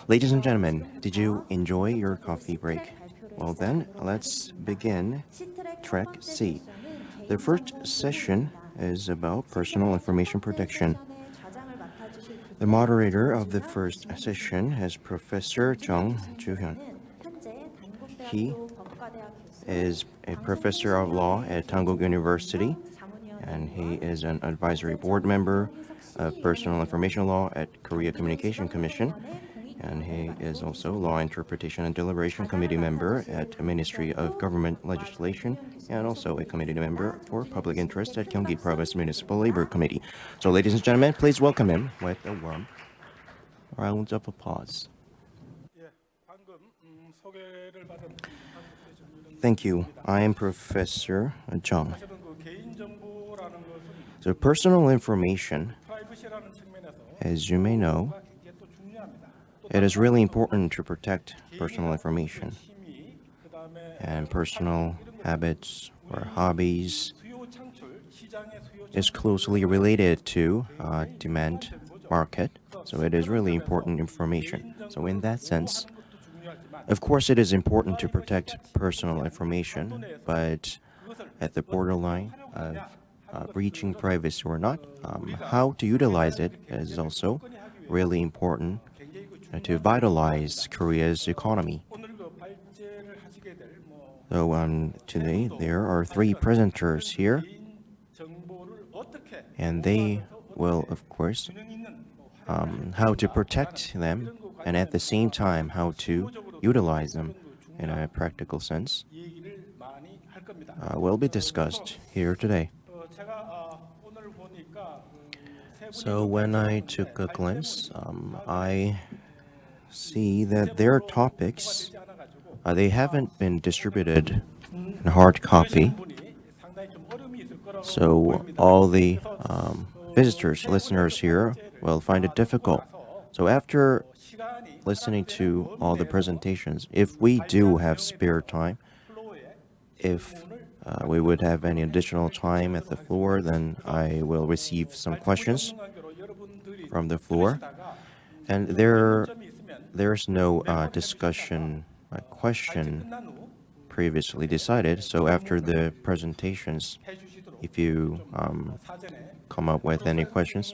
Ladies and gentlemen, did you enjoy your coffee break? Well then, let's begin track C. The first session is about personal information protection. The moderator of the first session is Professor Jung Joo-hyun. He is a professor of law at Dankook University, and he is an advisory board member of personal information law at Korea Communication Commission, and he is also law interpretation and deliberation committee member at Ministry of Government Legislation, and also a committee member for public interest at Gyeonggi Province Municipal Labor Committee. So ladies and gentlemen, please welcome him with a warm round of applause. Thank you. I am Professor Jung. So personal information, as you may know, it is really important to protect personal information. And personal habits or hobbies is closely related to demand market. So it is really important information. So in that sense, of course, it is important to protect personal information, but at the borderline of breaching privacy or not, how to utilize it is also really important to vitalize Korea's economy. So today there are three presenters here, and they will, of course, how to protect them and at the same time how to utilize them in a practical sense will be discussed here today. So when I took a glance, I see that their topics, they haven't been distributed in hard copy. So all the visitors, listeners here will find it difficult. So after listening to all the presentations, if we do have spare time, if we would have any additional time at the floor, then I will receive some questions from the floor. And there's no discussion question previously decided. So after the presentations, if you come up with any questions,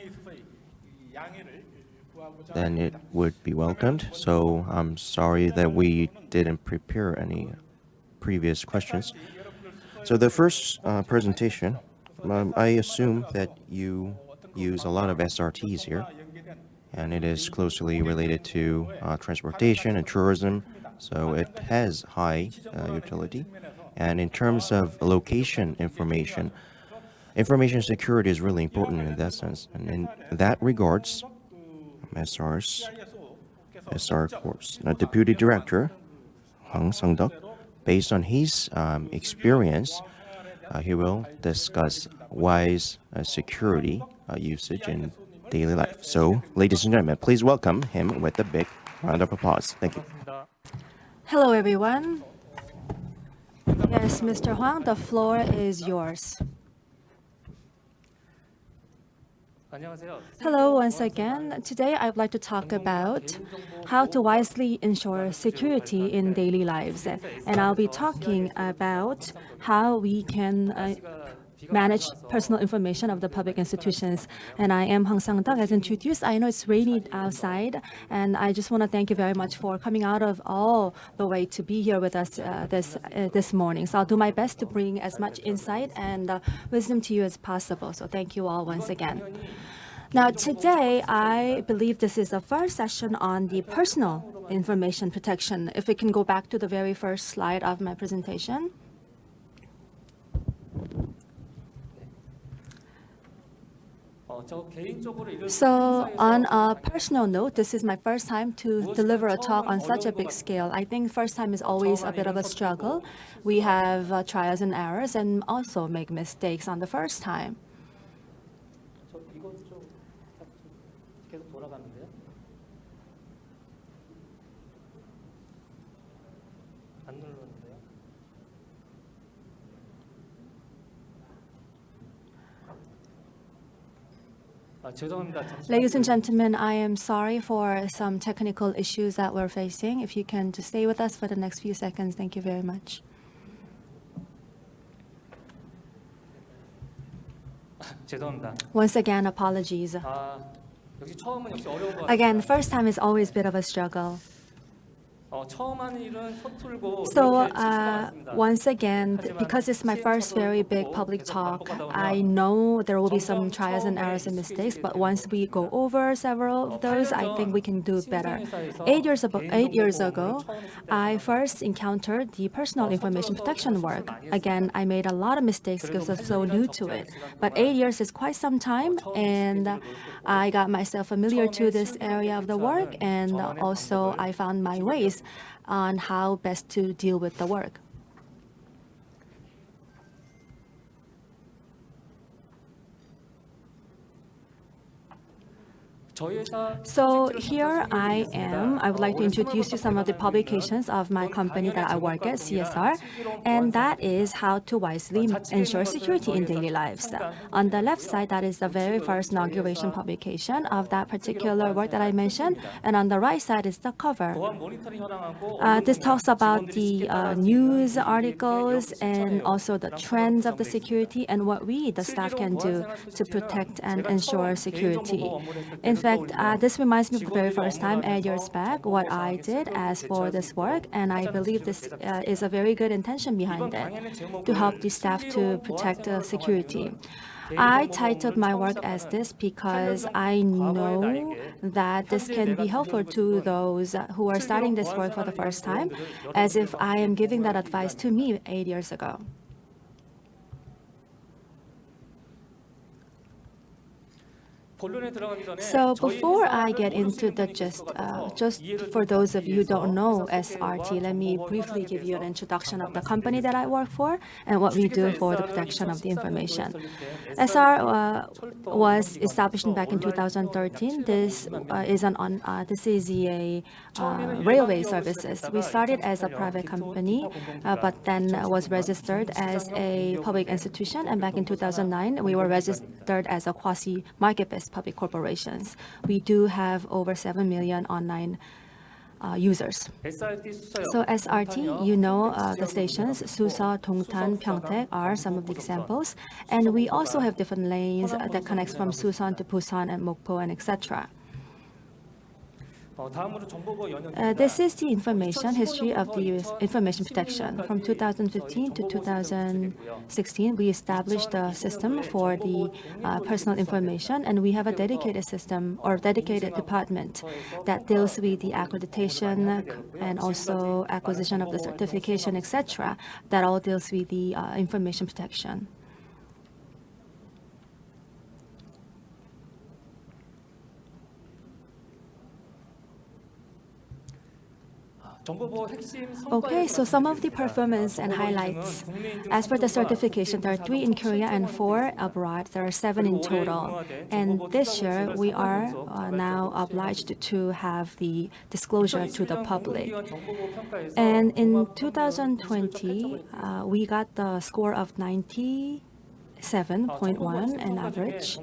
then it would be welcomed. So I'm sorry that we didn't prepare any previous questions. So the first presentation, I assume that you use a lot of SRTs here, and it is closely related to transportation and tourism, so it has high utility. And in terms of location information, information security is really important in that sense. And in that regards, SR Corp's Deputy Director, Hwang Sangdeok, based on his experience, he will discuss wise security usage in daily life. So, ladies and gentlemen, please welcome him with a big round of applause. Thank you. Hello, everyone. Yes, Mr. Hwang, the floor is yours. Hello once again. Today I would like to talk about how to wisely ensure security in daily lives. And I'll be talking about how we can manage personal information of the public institutions. And I am Hwang Sang-deok, as introduced. I know it's rainy outside, and I just want to thank you very much for coming out of all the way to be here with us this morning. So I'll do my best to bring as much insight and wisdom to you as possible. So thank you all once again. Now today, I believe this is the first session on the personal information protection. If we can go back to the very first slide of my presentation. So on a personal note, this is my first time to deliver a talk on such a big scale. I think first time is always a bit of a struggle. We have trials and errors and also make mistakes on the first time. Ladies and gentlemen, I am sorry for some technical issues that we're facing. If you can just stay with us for the next few seconds, thank you very much. Once again, apologies. Again, first time is always a bit of a struggle. So once again, because it's my first very big public talk, I know there will be some trials and errors and mistakes, but once we go over several of those, I think we can do better. 8 years ago, I first encountered the personal information protection work. Again, I made a lot of mistakes because I was so new to it. But 8 years is quite some time, and I got myself familiar to this area of the work, and also I found my ways on how best to deal with the work. So here I am. I would like to introduce you some of the publications of my company that I work at, CSR, and that is how to wisely ensure security in daily lives. On the left side, that is the very first inauguration publication of that particular work that I mentioned, and on the right side is the cover. This talks about the news articles and also the trends of the security and what we, the staff, can do to protect and ensure security. In fact, this reminds me of the very first time 8 years back, what I did as for this work, and I believe this is a very good intention behind it, to help the staff to protect security. I titled my work as this because I know that this can be helpful to those who are starting this work for the first time, as if I am giving that advice to me 8 years ago. So before I get into the gist, just for those of you who don't know SRT, let me briefly give you an introduction of the company that I work for and what we do for the protection of the information. SR was established back in 2013. This is a railway services. We started as a private company, but then was registered as a public institution. And back in 2009, we were registered as a quasi-market-based public corporations. We do have over 7 million online users. So SRT, you know the stations, Susa, Dongtan, Pyeongtaek are some of the examples. And we also have different lanes that connects from Susan to Busan and Mokpo and etc. This is the information history of the information protection. From 2015 to 2016, we established a system for the personal information, and we have a dedicated system or dedicated department that deals with the accreditation and also acquisition of the certification, etc. That all deals with the information protection. Okay, so some of the performance and highlights. As for the certification, there are 3 in Korea and 4 abroad. There are 7 in total. And this year, we are now obliged to have the disclosure to the public. And in 2020, we got the score of 97.1 an average,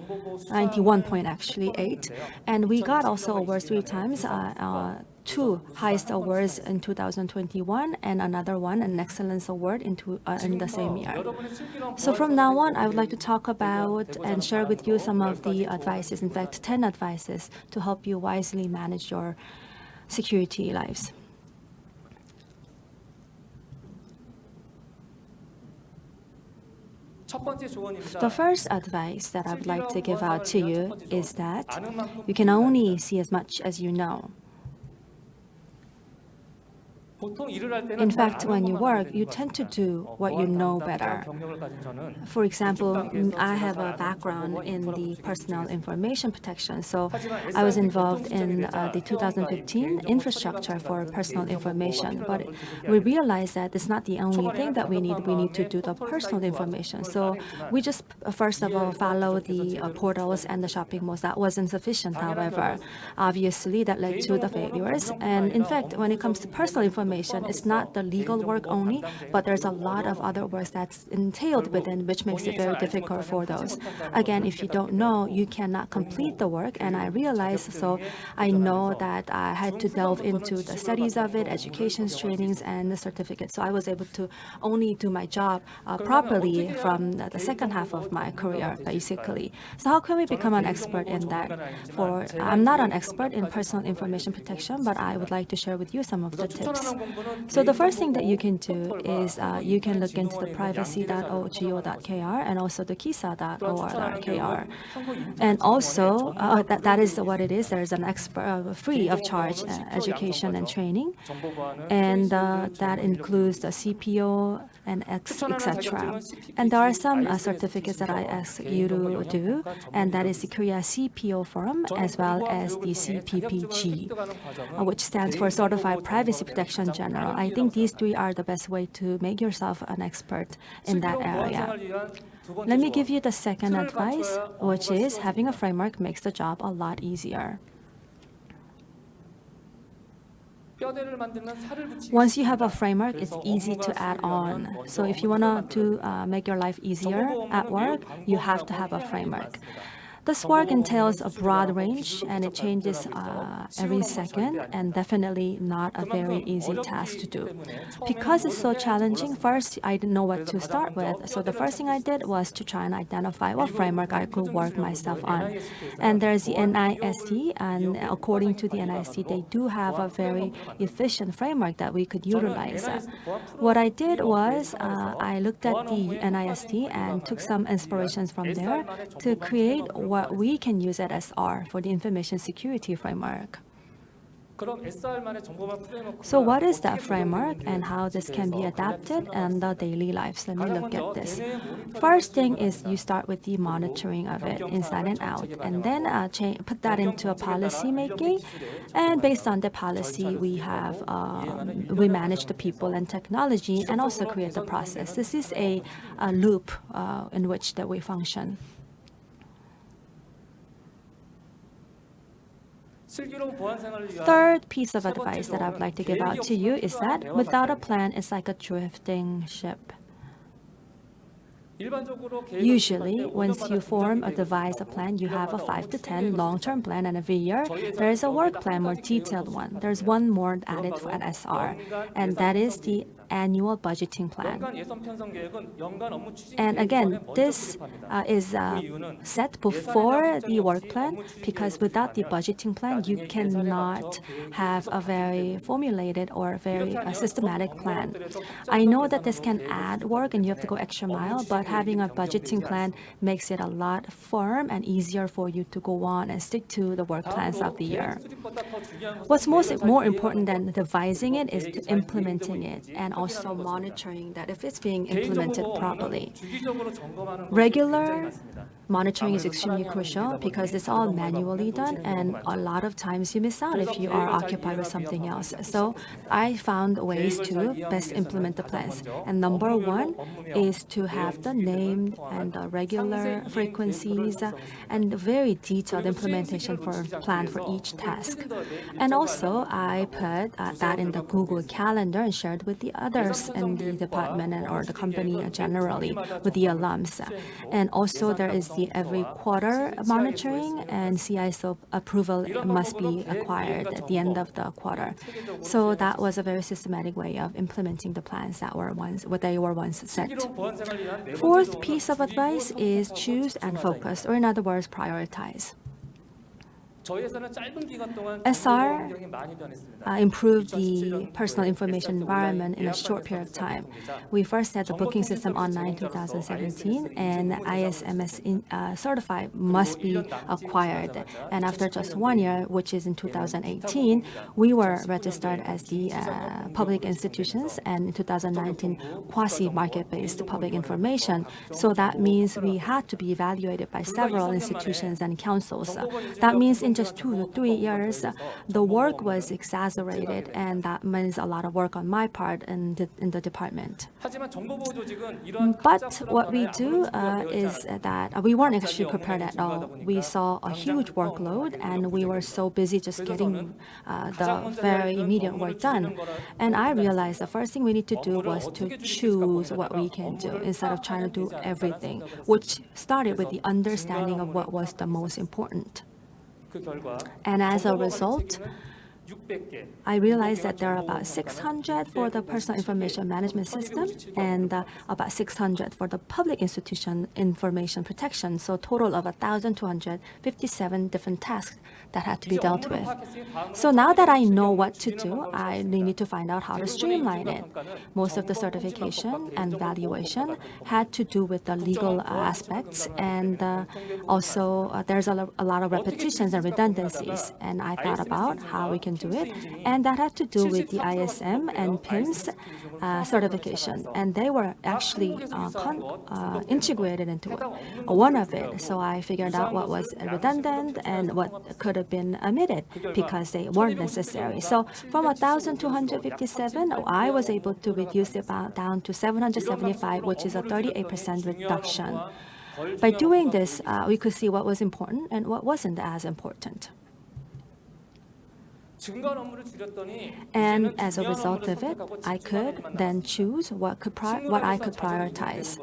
91 point actually, 8. And we got also awards 3 times, 2 highest awards in 2021 and another one, an excellence award in the same year. So from now on, I would like to talk about and share with you some of the advices, in fact 10 advices to help you wisely manage your security lives. The first advice that I would like to give out to you is that you can only see as much as you know. In fact, when you work, you tend to do what you know better. For example, I have a background in the personal information protection, so I was involved in the 2015 infrastructure for personal information. But we realized that it's not the only thing that we need. We need to do the personal information. So we just, first of all, follow the portals and the shopping malls. That wasn't sufficient, however. Obviously, that led to the failures. And in fact, when it comes to personal information, information. It's not the legal work only, but there's a lot of other works that's entailed within, which makes it very difficult for those. Again, if you don't know, you cannot complete the work, and I realized, so I know that I had to delve into the studies of it, educations, trainings, and the certificates. So I was able to only do my job properly from the second half of my career, basically. So how can we become an expert in that? I'm not an expert in personal information protection, but I would like to share with you some of the tips. So the first thing that you can do is you can look into the privacy.ogo.kr and also the kisa.or.kr. And also, that is what it is. There's an expert free of charge education and training, and that includes the CPO and etc. And there are some certificates that I ask you to do, and that is the Korea CPO Forum as well as the CPPG, which stands for Certified Privacy Protection General. I think these three are the best way to make yourself an expert in that area. Let me give you the second advice, which is having a framework makes the job a lot easier. Once you have a framework, it's easy to add on. So if you want to make your life easier at work, you have to have a framework. This work entails a broad range, and it changes every second, and definitely not a very easy task to do. Because it's so challenging, first, I didn't know what to start with. So the first thing I did was to try and identify what framework I could work myself on. And there's the NIST, and according to the NIST, they do have a very efficient framework that we could utilize. What I did was I looked at the NIST and took some inspirations from there to create what we can use at SR for the information security framework. So what is that framework and how this can be adapted in the daily lives? Let me look at this. First thing is you start with the monitoring of it inside and out, and then put that into a policy making. And based on the policy, we manage the people and technology and also create the process. This is a loop in which that we function. Third piece of advice that I would like to give out to you is that without a plan, it's like a drifting ship. Usually, once you form or devise a plan, you have a 5 to 10 long-term plan, and every year there is a work plan, more detailed one. There's one more added for an SR, and that is the annual budgeting plan. And again, this is set before the work plan, because without the budgeting plan, you cannot have a very formulated or very systematic plan. I know that this can add work and you have to go extra mile, but having a budgeting plan makes it a lot firm and easier for you to go on and stick to the work plans of the year. What's more important than devising it is to implementing it and also monitoring that if it's being implemented properly. Regular monitoring is extremely crucial because it's all manually done, and a lot of times you miss out if you are occupied with something else. So I found ways to best implement the plans. And number one is to have the named and the regular frequencies and very detailed implementation for plan for each task. And also I put that in the Google Calendar and shared with the others in the department or the company generally with the alums. And also there is the every quarter monitoring, and CIS approval must be acquired at the end of the quarter. So that was a very systematic way of implementing the plans that were once set. Fourth piece of advice is choose and focus, or in other words, prioritize. SR improved the personal information environment in a short period of time. We first had the booking system online in 2017, and ISMS certified must be acquired. And after just 1 year, which is in 2018, we were registered as the public institutions, and in 2019, quasi-market-based public information. So that means we had to be evaluated by several institutions and councils. That means in just 2 to 3 years, the work was exaggerated, and that means a lot of work on my part in the department. But what we do is that we weren't actually prepared at all. We saw a huge workload, and we were so busy just getting the very immediate work done. And I realized the first thing we need to do was to choose what we can do instead of trying to do everything, which started with the understanding of what was the most important. And as a result, I realized that there are about 600 for the personal information management system and about 600 for the public institution information protection. So total of 1,257 different tasks that had to be dealt with. So now that I know what to do, I need to find out how to streamline it. Most of the certification and valuation had to do with the legal aspects, and also there's a lot of repetitions and redundancies. And I thought about how we can do it, and that had to do with the ISM and PIMS certification, and they were actually integrated into one of it. So I figured out what was redundant and what could have been omitted because they weren't necessary. So from 1,257, I was able to reduce it down to 775, which is a 38% reduction. By doing this, we could see what was important and what wasn't as important. And as a result of it, I could then choose what I could prioritize.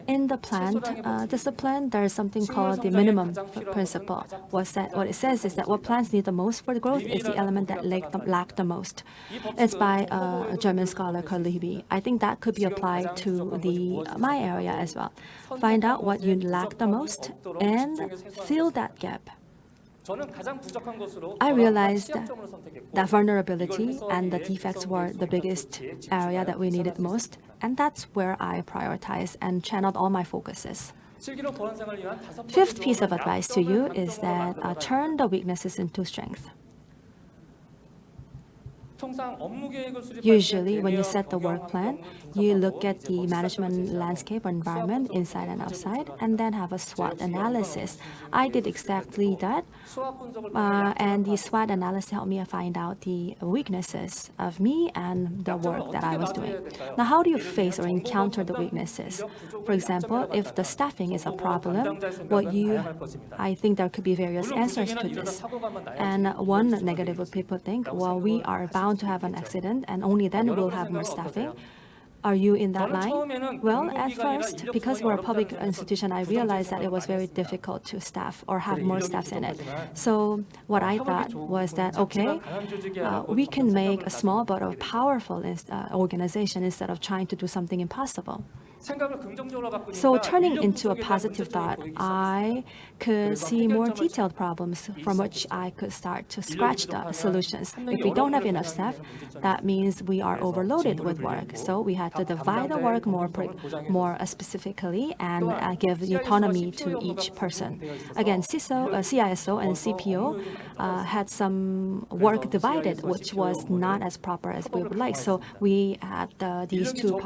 In the planned discipline, there is something called the minimum principle. What it says is that what plants need the most for the growth is the element that lack the most. It's by a German scholar called Libby. I think that could be applied to my area as well. Find out what you lack the most and fill that gap. I realized that vulnerability and the defects were the biggest area that we needed most, and that's where I prioritized and channeled all my focuses. Fifth piece of advice to you is that turn the weaknesses into strength. Usually, when you set the work plan, you look at the management landscape or environment inside and outside, and then have a SWOT analysis. I did exactly that, and the SWOT analysis helped me find out the weaknesses of me and the work that I was doing. Now, how do you face or encounter the weaknesses? For example, if the staffing is a problem, I think there could be various answers to this. And one negative what people think, well, we are bound to have an accident and only then we'll have more staffing. Are you in that line? Well, at first, because we're a public institution, I realized that it was very difficult to staff or have more staffs in it. So what I thought was that, okay, we can make a small but a powerful organization instead of trying to do something impossible. So turning into a positive thought, I could see more detailed problems from which I could start to scratch the solutions. If we don't have enough staff, that means we are overloaded with work. So we had to divide the work more specifically and give the autonomy to each person. Again, CISO and CPO had some work divided, which was not as proper as we would like. So we had these two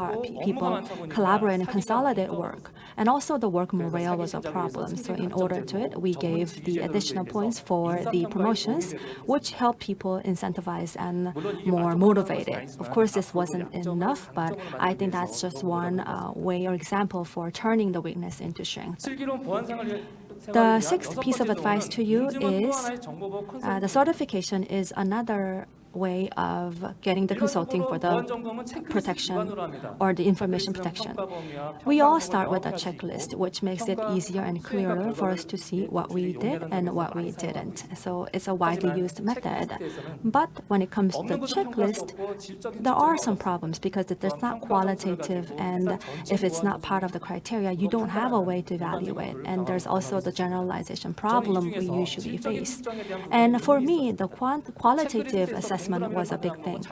people collaborate and consolidate work. And also the work morale was a problem. So in order to it, we gave the additional points for the promotions, which helped people incentivize and more motivated. Of course, this wasn't enough, but I think that's just one way or example for turning the weakness into strength. The sixth piece of advice to you is the certification is another way of getting the consulting for the protection or the information protection. We all start with a checklist, which makes it easier and clearer for us to see what we did and what we didn't. So it's a widely used method. But when it comes to the checklist, there are some problems because it's not qualitative, and if it's not part of the criteria, you don't have a way to evaluate. And there's also the generalization problem we usually face. And for me, the qualitative assessment was a big thing.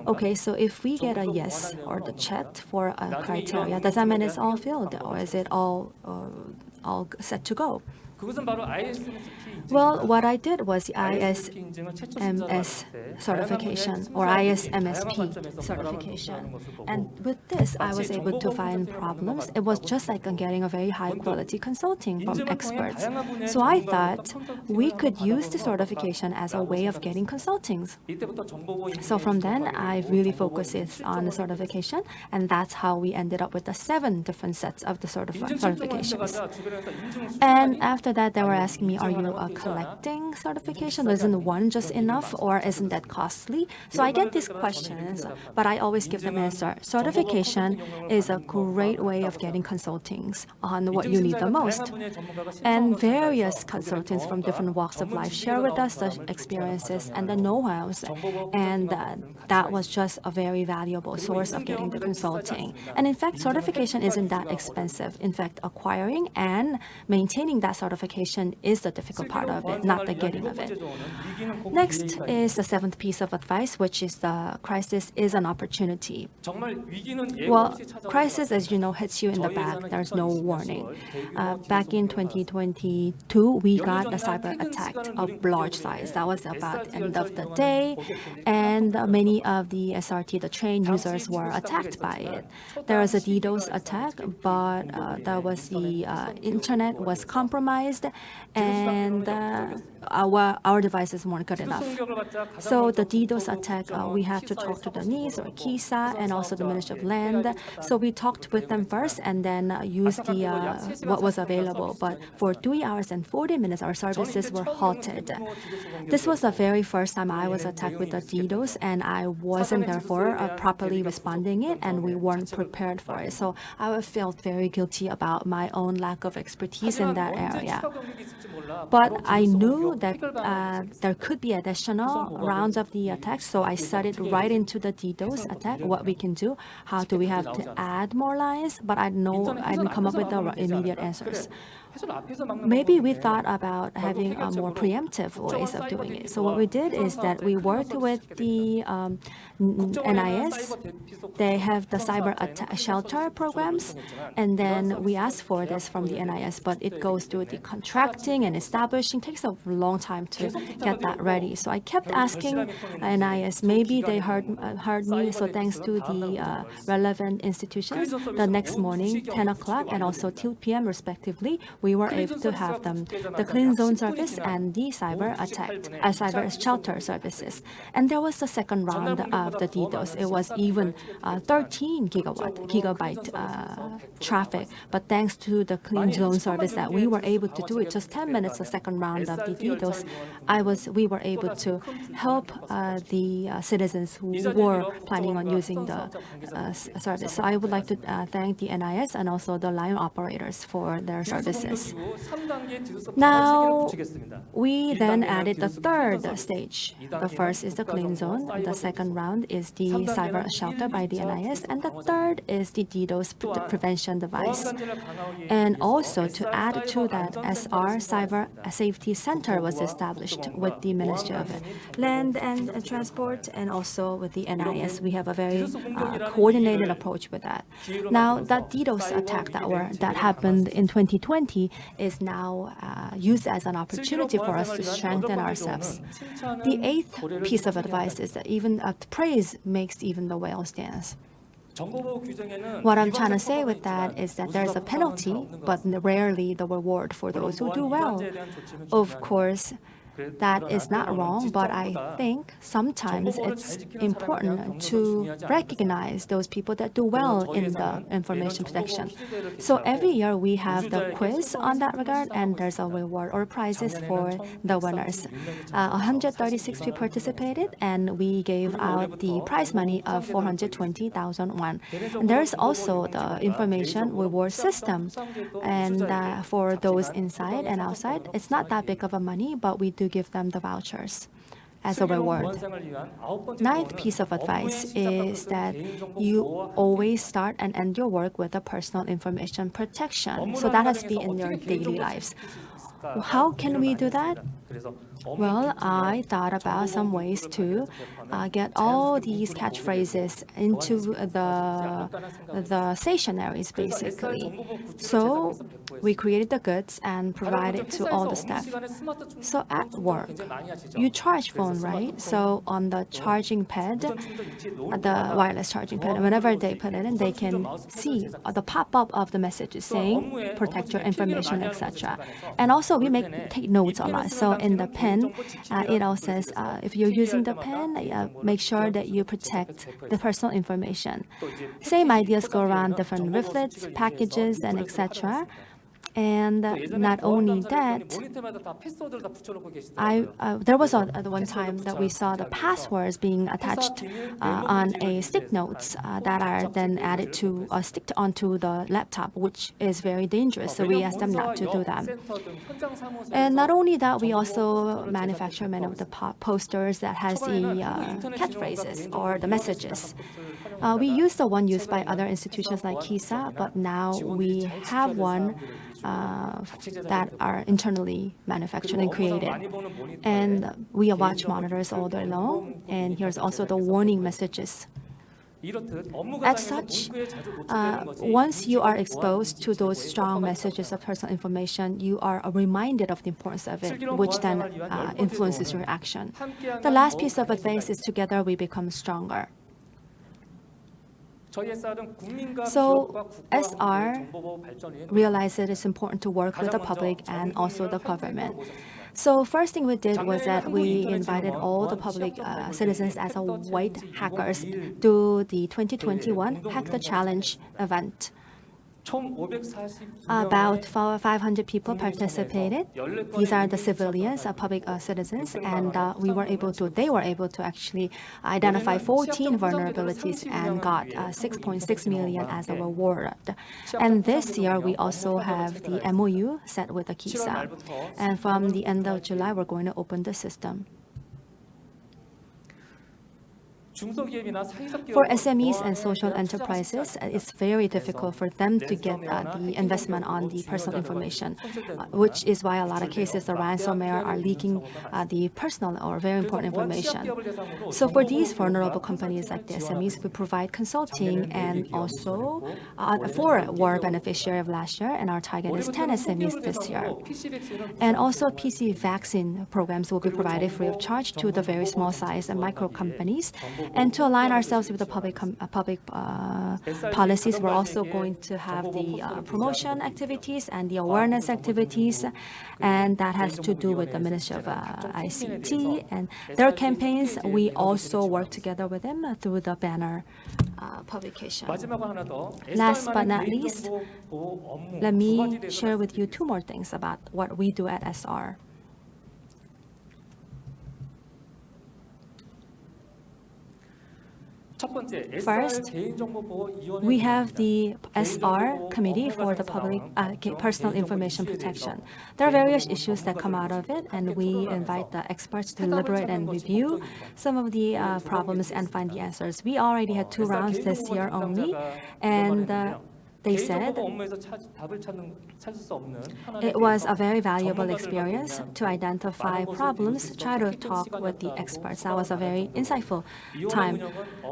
Okay, so if we get a yes or the check for a criteria, does that mean it's all filled or is it all set to go? Well, what I did was the ISMS certification or ISMSP certification. And with this, I was able to find problems. It was just like getting a very high quality consulting from experts. So I thought we could use the certification as a way of getting consultings. So from then, I really focused on the certification, and that's how we ended up with the 7 different sets of the certifications. And after that, they were asking me, are you collecting certification? Isn't one just enough, or isn't that costly? So I get these questions, but I always give them answer. Certification is a great way of getting consultings on what you need the most. And various consultants from different walks of life share with us the experiences and the know-hows. And that was just a very valuable source of getting the consulting. And in fact, certification isn't that expensive. In fact, acquiring and maintaining that certification is the difficult part of it, not the getting of it. Next is the 7th piece of advice, which is the crisis is an opportunity. Well, crisis, as you know, hits you in the back. There's no warning. Back in 2022, we got a cyber attack of large size. That was about the end of the day, and many of the SRT, the train users, were attacked by it. There was a DDoS attack, but the internet was compromised, and our devices weren't good enough. So the DDoS attack, we had to talk to the NIS or KISA and also the Ministry of Land. So we talked with them first and then used what was available. But for 3 hours and 40 minutes, our services were halted. This was the very first time I was attacked with the DDoS, and I wasn't therefore properly responding it, and we weren't prepared for it. So I felt very guilty about my own lack of expertise in that area. But I knew that there could be additional rounds of the attacks, so I studied right into the DDoS attack, what we can do, how do we have to add more lines, but I didn't come up with the immediate answers. Maybe we thought about having a more preemptive ways of doing it. So what we did is that we worked with the NIS. They have the cyber shelter programs, and then we asked for this from the NIS, but it goes through the contracting and establishing. It takes a long time to get that ready. So I kept asking NIS. Maybe they heard me. So thanks to the relevant institutions, the next morning, 10 o'clock and also 2 p.m. respectively, we were able to have them, the clean zone service and the cyber shelter services. And there was the second round of the DDoS. It was even 13 gigabyte traffic. But thanks to the clean zone service that we were able to do it just 10 minutes, the second round of the DDoS, we were able to help the citizens who were planning on using the service. So I would like to thank the NIS and also the line operators for their services. Now, we then added the third stage. The first is the clean zone. The second round is the cyber shelter by the NIS. And the third is the DDoS prevention device. And also, to add to that, SR Cyber Safety Center was established with the Ministry of Land and Transport and also with the NIS. We have a very coordinated approach with that. Now, that DDoS attack that happened in 2020 is now used as an opportunity for us to strengthen ourselves. The 8th piece of advice is that even praise makes even the whales dance. What I'm trying to say with that is that there's a penalty, but rarely the reward for those who do well. Of course, that is not wrong, but I think sometimes it's important to recognize those people that do well in the information protection. So every year we have the quiz on that regard, and there's a reward or prizes for the winners. 136 people participated, and we gave out the prize money of 420,000 won. And there's also the information reward system, and for those inside and outside, it's not that big of a money, but we do give them the vouchers as a reward. 9th piece of advice is that you always start and end your work with a personal information protection. So that has to be in your daily lives. How can we do that? Well, I thought about some ways to get all these catchphrases into the stationaries, basically. So we created the goods and provided to all the staff. So at work, you charge phone, right? So on the charging pad, the wireless charging pad, whenever they put it in, they can see the pop-up of the messages saying protect your information, etc. And also we take notes a lot. So in the pen, it all says if you're using the pen, make sure that you protect the personal information. Same ideas go around different leaflets, packages, and etc. And not only that, there was one time that we saw the passwords being attached on a stick notes that are then added to stick onto the laptop, which is very dangerous. So we asked them not to do that. And not only that, we also manufacture many of the posters that has the catchphrases or the messages. We use the one used by other institutions like KISA, but now we have one that are internally manufactured and created. And we watch monitors all day long, and here's also the warning messages. As such, once you are exposed to those strong messages of personal information, you are reminded of the importance of it, which then influences your action. The last piece of advice is together we become stronger. So SR realized that it's important to work with the public and also the government. So first thing we did was that we invited all the public citizens as a white hackers to the 2021 Hack the Challenge event. About 500 people participated. These are the civilians, public citizens, and they were able to actually identify 14 vulnerabilities and got 6.6 million as a reward. And this year, we also have the MOU set with the KISA. And from the end of July, we're going to open the system. For SMEs and social enterprises, it's very difficult for them to get the investment on the personal information, which is why a lot of cases the ransomware are leaking the personal or very important information. So for these vulnerable companies like the SMEs, we provide consulting and also 4 were beneficiary of last year, and our target is 10 SMEs this year. And also PC vaccine programs will be provided free of charge to the very small size and micro companies. And to align ourselves with the public policies, we're also going to have the promotion activities and the awareness activities, and that has to do with the Ministry of ICT and their campaigns. We also work together with them through the banner publication. Last but not least, let me share with you 2 more things about what we do at SR. First, we have the SR Committee for the Public Personal Information Protection. There are various issues that come out of it, and we invite the experts to deliberate and review some of the problems and find the answers. We already had 2 rounds this year only, and they said it was a very valuable experience to identify problems, try to talk with the experts. That was a very insightful time.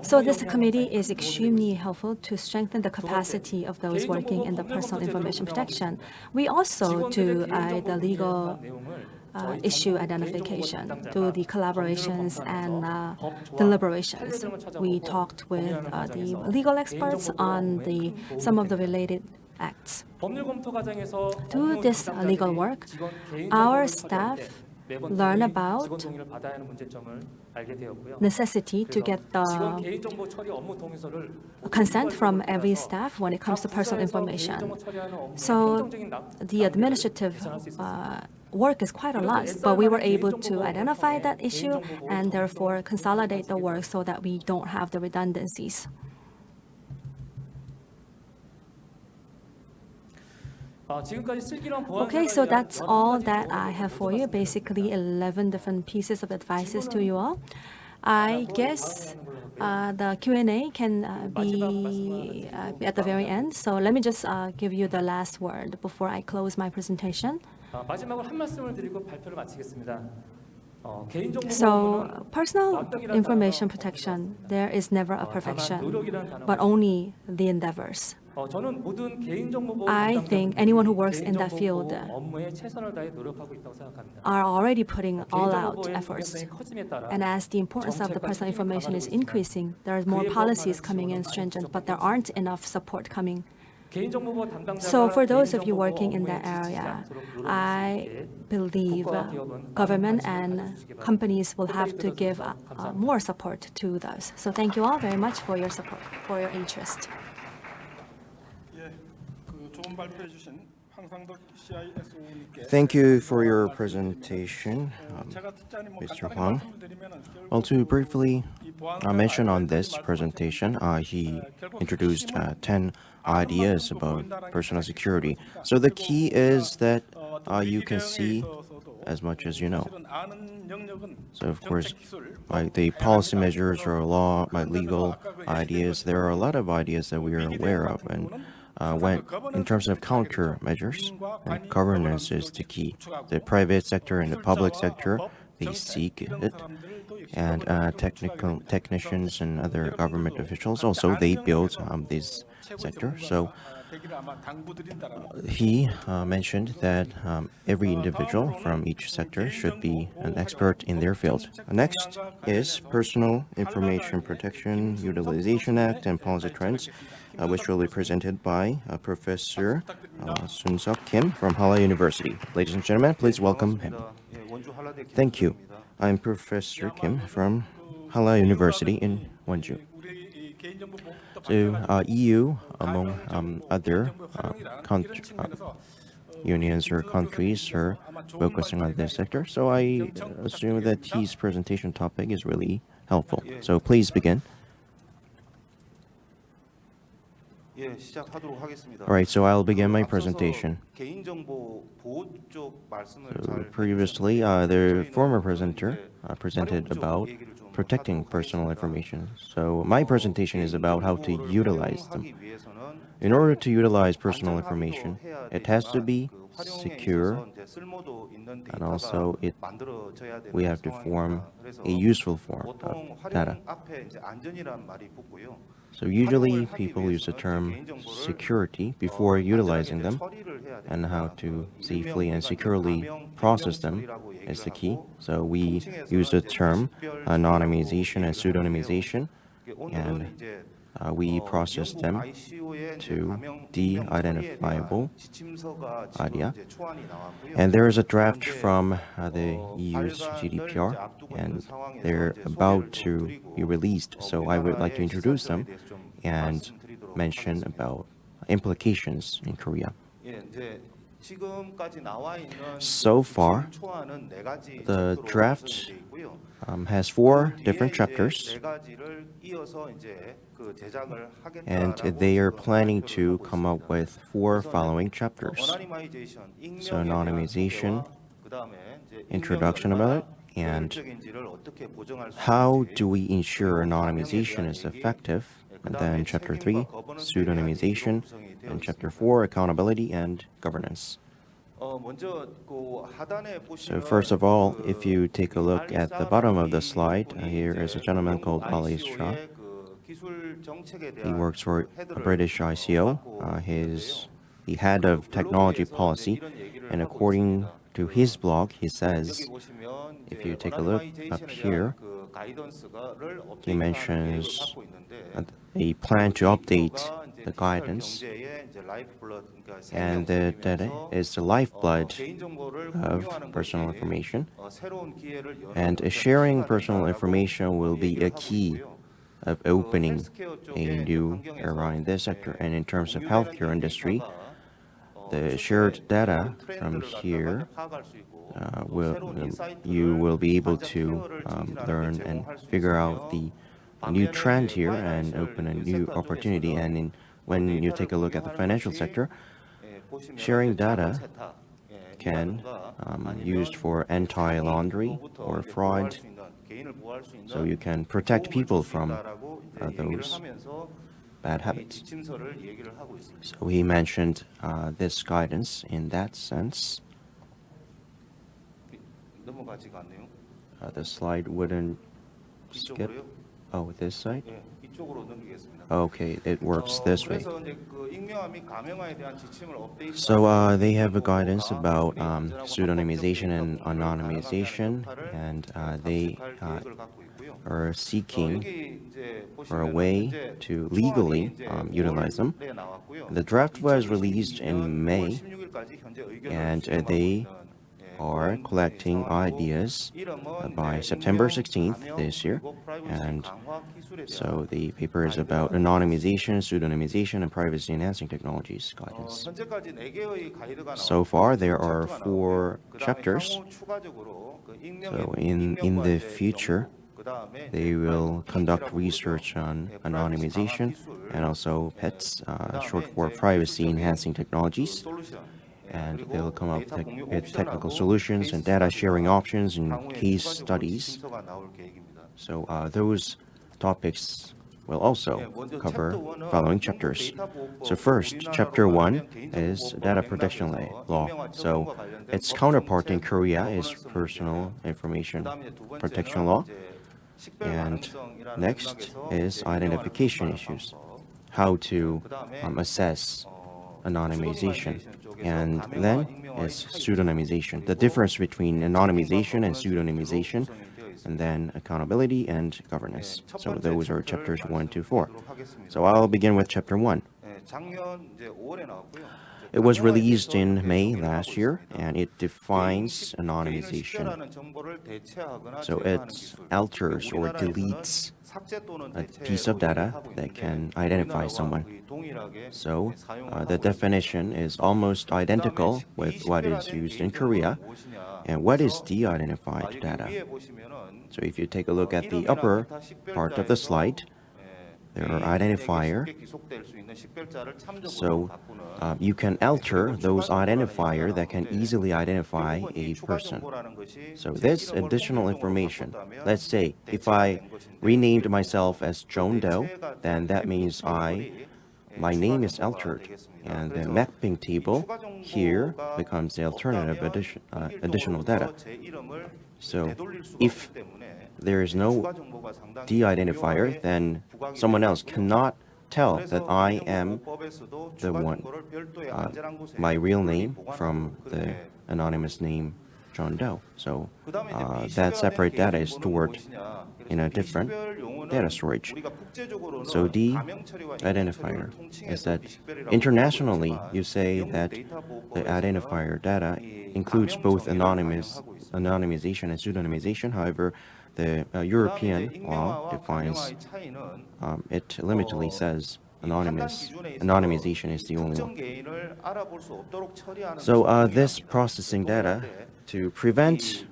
So this committee is extremely helpful to strengthen the capacity of those working in the personal information protection. We also do the legal issue identification through the collaborations and deliberations. We talked with the legal experts on some of the related acts. Through this legal work, our staff learn about necessity to get the consent from every staff when it comes to personal information. So the administrative work is quite a lot, but we were able to identify that issue and therefore consolidate the work so that we don't have the redundancies. Okay, so that's all that I have for you. Basically 11 different pieces of advices to you all. I guess the Q&A can be at the very end. So let me just give you the last word before I close my presentation. So, personal information protection, there is never a perfection, but only the endeavors. I think anyone who works in that field are already putting all out efforts. And as the importance of the personal information is increasing, there are more policies coming in stringent, but there aren't enough support coming. So for those of you working in that area, I believe government and companies will have to give more support to those. So thank you all very much for your support, for your interest. Thank you for your presentation, Mr. Hwang. Well, to briefly mention on this presentation, he introduced 10 ideas about personal security. So the key is that you can see as much as you know. So of course, like the policy measures or law, like legal ideas, there are a lot of ideas that we are aware of. And when in terms of countermeasures, and governance is the key. The private sector and the public sector, they seek it. And technicians and other government officials also, they build this sector. So he mentioned that every individual from each sector should be an expert in their field. Next is Personal Information Protection Utilization Act and Policy Trends, which will be presented by Professor Seok Kim from Halla University. Ladies and gentlemen, please welcome him. Thank you. I'm Professor Kim from Halla University in Wonju. So EU, among other unions or countries, are focusing on this sector. So I assume that his presentation topic is really helpful. So please begin. All right, so I'll begin my presentation. So previously, the former presenter presented about protecting personal information. So my presentation is about how to utilize them. In order to utilize personal information, it has to be secure, and also we have to form a useful form of data. So usually people use the term security before utilizing them, and how to safely and securely process them is the key. So we use the term anonymization and pseudonymization, and we process them to de-identifiable idea. And there is a draft from the EU's GDPR, and they're about to be released. So I would like to introduce them and mention about implications in Korea. So far, the draft has 4 different chapters, and they are planning to come up with 4 following chapters. So anonymization, introduction about it, and how do we ensure anonymization is effective, and then chapter 3, pseudonymization, and chapter 4, accountability and governance. So first of all, if you take a look at the bottom of the slide, here is a gentleman called Ali Shah. He works for a British ICO. He's the head of technology policy, and according to his blog, he says, if you take a look up here, he mentions a plan to update the guidance, and that is the lifeblood of personal information. And sharing personal information will be a key of opening a new era in this sector. And in terms of healthcare industry, the shared data from here you will be able to learn and figure out the new trend here and open a new opportunity. And when you take a look at the financial sector, sharing data can used for anti-laundering or fraud, so you can protect people from those bad habits. So he mentioned this guidance in that sense. The slide wouldn't skip. 이쪽으로요? Oh, this side? 예, 이쪽으로 넘기겠습니다. Okay, it works this way. 그래서 이제 그 익명화 및 가명화에 대한 지침을 업데이트. So they have a guidance about pseudonymization and anonymization, and they are seeking for a way to legally utilize them. The draft was released in May, and they are collecting ideas by September 16th this year. And so the paper is about anonymization, pseudonymization, and privacy-enhancing technologies guidance. So far, there are 4 chapters. So in the future, they will conduct research on anonymization and also PETs, short for privacy-enhancing technologies. And they'll come up with technical solutions and data sharing options and case studies. So those topics will also cover following chapters. So first, chapter 1 is data protection law. So its counterpart in Korea is personal information protection law. And next is identification issues, how to assess anonymization. And then is pseudonymization, the difference between anonymization and pseudonymization, and then accountability and governance. So those are chapters 1 to 4. So I'll begin with chapter 1. It was released in May last year, and it defines anonymization. So it alters or deletes a piece of data that can identify someone. So the definition is almost identical with what is used in Korea. And what is de-identified data? So if you take a look at the upper part of the slide, there are identifier. So you can alter those identifier that can easily identify a person. So this additional information, let's say if I renamed myself as John Doe, then that means my name is altered, and the mapping table here becomes the alternative additional data. So if there is no de-identifier, then someone else cannot tell that I am the one, my real name from the anonymous name John Doe. So that separate data is stored in a different data storage. So de-identifier is that internationally you say that the identifier data includes both anonymization and pseudonymization. However, the European law defines it limitedly says anonymization is the only one. So this processing data to prevent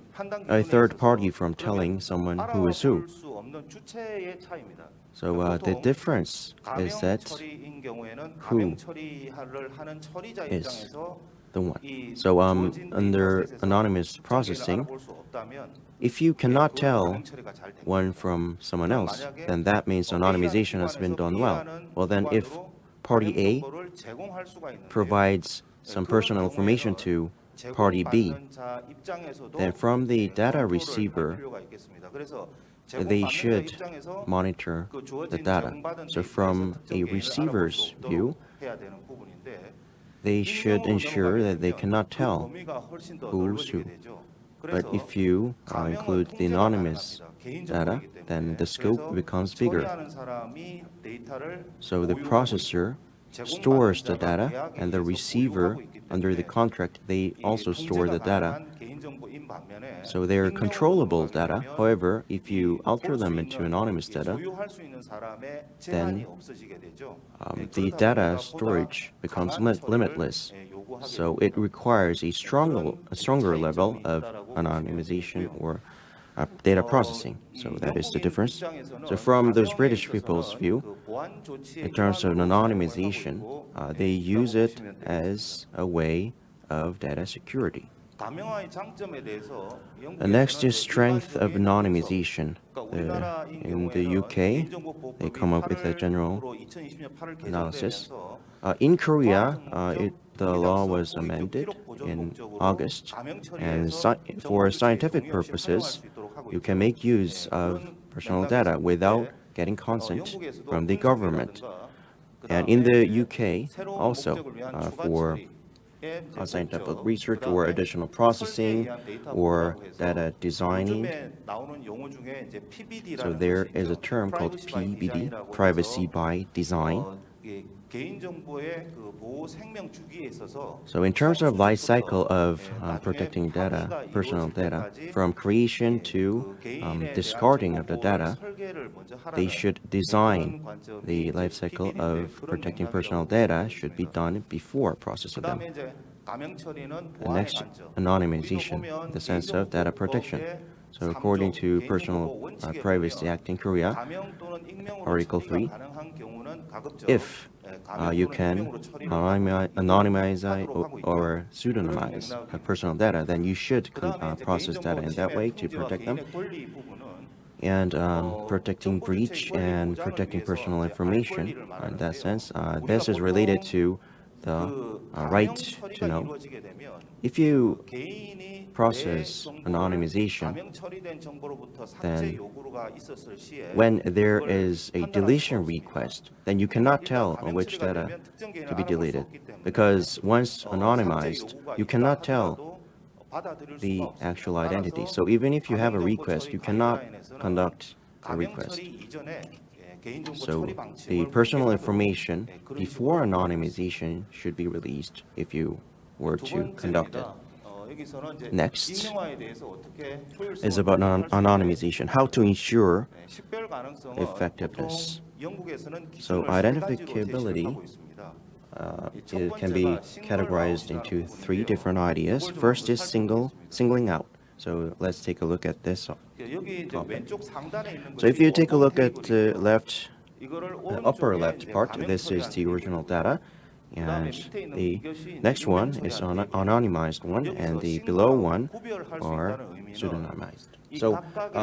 a third party from telling someone who is who. So the difference is that who is the one. So under anonymous processing, if you cannot tell one from someone else, then that means anonymization has been done well. Well, then if party A provides some personal information to party B, then from the data receiver, they should monitor the data. So from a receiver's view, they should ensure that they cannot tell who's who. But if you include the anonymous data, then the scope becomes bigger. So the processor stores the data, and the receiver, under the contract, they also store the data. So they're controllable data. However, if you alter them into anonymous data, then the data storage becomes limitless. So it requires a stronger level of anonymization or data processing. So that is the difference. So from those British people's view, in terms of anonymization, they use it as a way of data security. 가명화의 장점에 대해서 Next 영국에서는 is strength of anonymization. 우리나라인 In the 경우에는 UK, 개인정보보호법이 they come up with a general 2020년 8월 analysis. 개정되면서 In Korea, the law was amended in August, and for scientific purposes, you can make use of personal data without getting consent from the government. And in the UK, also, for scientific research or additional processing or data designing, so there is a term called PBD, privacy by design. So in terms of life cycle of protecting data, personal data, from creation to discarding of the data, they should design the life cycle of protecting personal data should be done before process of them. The next, anonymization, the sense of data protection. So according to Personal Privacy Act in Korea, Article 3, if you can anonymize or pseudonymize personal data, then you should process data in that way to protect them. And protecting breach and protecting personal information, in that sense, this is related to the right to know. If you process anonymization, then when there is a deletion request, then you cannot tell which data to be deleted, because once anonymized, you cannot tell the actual identity. So even if you have a request, you cannot conduct a request. So the personal information before anonymization should be released if you were to conduct it. Next is about anonymization, how to ensure effectiveness. So identificability it can be categorized into three different ideas. First is singling out. So let's take a look at this topic. So if you take a look at the upper left part, this is the original data. And the next one is anonymized one, and the below one are pseudonymized. So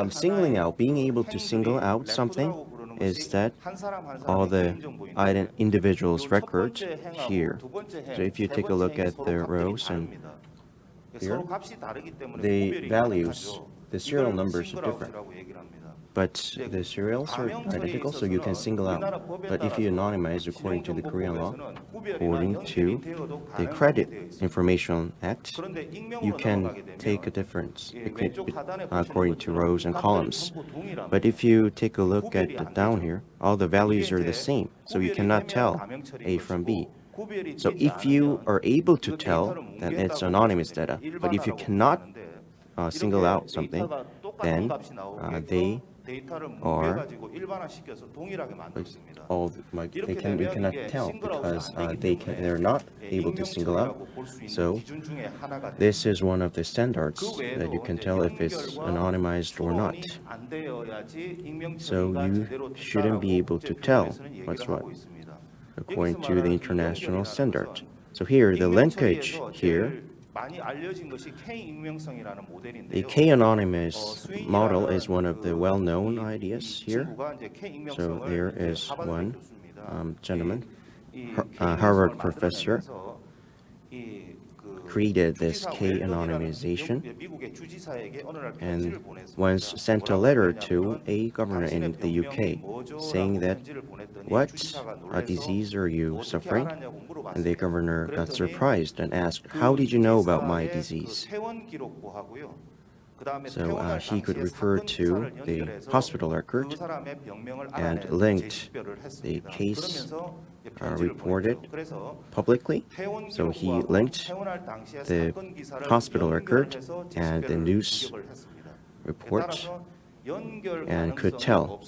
singling out, being able to single out something, is that all the individual's records here. So if you take a look at the rows and here, the values, the serial numbers are different. But the serials are identical, so you can single out. But if you anonymize according to the Korean law, according to the Credit Information Act, you can take a difference according to rows and columns. But if you take a look at down here, all the values are the same, so you cannot tell A from B. So if you are able to tell, then it's anonymous data. But if you cannot single out something, then they are you cannot tell because they're not able to single out. So this is one of the standards that you can tell if it's anonymized or not. So you shouldn't be able to tell what's what according to the international standard. So here the linkage here, the K-anonymous model is one of the well-known ideas here. So there is one gentleman, Harvard professor, created this K-anonymization and once sent a letter to a governor in the UK saying that, what disease are you suffering? And the governor got surprised and asked, how did you know about my disease? So he could refer to the hospital record and linked the case reported publicly. So he linked the hospital record and the news report and could tell.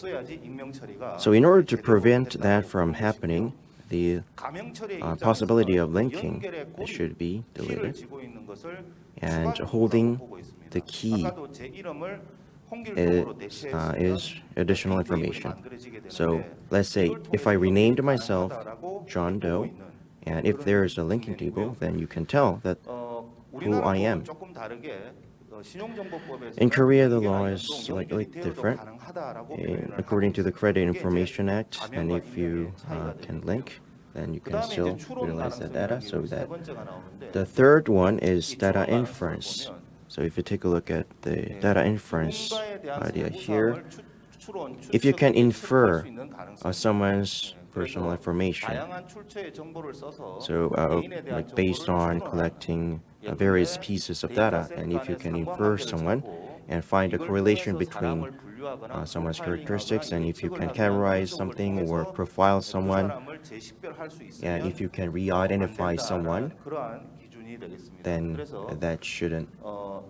So in order to prevent that from happening, the possibility of linking should be deleted, and holding the key is additional information. So let's say if I renamed myself John Doe, and if there is a linking table, then you can tell that who I am. 조금 다르게 신용정보법에서는 In Korea, the 공개 law 관련 is 또 slightly 연결이 되어도 different 가능하다라고 표현을 according to the 하고 Credit 있습니다. Information 그게 Act, and 가명과 if you 임명의 차이가 can 되겠고요. link, then you can 그다음에 still 이제 추론 utilize that data. 가능성이라는 So 게 세 that 번째가 나오는데 the third one is 이 data 추론 가능성을 inference. 보면 So if you take a look at the data inference 누군가에 대한 idea 세부 here, 사항을 추론, if you can 추측, infer 수 있는 가능성이 someone's 그래서 personal information, 다양한 출처의 정보를 써서 so 개인에 대한 like based 정보를 on 추론하는 collecting 예, various 근데 pieces of 데이터 data, 셋 and if you 간의 can infer 상관관계를 someone 찾고 and find a 이걸 correlation 통해서 between 사람을 분류하거나 someone's 프로파일링하거나 characteristics, and if you 예측을 can 하거나 categorize 분석을 something or 통해서 profile 그 someone, 사람을 재식별할 수 and 있으면 if you can 안 re-identify 된다라는 someone, 그러한 기준이 되겠습니다. then 그래서 that shouldn't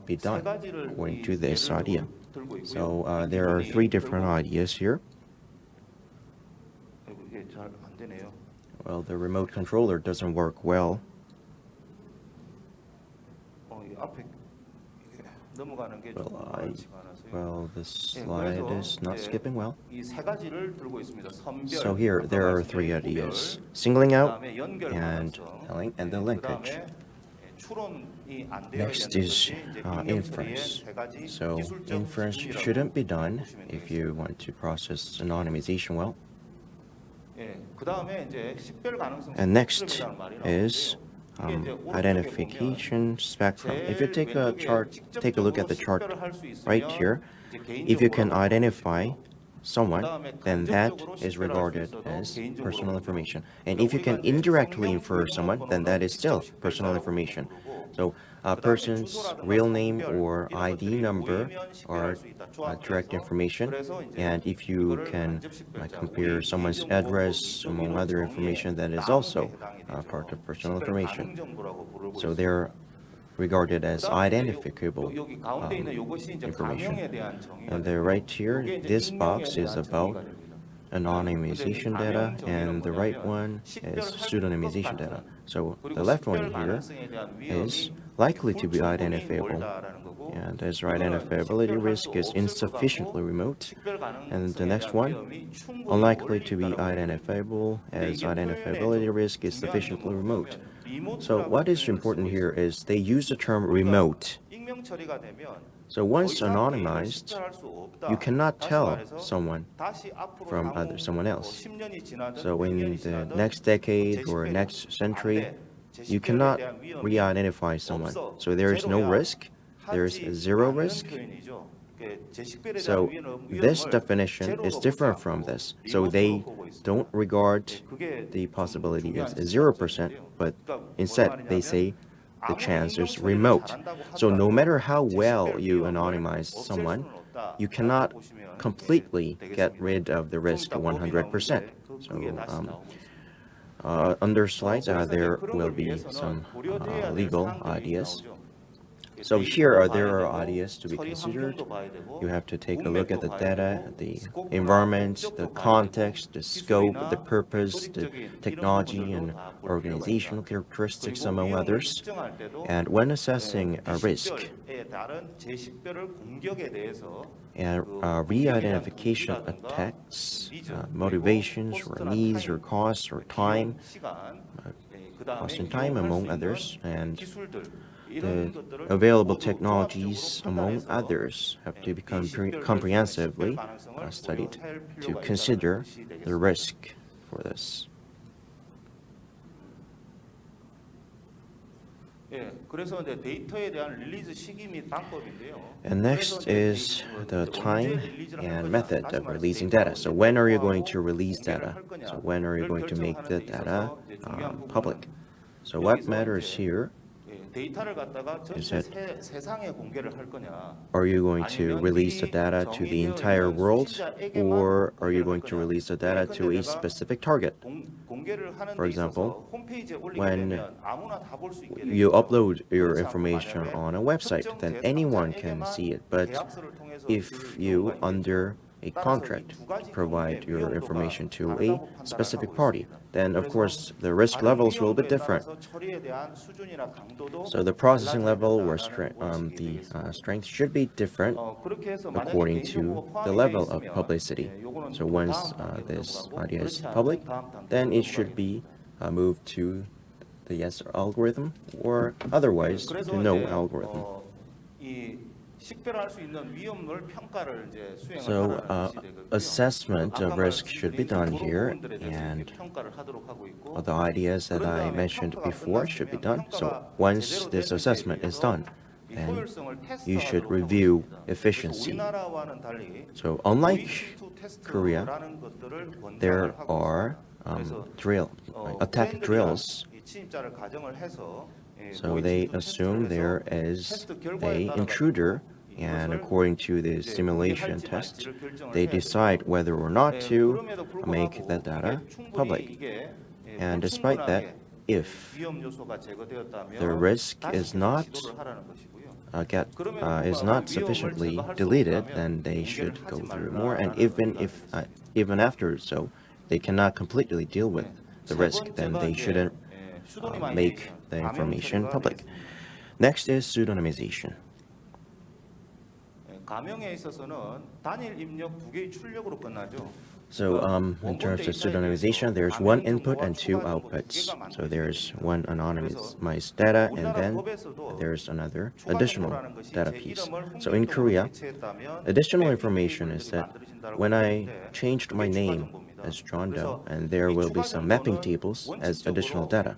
be 세 done 가지를 according 이 to this 예를 idea. 들고 있고요. So 이 there are 기준이 three different 결국 ideas here. 이게 잘 안 되네요. Well, the remote controller doesn't work well. 이 앞에 넘어가는 게 Well, 조금 I 옳지가 않아서요. well, this 예, slide 그래서 is not 이제 skipping well. 이 세 가지를 들고 있습니다. 선별, So here 아까 there are 말씀드린 three 구별, ideas: singling out 그다음에 연결 and 가능성, and the linkage. 그다음에 추론이 안 되어야 Next 되는 is 것이 이제 임명 처리의 inference. 세 가지 So 기술적 inference 기준이라고 shouldn't be done 보시면 if 되겠습니다. you want to process anonymization well. 예, 그다음에 이제 식별 가능성 And next 스펙트럼이라는 말이 is 나오는데요. 이게 이제 오른쪽에 identification spectrum. If you 제일 take a 왼쪽에 chart, take a look at the chart 직접적으로 식별을 할수 있으면 right here. 이제 If you can 개인정보라고 identify someone, 그다음에 then that 간접적으로 is 식별할 수 regarded 있어도 as 개인정보로 personal 부르고. information. And 그러니까 if you 우리가 can 이제 indirectly 성명, infer 이름, someone, then that is still 직접 personal 식별자라고 information. 부르고. So a 그다음에 person's 주소라든가 real name 성별, or 이런 ID 것들이 number 모이면 are 식별할 수 있다. 조합해서. direct information. 그래서 이제 And if you 이거를 can 간접 식별자, compare 우리 someone's 개인정보 address 보호법이 among 여기로 other 정의에 information, that is 나오게 also 해당이 part 되죠. of personal 식별 information. 가능 정보라고 부르고 So 있습니다. they're regarded as 그다음에 이제 identifiable 여기 가운데 있는 요것이 이제 information. 가명에 대한 정의가 And the 되고요. right here, 요게 이제 this 익명에 box is 대한 about 정의가 됩니다. anonymization data, and the right one is pseudonymization data. So the left one here is likely to be identifiable, and as identifiability risk is insufficiently remote. And the next one, unlikely to be identifiable, as identifiability risk is sufficiently remote. So what is important here is they use the term remote. 익명 처리가 되면 So once anonymized, you cannot tell someone from someone else. So in the next decade or next century, you cannot re-identify someone. So there is no risk. There is zero risk. So this definition is different from this. So they don't regard the possibility as 0%, but instead they say the chance is remote. So no matter how well you anonymize someone, you cannot completely get rid of the risk 100%. So under slides, there will be some legal ideas. So here there are ideas to be considered. You have to take a look at the data, the environment, the context, the scope, the purpose, the technology and organizational characteristics, among others. And when assessing a risk and re-identification attacks, motivations or needs or costs or time, cost and time, among others, and the available technologies, among others, have to be comprehensively studied to consider the risk for this. And next is the time and method of releasing data. So when are you going to release data? So when are you going to make the data public? So what matters here is that are you going to release the data to the entire world, or are you going to release the data to a specific target? For example, when you upload your information on a website, then anyone can see it. But if you, under a contract, provide your information to a specific party, then of course the risk levels will be different. So the processing level or strength should be different according to the level of publicity. So once this idea is public, then it should be moved to the yes algorithm or otherwise to 그래서 no 이제 algorithm. 이 식별할 수 있는 위험을 평가를 이제 수행을 So 하라는 것이 되고요. assessment of 아까 risk should be done 말씀드린 그런 here, 부분들에 대해서 이렇게 and 평가를 하도록 하고 있고, the ideas that 그런 I 다음에 mentioned 평가가 before should be done. 끝났으면 So 평가가 once 제대로 this 됐는지에 assessment is 대해서 done, 이 then 효율성을 you should 테스트하도록 하고 review 있습니다. 그래서 efficiency. 우리나라와는 달리 So unlike V2 Korea, 테스트라는 것들을 there 권장을 하고 are 있습니다. attack drills. 이 침입자를 가정을 해서 So they assume there is a intruder, and according to the simulation test, they decide whether or not to make that data public. And despite that, if the risk is not is not sufficiently deleted, then they should go through more. And even after so, they cannot completely deal with the risk, then they shouldn't make the information public. Next is pseudonymization. 가명에 있어서는 단일 입력 두 개의 출력으로 끝나죠. So in terms of pseudonymization, there's one input and two outputs. So there's one anonymized data, and then there's another additional data piece. So in Korea, additional information is that when I changed my name as John Doe, and there will be some mapping tables as additional data.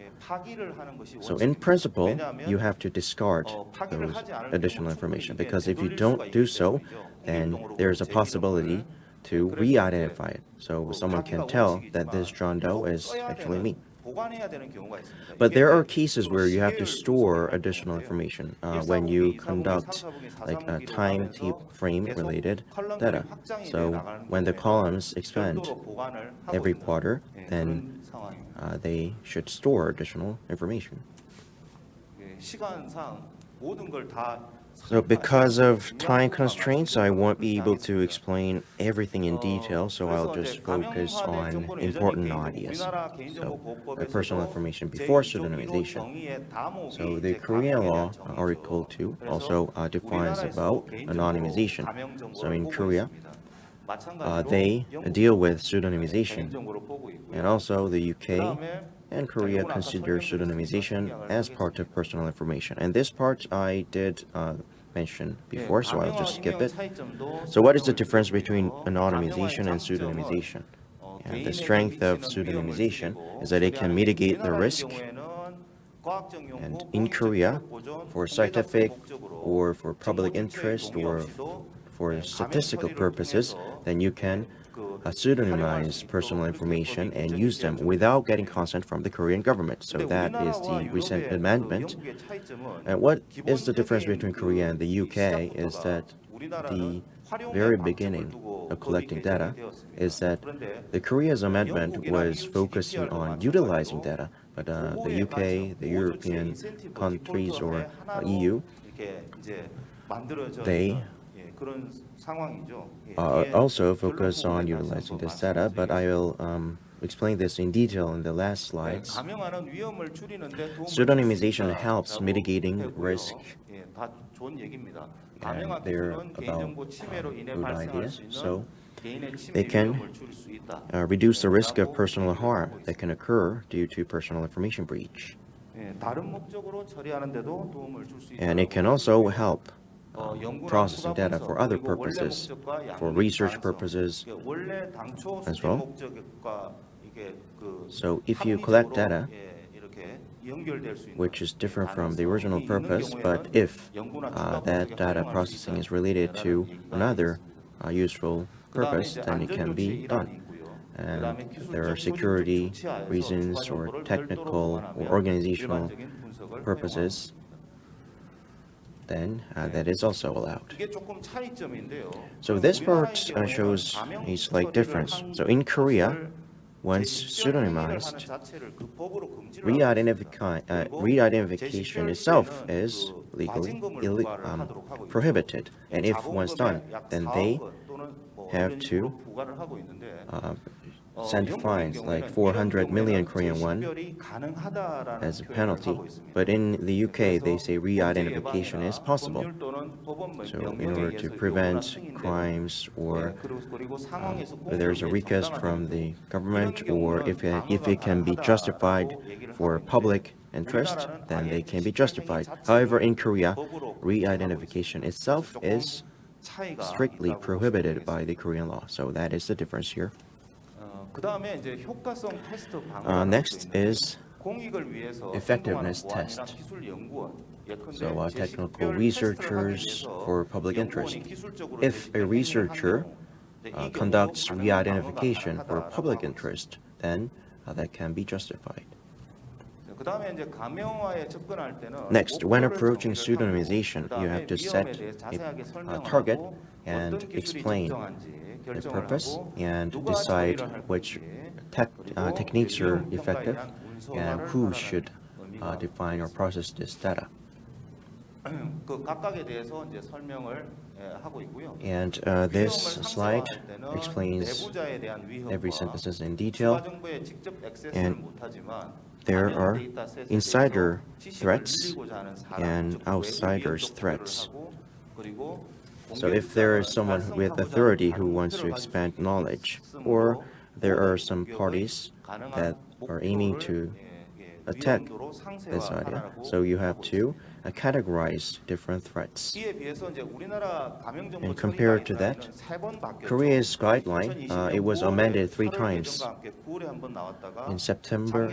So in principle, you have to discard those additional information, because if you don't do so, then there's a possibility to re-identify it. So someone can tell that this John Doe is actually me. But there are cases where you have to store additional information when you conduct like a time frame related data. So when the columns expand every quarter, then they should store additional information. So because of time constraints, I won't be able to explain everything in detail, so I'll just focus on important ideas. So the personal information before pseudonymization. So the Korean law, Article 2, also defines about anonymization. So in Korea, they deal with pseudonymization. And also the UK and Korea consider pseudonymization as part of personal information. And this part I did mention before, so I'll just skip it. So what is the difference between anonymization and pseudonymization? And the strength of pseudonymization is that it can mitigate the risk. And in Korea, for scientific or for public interest or for statistical purposes, then you can pseudonymize personal information and use them without getting consent from the Korean government. So that is the recent amendment. And what is the difference between Korea and the UK is that the very beginning of collecting data is that the Korea's amendment was focusing on utilizing data, but the UK, the European countries or EU, they also focus on utilizing this data, but I will explain this in detail in the last slides. Pseudonymization helps mitigating risk, and they're about good ideas. So they can reduce the risk of personal harm that can occur due to personal information breach. And it can also help processing data for other purposes, for research purposes as well. So if you collect data which is different from the original purpose, but if that data processing is related to another useful purpose, then it can be done. And there are security reasons or technical or organizational purposes, then that is also allowed. So this part shows a slight difference. So in Korea, once pseudonymized, re-identification itself is legally prohibited. And if once done, then they have to send fines like 400 million Korean won as a penalty. But in the UK, they say re-identification is possible. So in order to prevent crimes or there's a request from the government, or if it can be justified for public interest, then they can be justified. However, in Korea, re-identification itself is strictly prohibited by the Korean law. So that is the difference here. 그다음에 이제 효과성 테스트 방법이 Next is 공익을 위해서 effectiveness 행동하는 test. 과학이나 기술 연구원, 예컨대 So technical 제식별 researchers 테스트를 하기 for 위해서 public interest. 연구원이 기술적으로 If 제식별 a researcher 행위를 한 경우, 이 conducts 경우 re-identification 반응은 for 가능하다라고 public 하고 interest, then that can be justified. 있습니다. 그다음에 이제 가명화에 접근할 때는 Next, when 목표를 approaching 정의를 하고, pseudonymization, you have to 그다음에 set 위험에 대해 자세하게 a 설명을 target 하고 and 어떤 기술이 explain 적정한지 the 결정을 purpose 하고 and 누가 decide 처리를 할 which 건지, 그리고 techniques are 위험 평가에 effective 대한 and 문서화를 who 하라는 should 의미가 define or 있습니다. process this data. 그 각각에 대해서 이제 설명을 하고 있고요. And 위험을 this slide 상세화할 때는 explains 내부자에 대한 every 위협과 synthesis in 추가 detail. 정보에 직접 액세스를 And 못하지만 there 가명 are 데이터셋에 insider 대해서 지식을 threats 늘리고자 하는 사람, and 즉 외부 outsiders 위협적 threats. 고려를 하고, 그리고 So if there is someone with authority who wants to expand knowledge, or there are some parties that are aiming to attack this idea, so you have to categorize different threats. And compared to that, Korea's guideline, it was amended 3 times. In September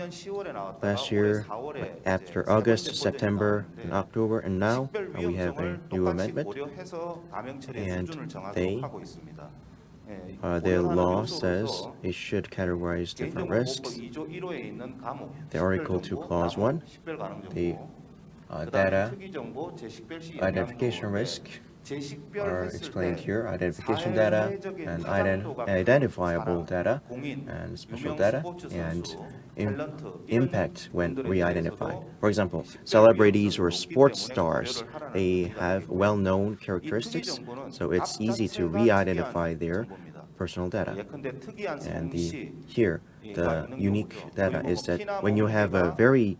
last year, after August, September, and October, and now we have a new amendment. And the law says it should categorize different risks. The Article 2, Clause 1, the data identification risk are explained here, identification data and identifiable data and special data and impact when re-identified. For example, celebrities or sports stars, they have well-known characteristics, so it's easy to re-identify their personal data. And here, the unique data is that when you have a very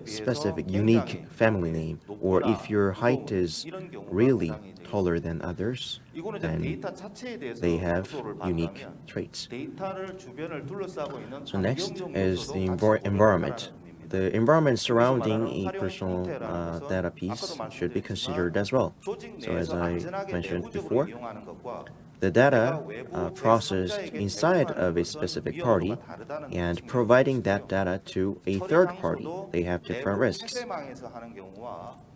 specific, unique family name, or if your height is really taller than others, then they have unique traits. So next is the environment. The environment surrounding a personal data piece should be considered as well. So as I mentioned before, the data processed inside of a specific party and providing that data to a third party, they have different risks.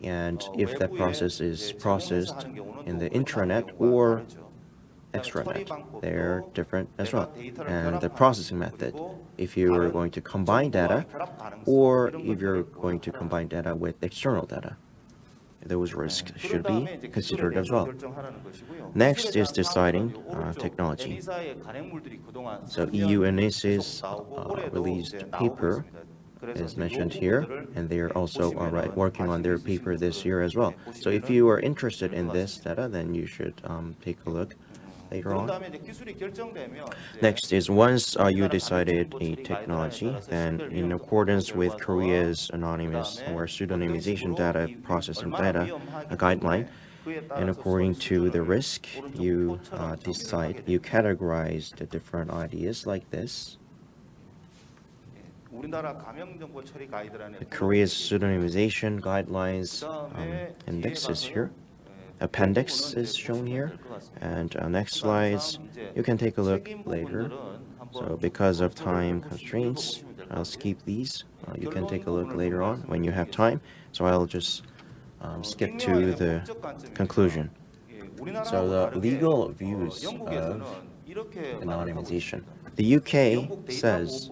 And if that process is processed in the intranet or extranet, they're different as well. And the processing method, if you are going to combine data or if you're going to combine data with external data, those risks should be considered as well. Next is deciding technology. So EU and ICIS released paper is mentioned here, and they are also working on their paper this year as well. So if you are interested in this data, then you should take a look later on. Next is once you decided a technology, then in accordance with Korea's anonymous or pseudonymization data processing data guideline, and according to the risk, you you categorize the different ideas like this. The Korea's pseudonymization guidelines index is here. Appendix is shown here, and next slides you can take a look later. So because of time constraints, I'll skip these. You can take a look later on when you have time. So I'll just skip to the conclusion. So the legal views of anonymization. The UK says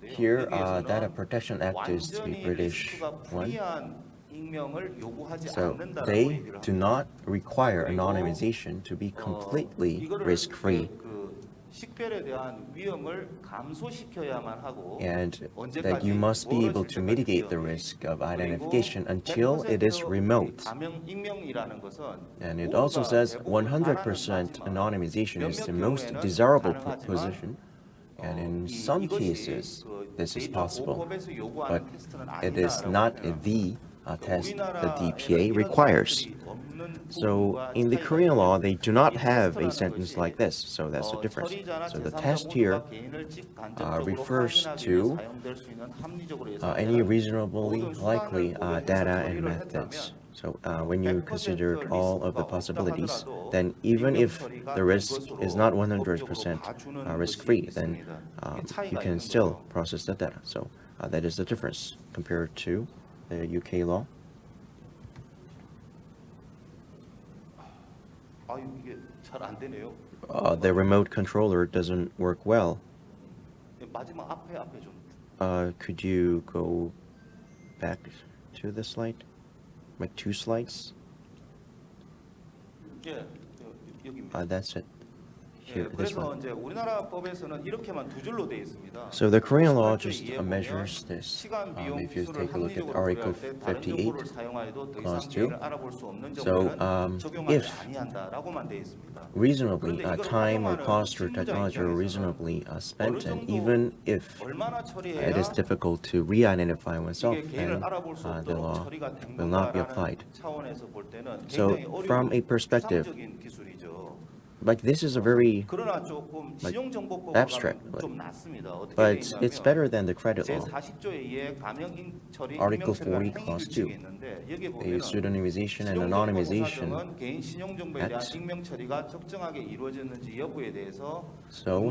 here Data Protection Act is the British one. So they do not require anonymization to be completely risk-free. And that you must be able to mitigate the risk of identification until it is remote. And it also says 100% anonymization is the most desirable position. And in some cases, this is possible, but it is not the test the DPA requires. So in the Korean law, they do not have a sentence like this, so that's the difference. So the test here refers to any reasonably likely data and methods. So when you considered all of the possibilities, then even if the risk is not 100% risk-free, then you can still process the data. So that is the difference compared to the UK law. 이게 잘 안 되네요. The remote controller doesn't work well. 마지막 앞에 좀. Could you go back to the slide? Like 2 slides? 예, 여기입니다. That's it. Here, this 그래서 one. 이제 우리나라 법에서는 이렇게만 두 줄로 돼 있습니다. So the Korean law just measures this. If you take a look at Article 58, Clause 2. So if reasonably time or cost or technology are reasonably spent, and even if it is difficult to re-identify oneself, then the law will not be applied. So from a perspective, like this is a very abstract, but it's better than the credit law. Article 40, Clause 2, the Pseudonymization and Anonymization Act. So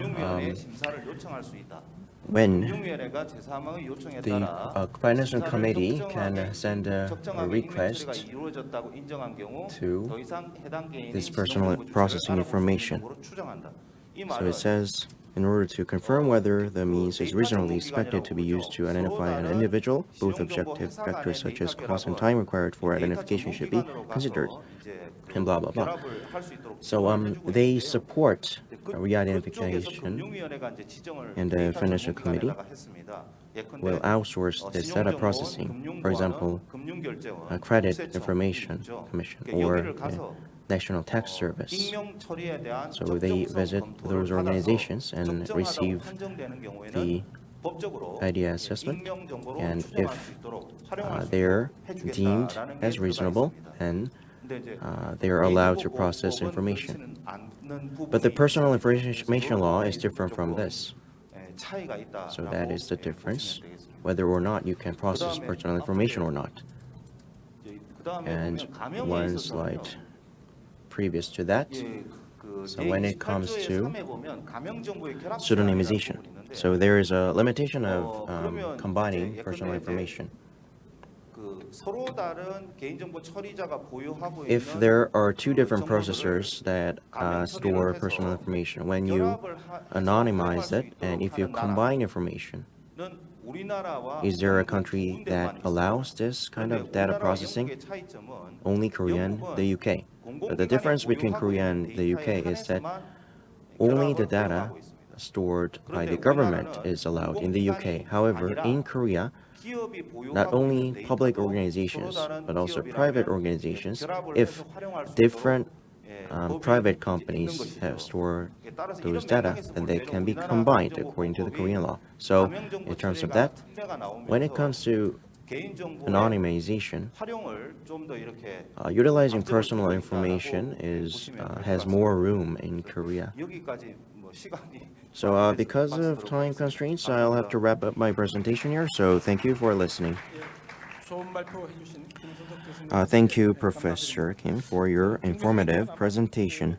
when the Financial Committee can send a request to this personal processing information. So it says, in order to confirm whether the means is reasonably expected to be used to identify an individual, both objective factors such as cost and time required for identification should be considered, and blah, blah, blah. So they support re-identification, and the Financial Committee will outsource this data processing, for example, a Credit Information Commission or the National Tax Service. So they visit those organizations and receive the idea assessment, and if they're deemed as reasonable, then they are allowed to process information. But the personal information law is different from this. So that is the difference, whether or not you can process personal information or not. And one slide previous to that, so when it comes to pseudonymization, so there is a limitation of combining personal information. If there are 2 different processors that store personal information, when you anonymize it and if you combine information, is there a country that allows this kind of data processing? Only Korea and the UK. But the difference between Korea and the UK is that only the data stored by the government is allowed in the UK. However, in Korea, not only public organizations, but also private organizations, if different private companies have stored those data, then they can be combined according to the Korean law. So in terms of that, when it comes to anonymization, utilizing personal information has more room in Korea. So because of time constraints, I'll have to wrap up my presentation here. So thank you for listening. Thank you, Professor Kim, for your informative presentation.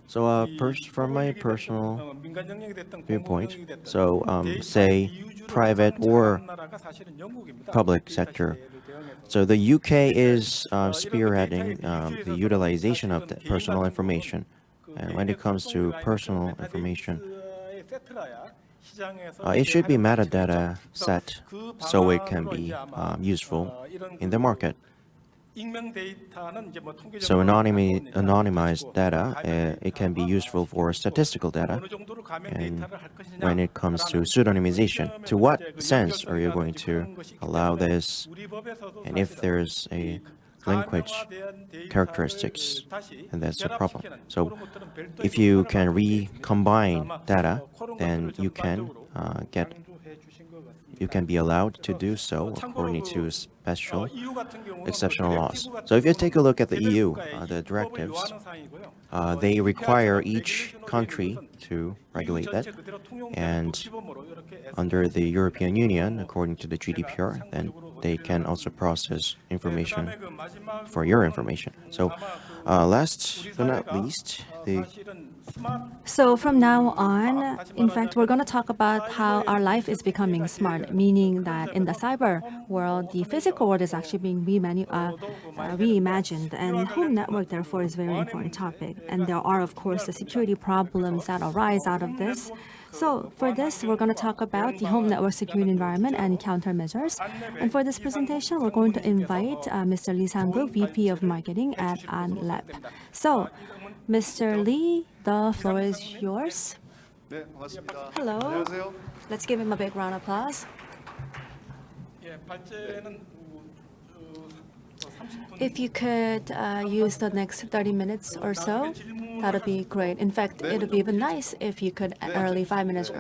So from my personal viewpoint, so say private or public sector. So the UK is spearheading the utilization of the personal information. And when it comes to personal information, it should be metadata set so it can be useful in the market. So anonymized data, it can be useful for statistical data. And when it comes to pseudonymization, to what sense are you going to allow this? And if there's a language characteristics, and that's a problem. So if you can recombine data, then you can get you can be allowed to do so according to special exceptional laws. So if you take a look at the EU, the directives, they require each country to regulate that. And under the European Union, according to the GDPR, then they can also process information for your information. So last but not least, So from now on, in fact, we're going to talk about how our life is becoming smart, meaning that in the cyber world, the physical world is actually being reimagined, and home network, therefore, is a very important topic. And there are, of course, the security problems that arise out of this. So for this, we're going to talk about the home network security environment and countermeasures. And for this presentation, we're going to invite Mr. Lee Sang-gook, VP of Marketing at Ahnlab. So, Mr. Lee, the floor is yours. Hello. Let's give him a big round of applause. If you could use the next 30 minutes or so, that would be great. In fact, it would be even nice if you could early 5 minutes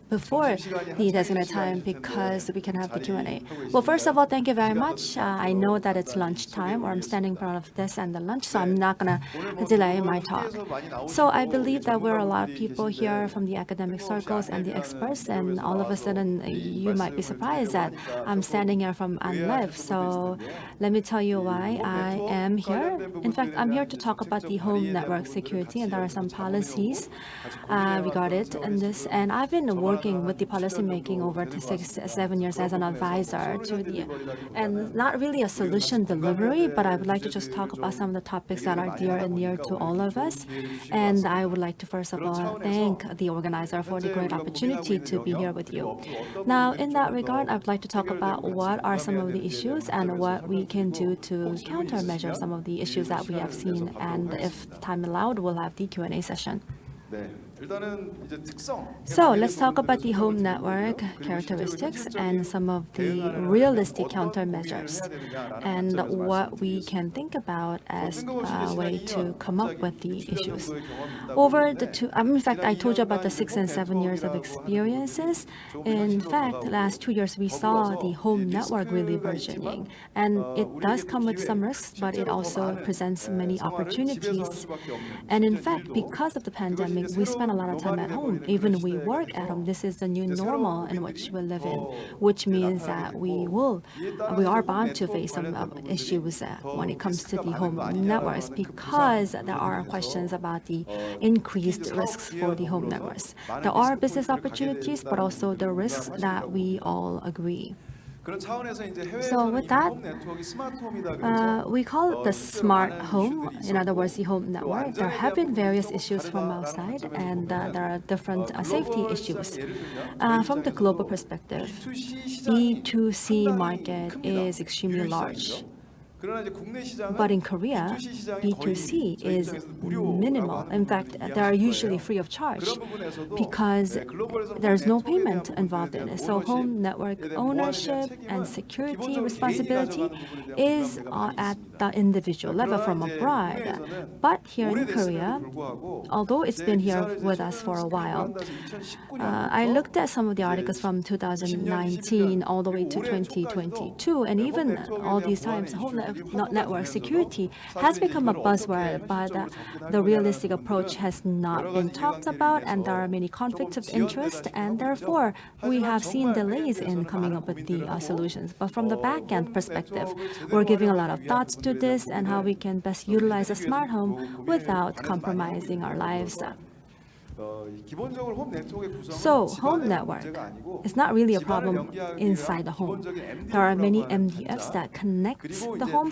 before the designated time, because we can have the Q&A. Well, first of all, thank you very much. I know that it's lunchtime, or I'm standing in front of this and the lunch, so I'm not going to delay my talk. So I believe that we're a lot of people here from the academic circles and the experts, and all of a sudden you might be surprised that I'm standing here from Ahnlab. So let me tell you why I am here. In fact, I'm here to talk about the home network security, and there are some policies regarding this. And I've been working with the policy making over 6-7 years as an advisor to the, and not really a solution delivery, but I would like to just talk about some of the topics that are dear and near to all of us. And I would like to first of all thank the organizer for the great opportunity to be here with you. Now, in that regard, I would like to talk about what are some of the issues and what we can do to countermeasure some of the issues that we have seen. And if time allowed, we'll have the Q&A session. So let's talk about the home network characteristics and some of the realistic countermeasures and what we can think about as a way to come up with the issues. Over the in fact, I told you about the 6 and 7 years of experiences. In fact, last 2 years, we saw the home network really burgeoning. And it does come with some risks, but it also presents many opportunities. And in fact, because of the pandemic, we spent a lot of time at home. Even we work at home. This is the new normal in which we live in, which means that we are bound to face some issues when it comes to the home networks, because there are questions about the increased risks for the home networks. There are business opportunities, but also the risks that we all agree. So with that, we call it the smart home, in other words, the home network. There have been various issues from outside, and there are different safety issues. From the global perspective, B2C market is extremely large. But in Korea, B2C is minimal. In fact, they are usually free of charge because there's no payment involved in it. So home network ownership and security responsibility is at the individual level from abroad. But here in Korea, although it's been here with us for a while, I looked at some of the articles from 2019 all the way to 2022, and even all these times, home network security has become a buzzword, but the realistic approach has not been talked about, and there are many conflicts of interest, and therefore we have seen delays in coming up with the solutions. But from the back-end perspective, we're giving a lot of thoughts to this and how we can best utilize a smart home without compromising our lives. So, home network is not really a problem inside the home. There are many MDFs that connect the home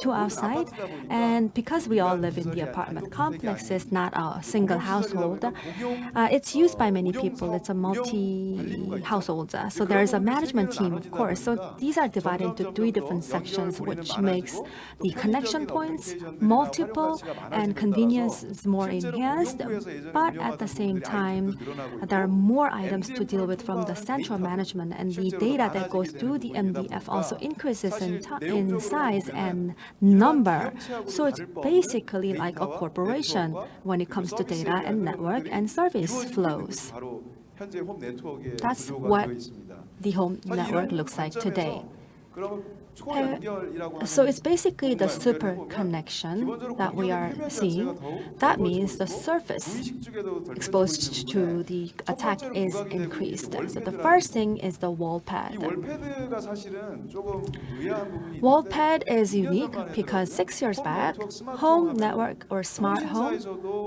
to outside, and because we all live in the apartment complexes, not a single household, it's used by many people. It's a multi-household. So there is a management team, of course. So these are divided into 3 different sections, which makes the connection points multiple and convenience is more enhanced. But at the same time, there are more items to deal with from the central management, and the data that goes through the MDF also increases in size and number. So it's basically like a corporation when it comes to data and network and service flows. That's what the home network looks like today. So it's basically the super connection that we are seeing. That means the surface exposed to the attack is increased. So the first thing is the wall pad. Wall pad is unique because 6 years back, home network or smart home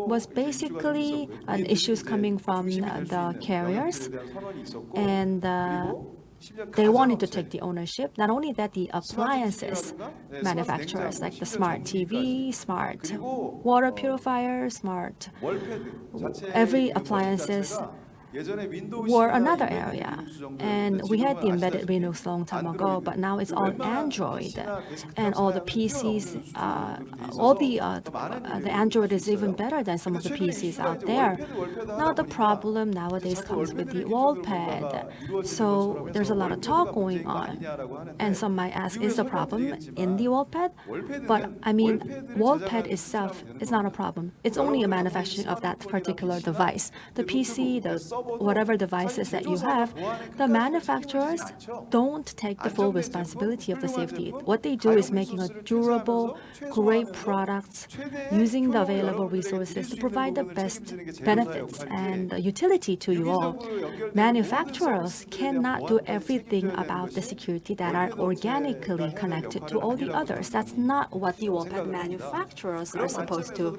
was basically an issues coming from the carriers, and they wanted to take the ownership. Not only that, the appliances manufacturers like the smart TV, smart water purifier, smart every appliances were another area. And we had the embedded Linux long time ago, but now it's all Android. And all the PCs, the Android is even better than some of the PCs out there. Now the problem nowadays comes with the wall pad. So there's a lot of talk going on. And some might ask, is the problem in the wall pad? But I mean, wall pad itself is not a problem. It's only a manufacturing of that particular device. The PC, whatever devices that you have, the manufacturers don't take the full responsibility of the safety. What they do is making a durable, great products using the available resources to provide the best benefits and utility to you all. Manufacturers cannot do everything about the security that are organically connected to all the others. That's not what the wall pad manufacturers are supposed to.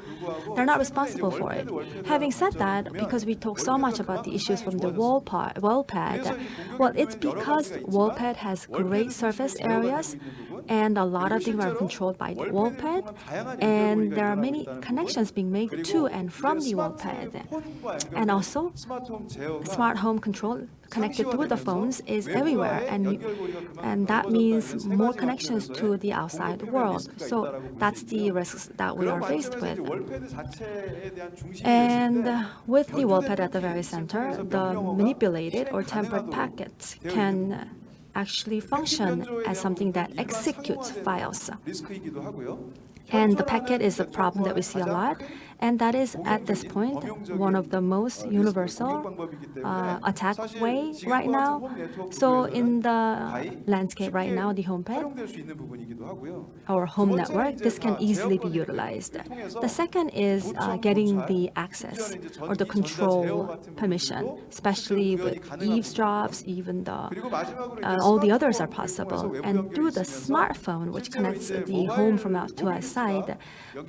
They're not responsible for it. Having said that, because we talk so much about the issues from the wall pad, well, it's because wall pad has great surface areas and a lot of things are controlled by the wall pad, and there are many connections being made to and from the wall pad. And also, smart home control connected through the phones is everywhere, and that means more connections to the outside world. So that's the risks that we are faced with. And with the wall pad at the very center, the manipulated or tempered packets can actually function as something that executes files. And the packet is a problem that we see a lot, and that is at this point one of the most universal attack way right now. So in the landscape right now, the home pad or home network, this can easily be utilized. The second is getting the access or the control permission, especially with eavesdrops, even all the others are possible. And through the smartphone, which connects the home from out to outside,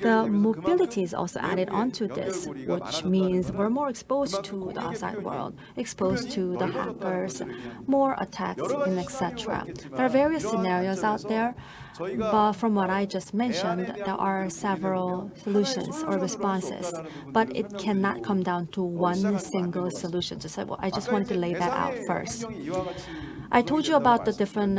the mobility is also added onto this, which means we're more exposed to the outside world, exposed to the hackers, more attacks, and etc. There are various scenarios out there, but from what I just mentioned, there are several solutions or responses, but it cannot come down to one single solution. So I just want to lay that out first. I told you about the different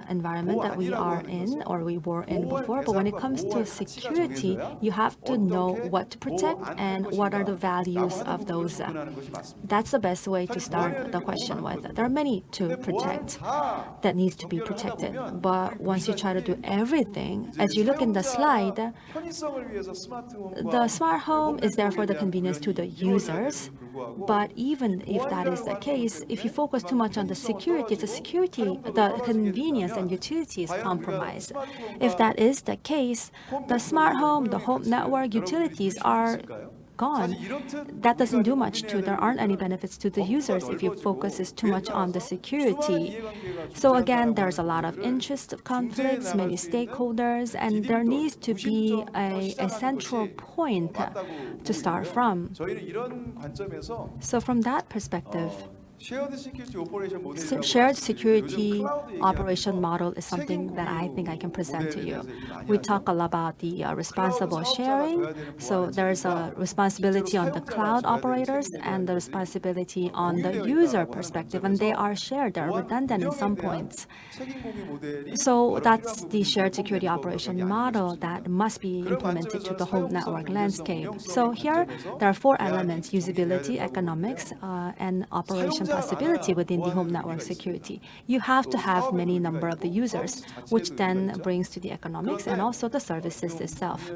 environment that we are in or we were in before, but when it comes to security, you have to know what to protect and what are the values of those. That's the best way to start the question with. There are many to protect that needs to be protected, but once you try to do everything, as you look in the slide, the smart home is there for the convenience to the users. But even if that is the case, if you focus too much on the security, the convenience and utility is compromised. If that is the case, the smart home, the home network utilities are gone. That doesn't do much there aren't any benefits to the users if your focus is too much on the security. So again, there's a lot of interest conflicts, many stakeholders, and there needs to be a central point to start from. So from that perspective, Shared security operation model is something that I think I can present to you. We talk a lot about the responsible sharing. So there's a responsibility on the cloud operators and the responsibility on the user perspective, and they are shared. They're redundant in some points. So that's the shared security operation model that must be implemented to the whole network landscape. So here there are 4 elements: usability, economics, and operation possibility within the home network security. You have to have many number of the users, which then brings to the economics and also the services itself.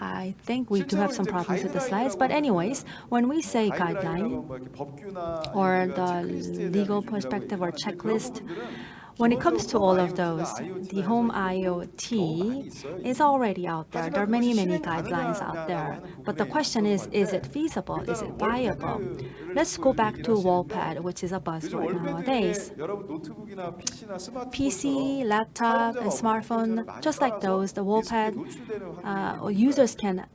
I think we do have some problems with the slides, but anyways, when we say guideline or the legal perspective or checklist, when it comes to all of those, the home IoT is already out there. There are many, many guidelines out there. But the question is it feasible? Is it viable? Let's go back to wallpad, which is a buzzword nowadays. PC, laptop, and smartphone, just like those, the wallpad, users can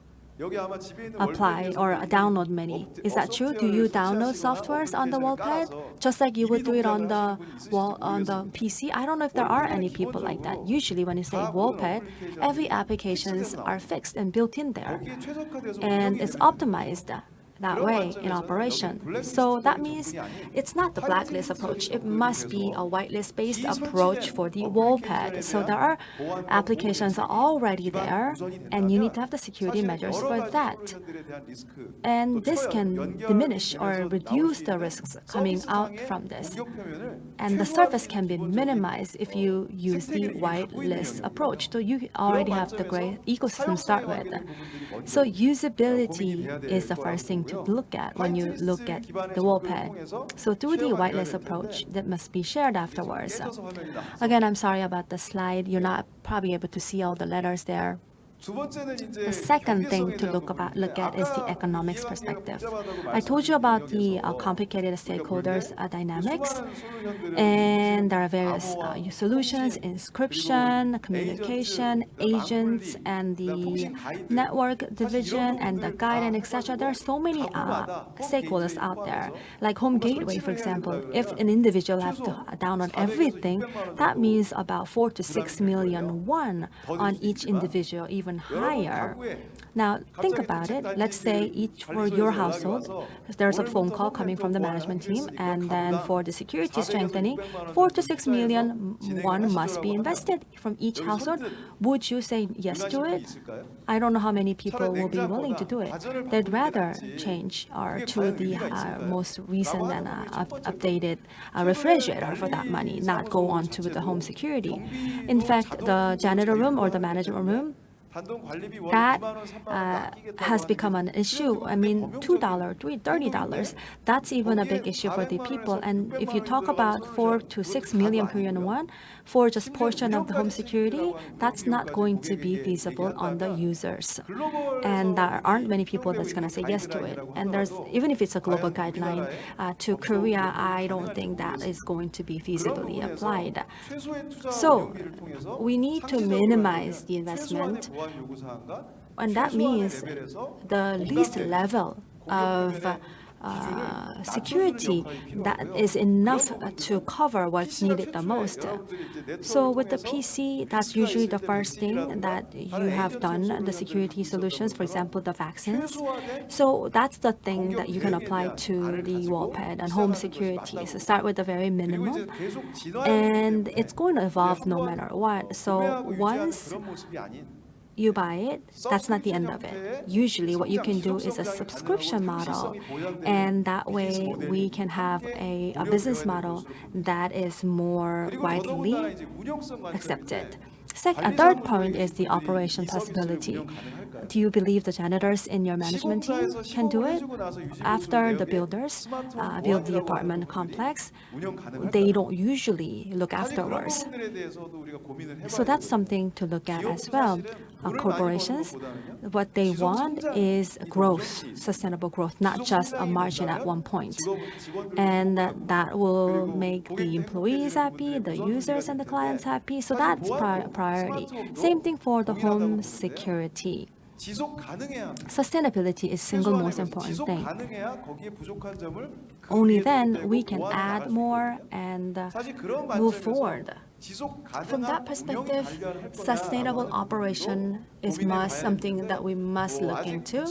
apply or download many. Is that true? Do you download softwares on the wallpad just like you would do it on the PC? I don't know if there are any people like that. Usually when you say wallpad, every applications are fixed and built in there, and it's optimized that way in operation. So that means it's not the blacklist approach. It must be a whitelist-based approach for the wallpad. So there are applications already there, and you need to have the security measures for that. And this can diminish or reduce the risks coming out from this. And the surface can be minimized if you use the whitelist approach. So you already have the great ecosystem to start with. So usability is the first thing to look at when you look at the wallpad. So through the whitelist approach, that must be shared afterwards. Again, I'm sorry about the slide. You're not probably able to see all the letters there. The second thing to look at is the economics perspective. I told you about the complicated stakeholders dynamics, and there are various solutions: inscription, communication, agents, and the network division, and the guidance, etc. There are so many stakeholders out there. Like home gateway, for example, if an individual has to download everything, that means about 4 to 6 million won on each individual, even higher. Now, think about it. Let's say each for your household, there's a phone call coming from the management team, and then for the security strengthening, 4 to 6 million won must be invested from each household. Would you say yes to it? I don't know how many people will be willing to do it. They'd rather change to the most recent and updated refrigerator for that money, not go on to the home security. In fact, the janitor room or the management room, that has become an issue. I mean, $2, $30, that's even a big issue for the people. And if you talk about 4 to 6 million Korean won for just portion of the home security, that's not going to be feasible on the users. And there aren't many people that's going to say yes to it. And there's, even if it's a global guideline to Korea, I don't think that is going to be feasibly applied. So we need to minimize the investment, and that means the least level of security that is enough to cover what's needed the most. So with the PC, that's usually the first thing that you have done, the security solutions, for example, the vaccines. So that's the thing that you can apply to the wallpad and home security. So start with the very minimum, and it's going to evolve no matter what. So once you buy it, that's not the end of it. Usually what you can do is a subscription model, and that way we can have a business model that is more widely accepted. A third point is the operation possibility. Do you believe the janitors in your management team can do it? After the builders build the apartment complex, they don't usually look afterwards. So that's something to look at as well. Corporations, what they want is growth, sustainable growth, not just a margin at one point. And that will make the employees happy, the users and the clients happy. So that's priority. Same thing for the home security. 지속 가능해야 합니다. Sustainability is single most important 지속 thing. 가능해야 거기에 부족한 점을 그 Only 위에 then 덧대고 we can 보완해 나갈 add 수 more 있거든요. and 사실 그런 move 관점에서 forward. 지속 From that 가능한 운영이 perspective, 관리할 sustainable operation is something that we must look into.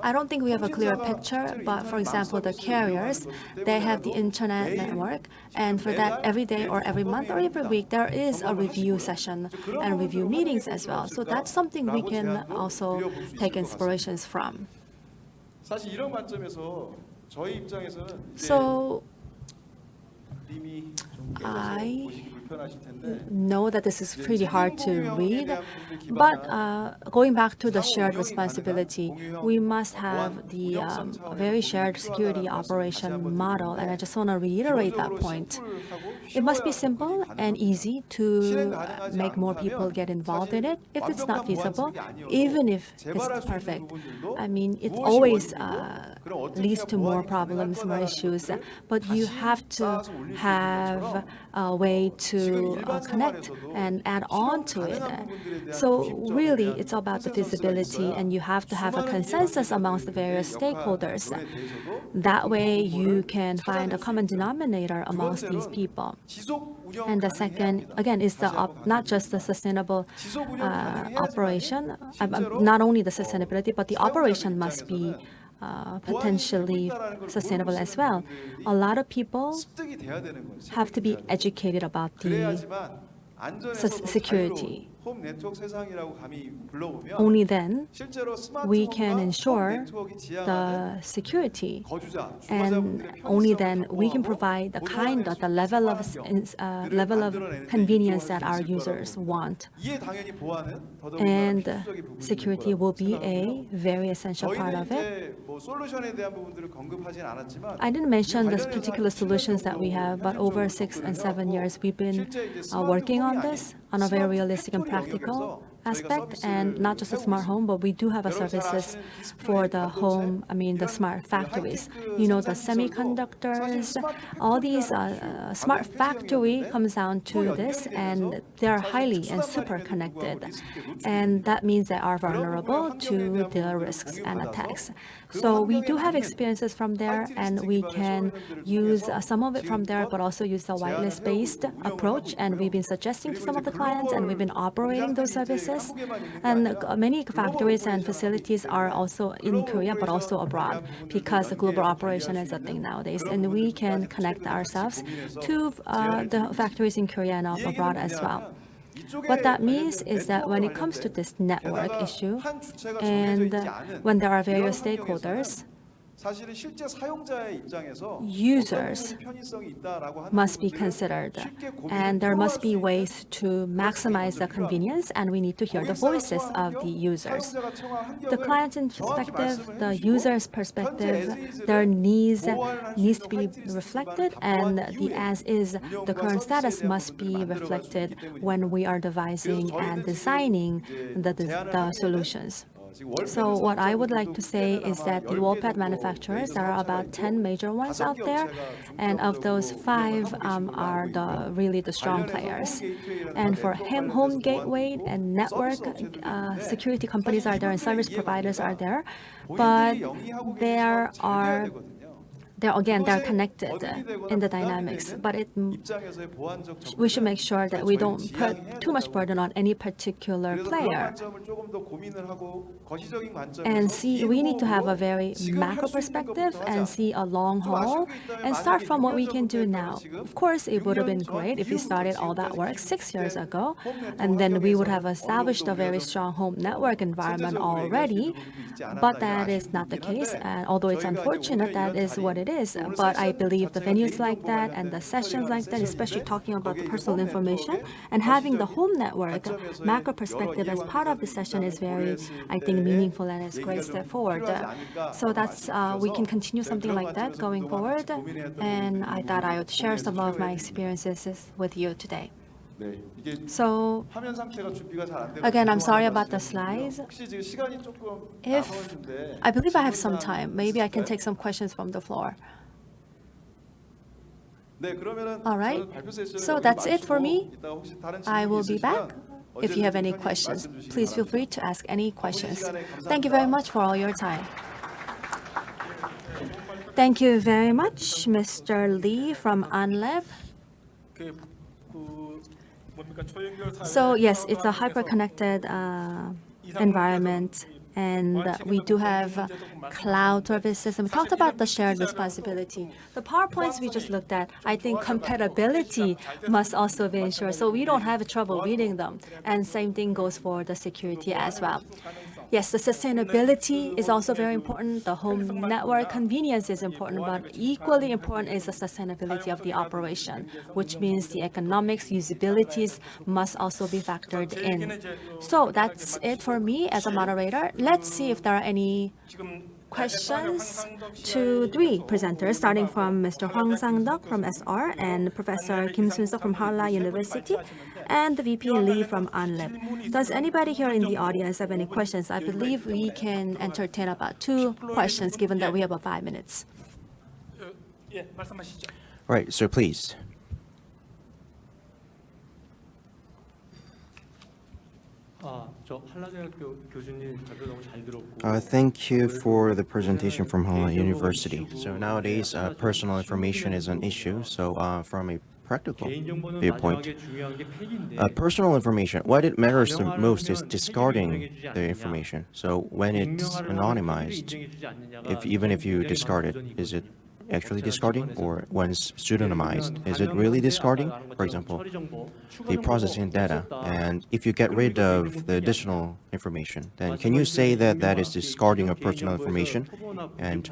I don't think we have a clear picture, but for example, the carriers, they have the internet network, and for that every day or every month or every week, there is a review session and review meetings as well. So that's something we can also take inspirations from. 사실 이런 관점에서 저희 입장에서는 이제 So 그림이 좀 I 보시기 불편하실 텐데 know that this is pretty hard to read, but going back to the shared responsibility, we must have the very shared security operation model, and I just want to reiterate that point. It must be simple and easy to make more people get involved in it. If it's not feasible, even if it's perfect, I mean, it always leads to more problems, more issues, but you have to have a way to connect and add on to it. So really, it's about the feasibility, and you have to have a consensus amongst the various stakeholders. That way, you can find a common denominator amongst these people. And the second, again, is not just the sustainable operation, not only the sustainability, but the operation must be potentially sustainable as well. A lot of people have to be educated about the security. Only then we can ensure the security, and only then we can provide the level of convenience that our users want. And security will be a very essential part of it. I didn't mention the particular solutions that we have, but over 6 and 7 years we've been working on this on a very realistic and practical aspect, and not just a smart home, but we do have a services for the home, the smart factories. You know, the semiconductors, all these smart factory comes down to this, and they are highly and super connected. And that means they are vulnerable to the risks and attacks. So we do have experiences from there, and we can use some of it from there, but also use the whitelist-based approach. And we've been suggesting to some of the clients, and we've been operating those services. And many factories and facilities are also in Korea, but also abroad, because the global operation is a thing nowadays. And we can connect ourselves to the factories in Korea and abroad as well. What that means is that when it comes to this network issue, and when there are various stakeholders, users must be considered, and there must be ways to maximize the convenience, and we need to hear the voices of the users. The client's perspective, the user's perspective, their needs to be reflected, and the as-is, the current status must be reflected when we are devising and designing the solutions. So what I would like to say is that the wallpad manufacturers, there are about 10 major ones out there, and of those 5 are really the strong players. And for home gateway and network, security companies are there and service providers are there, but they're connected in the dynamics, but we should make sure that we don't put too much burden on any particular player. And we need to have a very macro perspective and see a long haul and start from what we can do now. Of course, it would have been great if we started all that work 6 years ago, and then we would have established a very strong home network environment already, but that is not the case, and although it's unfortunate, that is what it is. But I believe the venues like that and the sessions like that, especially talking about the personal information and having the home network macro perspective as part of the session is very, I think, meaningful and is a great step forward. So that's we can continue something like that going forward, and I thought I would share some of my experiences with you today. So again, I'm sorry about the slides. I believe I have some time, maybe I can take some questions from the floor. All right, so that's it for me. I will be back if you have any questions. Please feel free to ask any questions. Thank you very much for all your time. Thank you very much, Mr. Lee from Ahnlab. So yes, it's a hyper-connected environment, and we do have cloud services. And we talked about the shared responsibility. The PowerPoints we just looked at, I think compatibility must also be ensured, so we don't have trouble reading them. And same thing goes for the security as well. Yes, the sustainability is also very important. The home network convenience is important, but equally important is the sustainability of the operation, which means the economics, usabilities must also be factored in. So that's it for me as a moderator. Let's see if there are any questions to three presenters, starting from Mr. Hwang Sangdeok from SR and Professor Kim Soon-seok from Halla University and the VP Lee from Ahnlab. Does anybody here in the audience have any questions? I believe we can entertain about 2 questions, given that we have about 5 minutes. All right, so please. Thank you for the presentation from Halla University. So nowadays, personal information is an issue. So from a practical viewpoint, personal information, what it matters the most is discarding the information. So when it's anonymized, even if you discard it, is it actually discarding, or once pseudonymized, is it really discarding? For example, the processing data, and if you get rid of the additional information, then can you say that that is discarding of personal information? And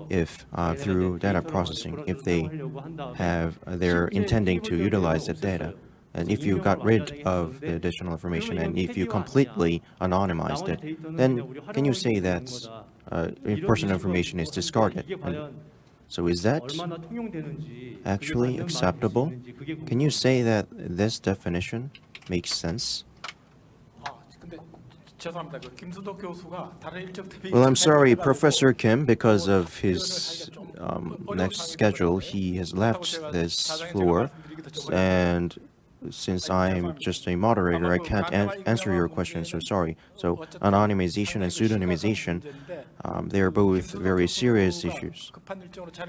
if through data processing, if they're intending to utilize that data, and if you got rid of the additional information, and if you completely anonymized it, then can you say that personal information is discarded? So is that actually acceptable? Can you say that this definition makes sense? Well, I'm sorry, Professor Kim, because of his next schedule, he has left this floor, and since I'm just a moderator, I can't answer your question, so sorry. So anonymization and pseudonymization, they're both very serious issues.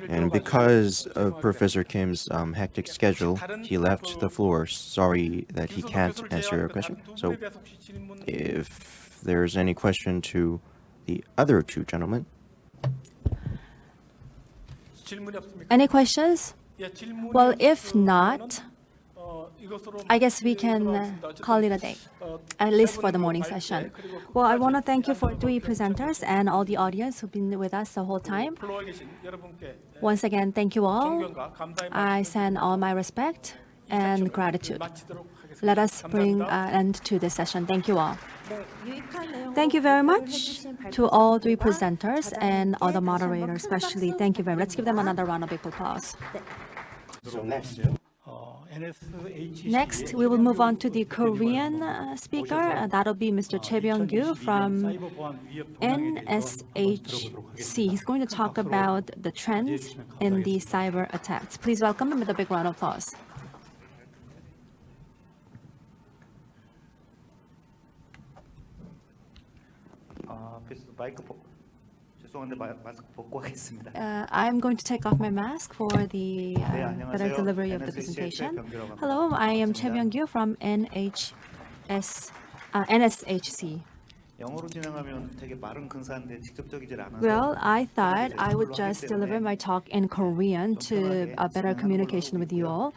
And because of Professor Kim's hectic schedule, he left the floor. Sorry that he can't answer your question. So if there's any question to the other 2 gentlemen. Any questions? Well, if not, I guess we can call it a day, at least for the morning session. Well, I want to thank you for 3 presenters and all the audience who've been with us the whole time. Once again, thank you all. I send all my respect and gratitude. Let us bring an end to this session. Thank you all. Thank you very much to all 3 presenters and all the moderators, especially. Thank you very much. Let's give them another round of applause. So Next, we will move on to the Korean speaker. That'll be Mr. Byungkyu from NSHC. He's going to talk about the trends in the cyber attacks. Please welcome him with a big round of applause. I'm going to take off my mask for the better delivery of the presentation. Hello, I am Choi Byung-kyu from NSHC. Well, I thought I would just deliver my talk in Korean to a better communication with you all.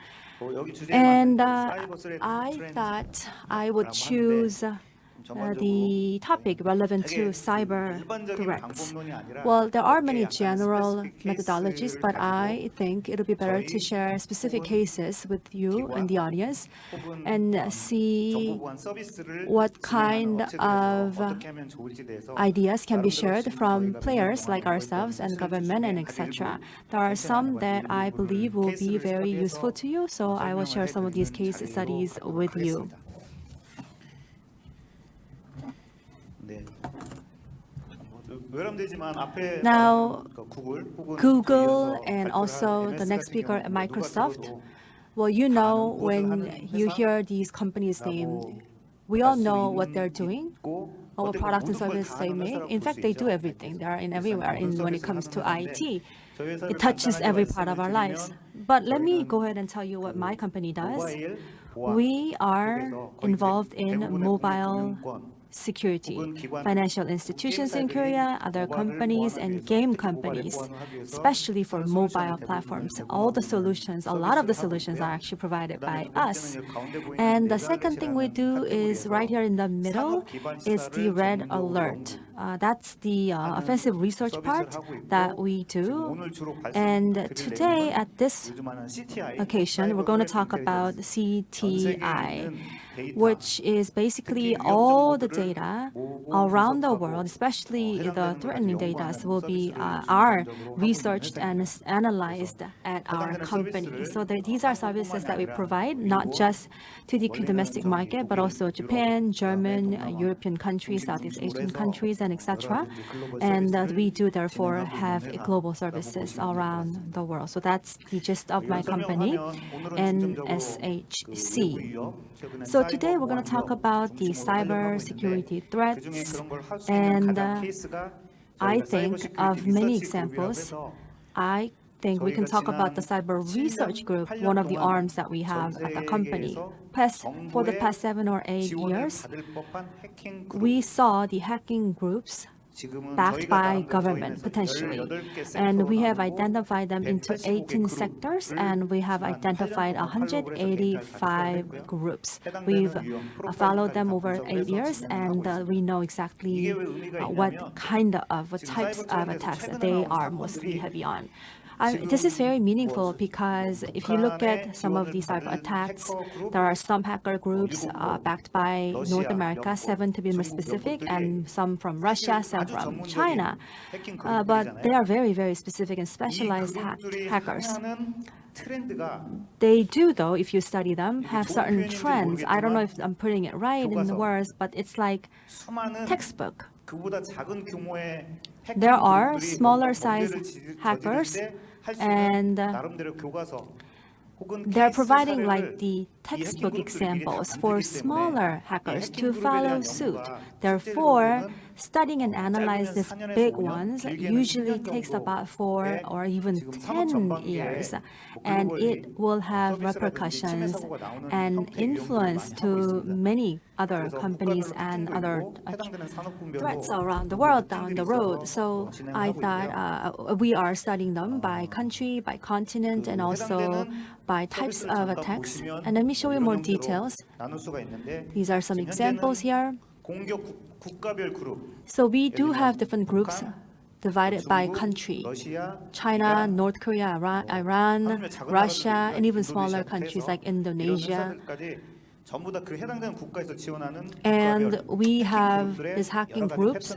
And I thought I would choose the topic relevant to cyber threats. Well, there are many general methodologies, but I think it'll be better to share specific cases with you and the audience and see what kind of ideas can be shared from players like ourselves and government and etc. There are some that I believe will be very useful to you, so I will share some of these case studies with you. Now, Google and also the next speaker, Microsoft. Well, you know, when you hear these companies' name, We all know what they're doing, what product and service they make. In fact, they do everything. They are in everywhere. When it comes to IT, it touches every part of our lives. But let me go ahead and tell you what my company does. We are involved in mobile security, financial institutions in Korea, other companies, and game companies, especially for mobile platforms. All the solutions, a lot of the solutions are actually provided by us. And the second thing we do is right here in the middle is the red alert. That's the offensive research part that we do. And today at this occasion, we're going to talk about CTI, which is basically all the data around the world, especially the threatening data, will be are researched and analyzed at our company. So these are services that we provide not just to the domestic market, but also Japan, German, European countries, Southeast Asian countries, and etc. And we do therefore have global services around the world. So that's the gist of my company, NSHC. So today we're going to talk about the cyber security threats, and I think of many examples. I think we can talk about the cyber research group, one of the arms that we have at the company. For the past 7 or 8 years, we saw the hacking groups backed by government, potentially. And we have identified them into 18 sectors, and we have identified 185 groups. We've followed them over 8 years, and we know exactly what types of attacks they are mostly heavy on. This is very meaningful because if you look at some of these cyber attacks, there are some hacker groups backed by North America, 7 to be more specific, and some from Russia, some from China. But they are very, very specific and specialized hackers. They do, though, if you study them, have certain trends. I don't know if I'm putting it right in the words, but it's like textbook. There are smaller size hackers, and they're providing like the textbook examples for smaller hackers to follow suit. Therefore, studying and analyze these big ones usually takes about 4 or even 10 years, and it will have repercussions and influence to many other companies and other threats around the world down the road. So I thought we are studying them by country, by continent, and also by types of attacks. And let me show you more details. These are some examples here. So we do have different groups divided by country: China, North Korea, Iran, Russia, and even smaller countries like Indonesia. And we have these hacking groups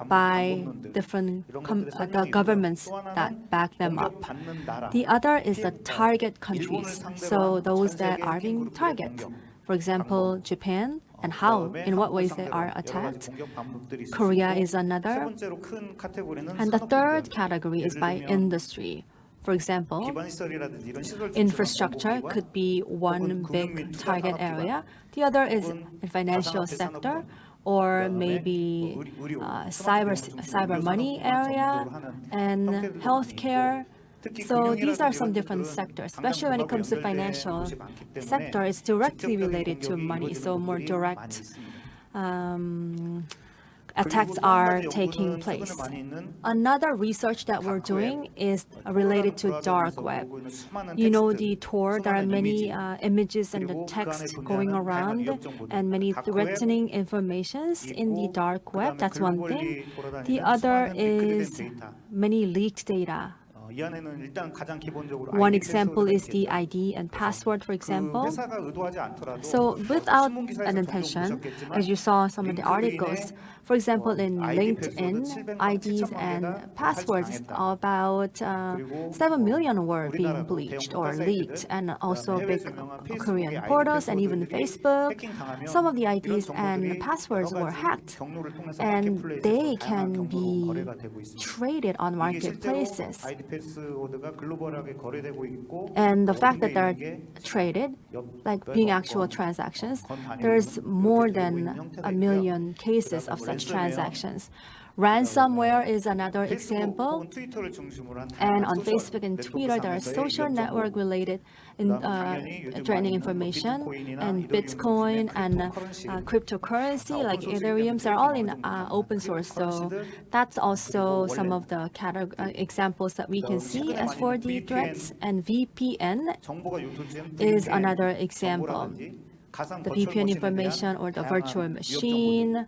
by different the governments that back them up. The other is the target countries, so those that are being targeted. For example, Japan, and how, in what ways they are attacked. Korea is another. And the third category is by industry. For example, infrastructure could be one big target area. The other is the financial sector, or maybe cyber money area, and healthcare. So these are some different sectors, especially when it comes to financial sector. It's directly related to money, so more direct attacks are taking place. Another research that we're doing is related to dark web. You know the Tor, there are many images and the text going around and many threatening informations in the dark web. That's one thing. The other is many leaked data. One example is the ID and password, for example. So without an intention, as you saw some of the articles, for example, in LinkedIn, IDs and passwords, about 7 million were being bleached or leaked, and also big Korean portals and even Facebook. Some of the IDs and passwords were hacked, and they can be traded on marketplaces. And the fact that they're traded, like being actual transactions, there's more than 1 million cases of such transactions. Ransomware is another example. And on Facebook and Twitter, there are social network related threatening information, and Bitcoin and cryptocurrency like Ethereum are all in open source. So that's also some of the examples that we can see. As for the threats, and VPN is another example. The VPN information or the virtual machine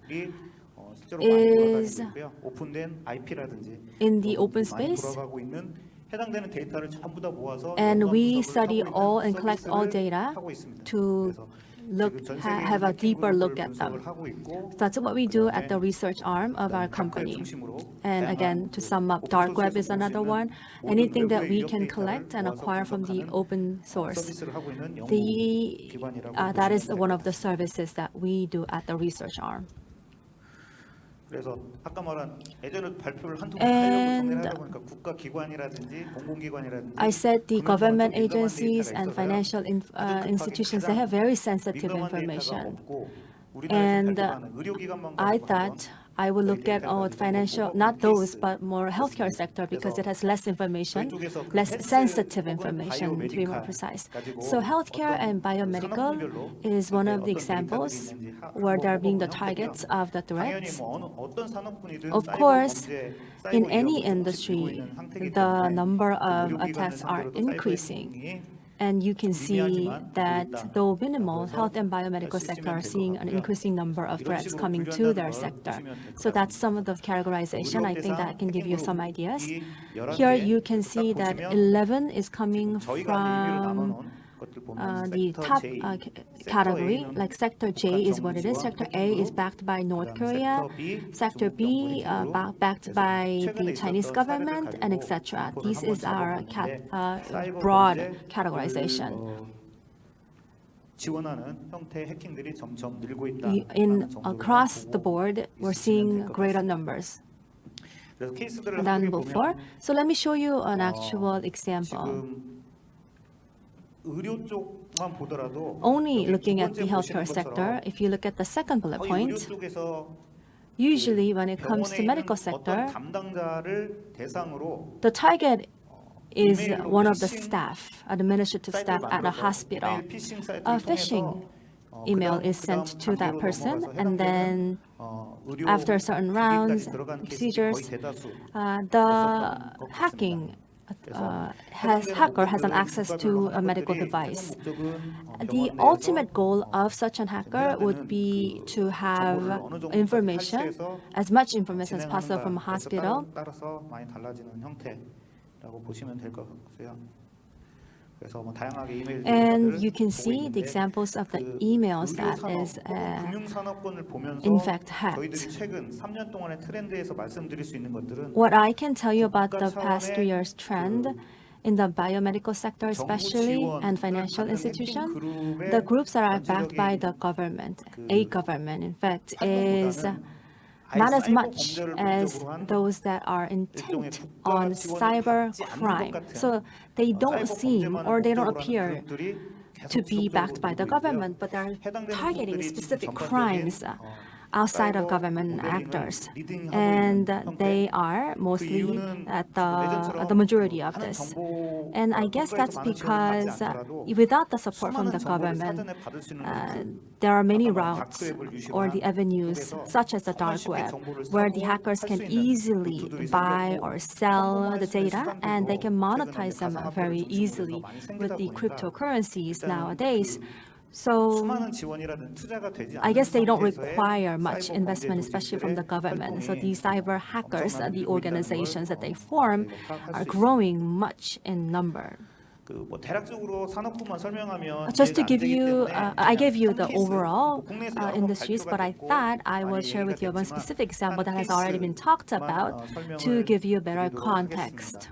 is in the open space, and we study all and collect all data to have a deeper look at them. That's what we do at the research arm of our company. And again, to sum up, dark web is another one. Anything that we can collect and acquire from the open source. That is one of the services that we do at the research arm. And I said the government agencies and financial institutions, they have very sensitive information. And I thought I would look at financial, not those, but more healthcare sector, because it has less information, less sensitive information, to be more precise. So healthcare and biomedical is one of the examples where they're being the targets of the threats. Of course, in any industry, the number of attacks are increasing. And you can see that though minimal, health and biomedical sector are seeing an increasing number of threats coming to their sector. So that's some of the categorization. I think that can give you some ideas. Here you can see that 11 is coming from the top category, like Sector J is what it is. Sector A is backed by North Korea. Sector B backed by the Chinese government, and etc. This is our broad categorization. Across the board, we're seeing greater numbers than before. So let me show you an actual example. Only looking at the healthcare sector, if you look at the second bullet point, usually when it comes to medical sector, the target is one of the staff, administrative staff at a hospital. A phishing email is sent to that person, and then after certain rounds, procedures, the hacker has an access to a medical device. The ultimate goal of such an hacker would be to have information, as much information as possible from a hospital. And you can see the examples of the emails that is in fact hacked. What I can tell you about the past 3 years trend in the biomedical sector especially, and financial institution, the groups that are backed by the government, a government in fact, is not as much as those that are intent on cyber crime. So they don't seem, or they don't appear to be backed by the government, but they're targeting specific crimes outside of government actors. And they are mostly at the majority of this. And I guess that's because without the support from the government, there are many routes or the avenues, such as the dark web, where the hackers can easily buy or sell the data, and they can monetize them very easily with the cryptocurrencies nowadays. So I guess they don't require much investment, especially from the government. So these cyber hackers, the organizations that they form, are growing much in number. Just to give you, I gave you the overall industries, but I thought I would share with you one specific example that has already been talked about to give you a better context.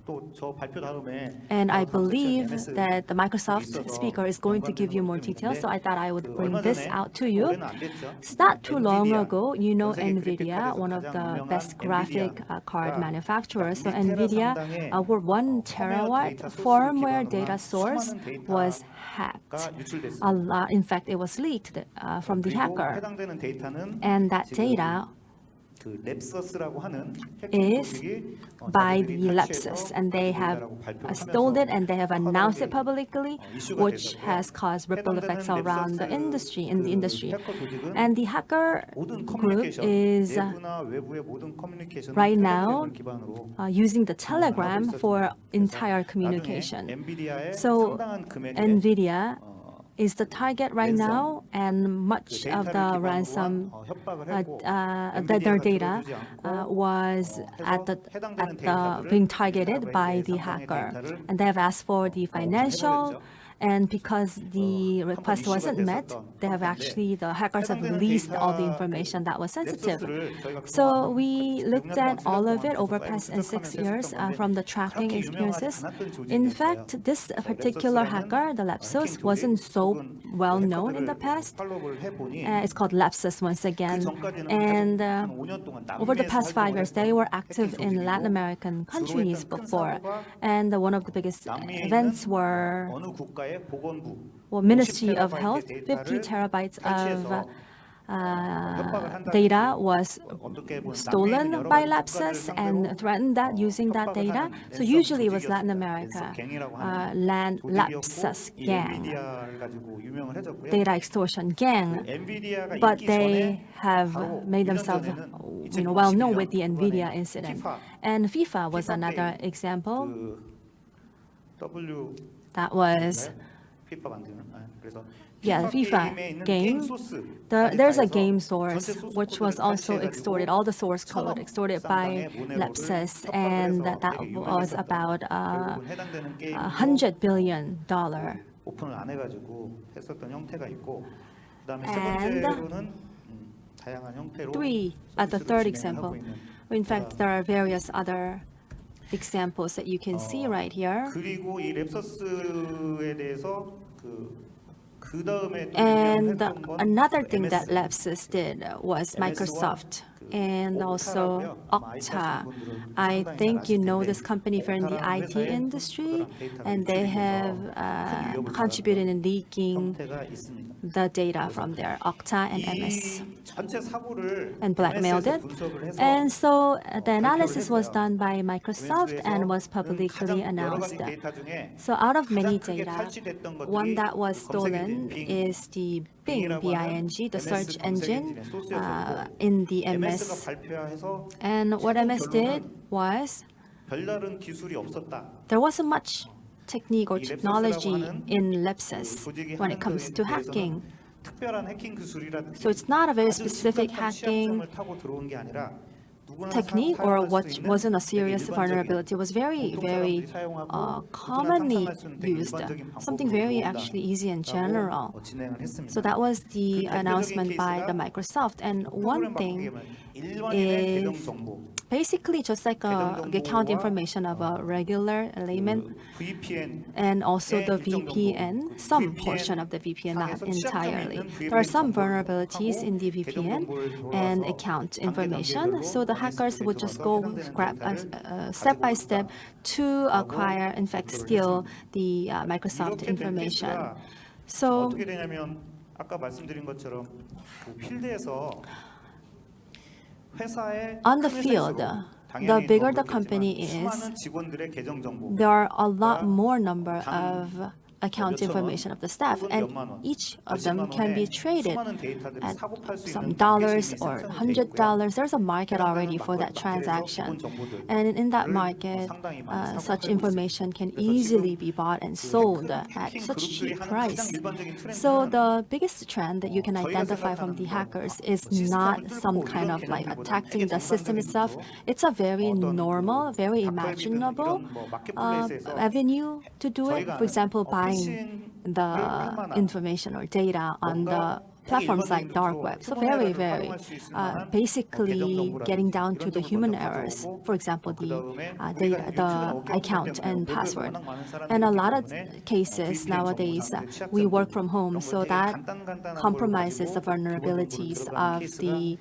또저 발표 다음에 And I 다음 believe 섹션 that the Microsoft 있어서 speaker is going to give you more details, so I thought I would bring 얼마 this 전에 out to you. 올해는 안 됐죠. It's not too long NVIDIA, ago, you know 전 세계 NVIDIA, 그래픽카드에서 one of 가장 the 유명한 best graphic card NVIDIA가 manufacturers. So 약 1 테라 NVIDIA, 상당의 our 1 terawatt 데이터 소스를 firmware 기반으로 data 한 source 수많은 was 데이터가 hacked. 유출됐습니다. In fact, it was leaked from the 그리고 hacker. 해당되는 데이터는 And that 지금 data 그 랩서스라고 하는 is 조직이 by 자기들이 the 탈취해서 Lepsus, and they have 가지고 있다라고 발표를 stole it 하면서 and they have announced it publicly, 이슈가 which 됐었고요. has caused ripple effects around the industry, in the industry. 해커 조직은 And the hacker 모든 group 커뮤니케이션, is 내부나 외부의 모든 커뮤니케이션을 right now 텔레그램을 기반으로 using the Telegram for entire 나중에 communication. 엔비디아의 So 상당한 금액의 NVIDIA is the target right now, and much of the ransom, 협박을 했고 their data was being targeted by the hacker, and they have asked for the financial. And because the request wasn't met, the hackers have released all the information that was sensitive. So we looked at all of it over past 6 years from the tracking experiences. In fact, this particular hacker, the Lepsus, wasn't so well known in the past. It's called Lepsus once again. And over the past 5 years, they were active in Latin American countries before. And one of the biggest events were Ministry of Health, 50 terabytes of data was stolen by Lepsus and threatened that using that data. So usually it was Latin America, Lepsus gang, data extortion gang. But they have made themselves well known with the NVIDIA incident. And FIFA was another example. That was FIFA game. There's a game source which was also extorted, all the source code extorted by Lepsus, and that was about $100 billion. 오픈을 안 해가지고 했었던 형태가 있고, 그다음에 세 And 번째로는 다양한 형태로 the third example. In fact, there are various other examples that you can see right here. 그리고 이 랩서스에 대해서 그 다음에 또 And 유명했던 건 another thing that MS. Lepsus did was Microsoft and also Okta. I think you know this company from the IT industry, and they have contributed in leaking 형태가 있습니다. the data from their Okta and MS. 전체 사고를 And blackmailed it. 분석을 해서 And so the analysis was done by Microsoft and was publicly announced. 데이터 중에 So out of many 가장 크게 data, 탈취됐던 것들이 one that was 검색이 stolen 된 is the Bing, B-I-N-G, the search engine 소스였고, in the MS. MS가 발표해서 And what MS did was 별다른 기술이 없었다. there wasn't much technique or technology in Lepsus when it comes to hacking. 특별한 해킹 기술이라든지 So it's not a very 아주 specific 심각한 hacking 취약점을 타고 들어온 게 아니라 누구나 technique or what wasn't a serious vulnerability. It was very, very commonly used, something very actually easy and general. 진행을 했습니다. So that was the announcement by the Microsoft. And one thing 일반인의 계정 is 정보, basically just like the account information of a regular layman, VPN, and also the VPN, some portion of the VPN, not entirely. There are some vulnerabilities in the VPN and account information. So the hackers would just go step by step to acquire, in fact, steal the Microsoft 이렇게 된 information. 케이스가 So 어떻게 되냐면 아까 말씀드린 것처럼 그 필드에서 회사의 on the 큰 field, 회사일수록 the 당연히 bigger 더 the company 그렇겠지만 is, 수많은 직원들의 계정 정보, there are a lot more number of account information of the staff, and each of them can be traded at some dollars or $100. There's a market already for that transaction, and in that market, such information can easily be bought and sold at such cheap price. So the biggest trend that you can identify from the hackers is not some kind of like attacking the system itself. It's a very normal, very imaginable avenue to do it. For example, buying the information or data on the platforms like dark web. So very, very basically getting down to the human errors. For example, the account and password. And a lot of cases nowadays, we work from home, so that compromises the vulnerabilities of the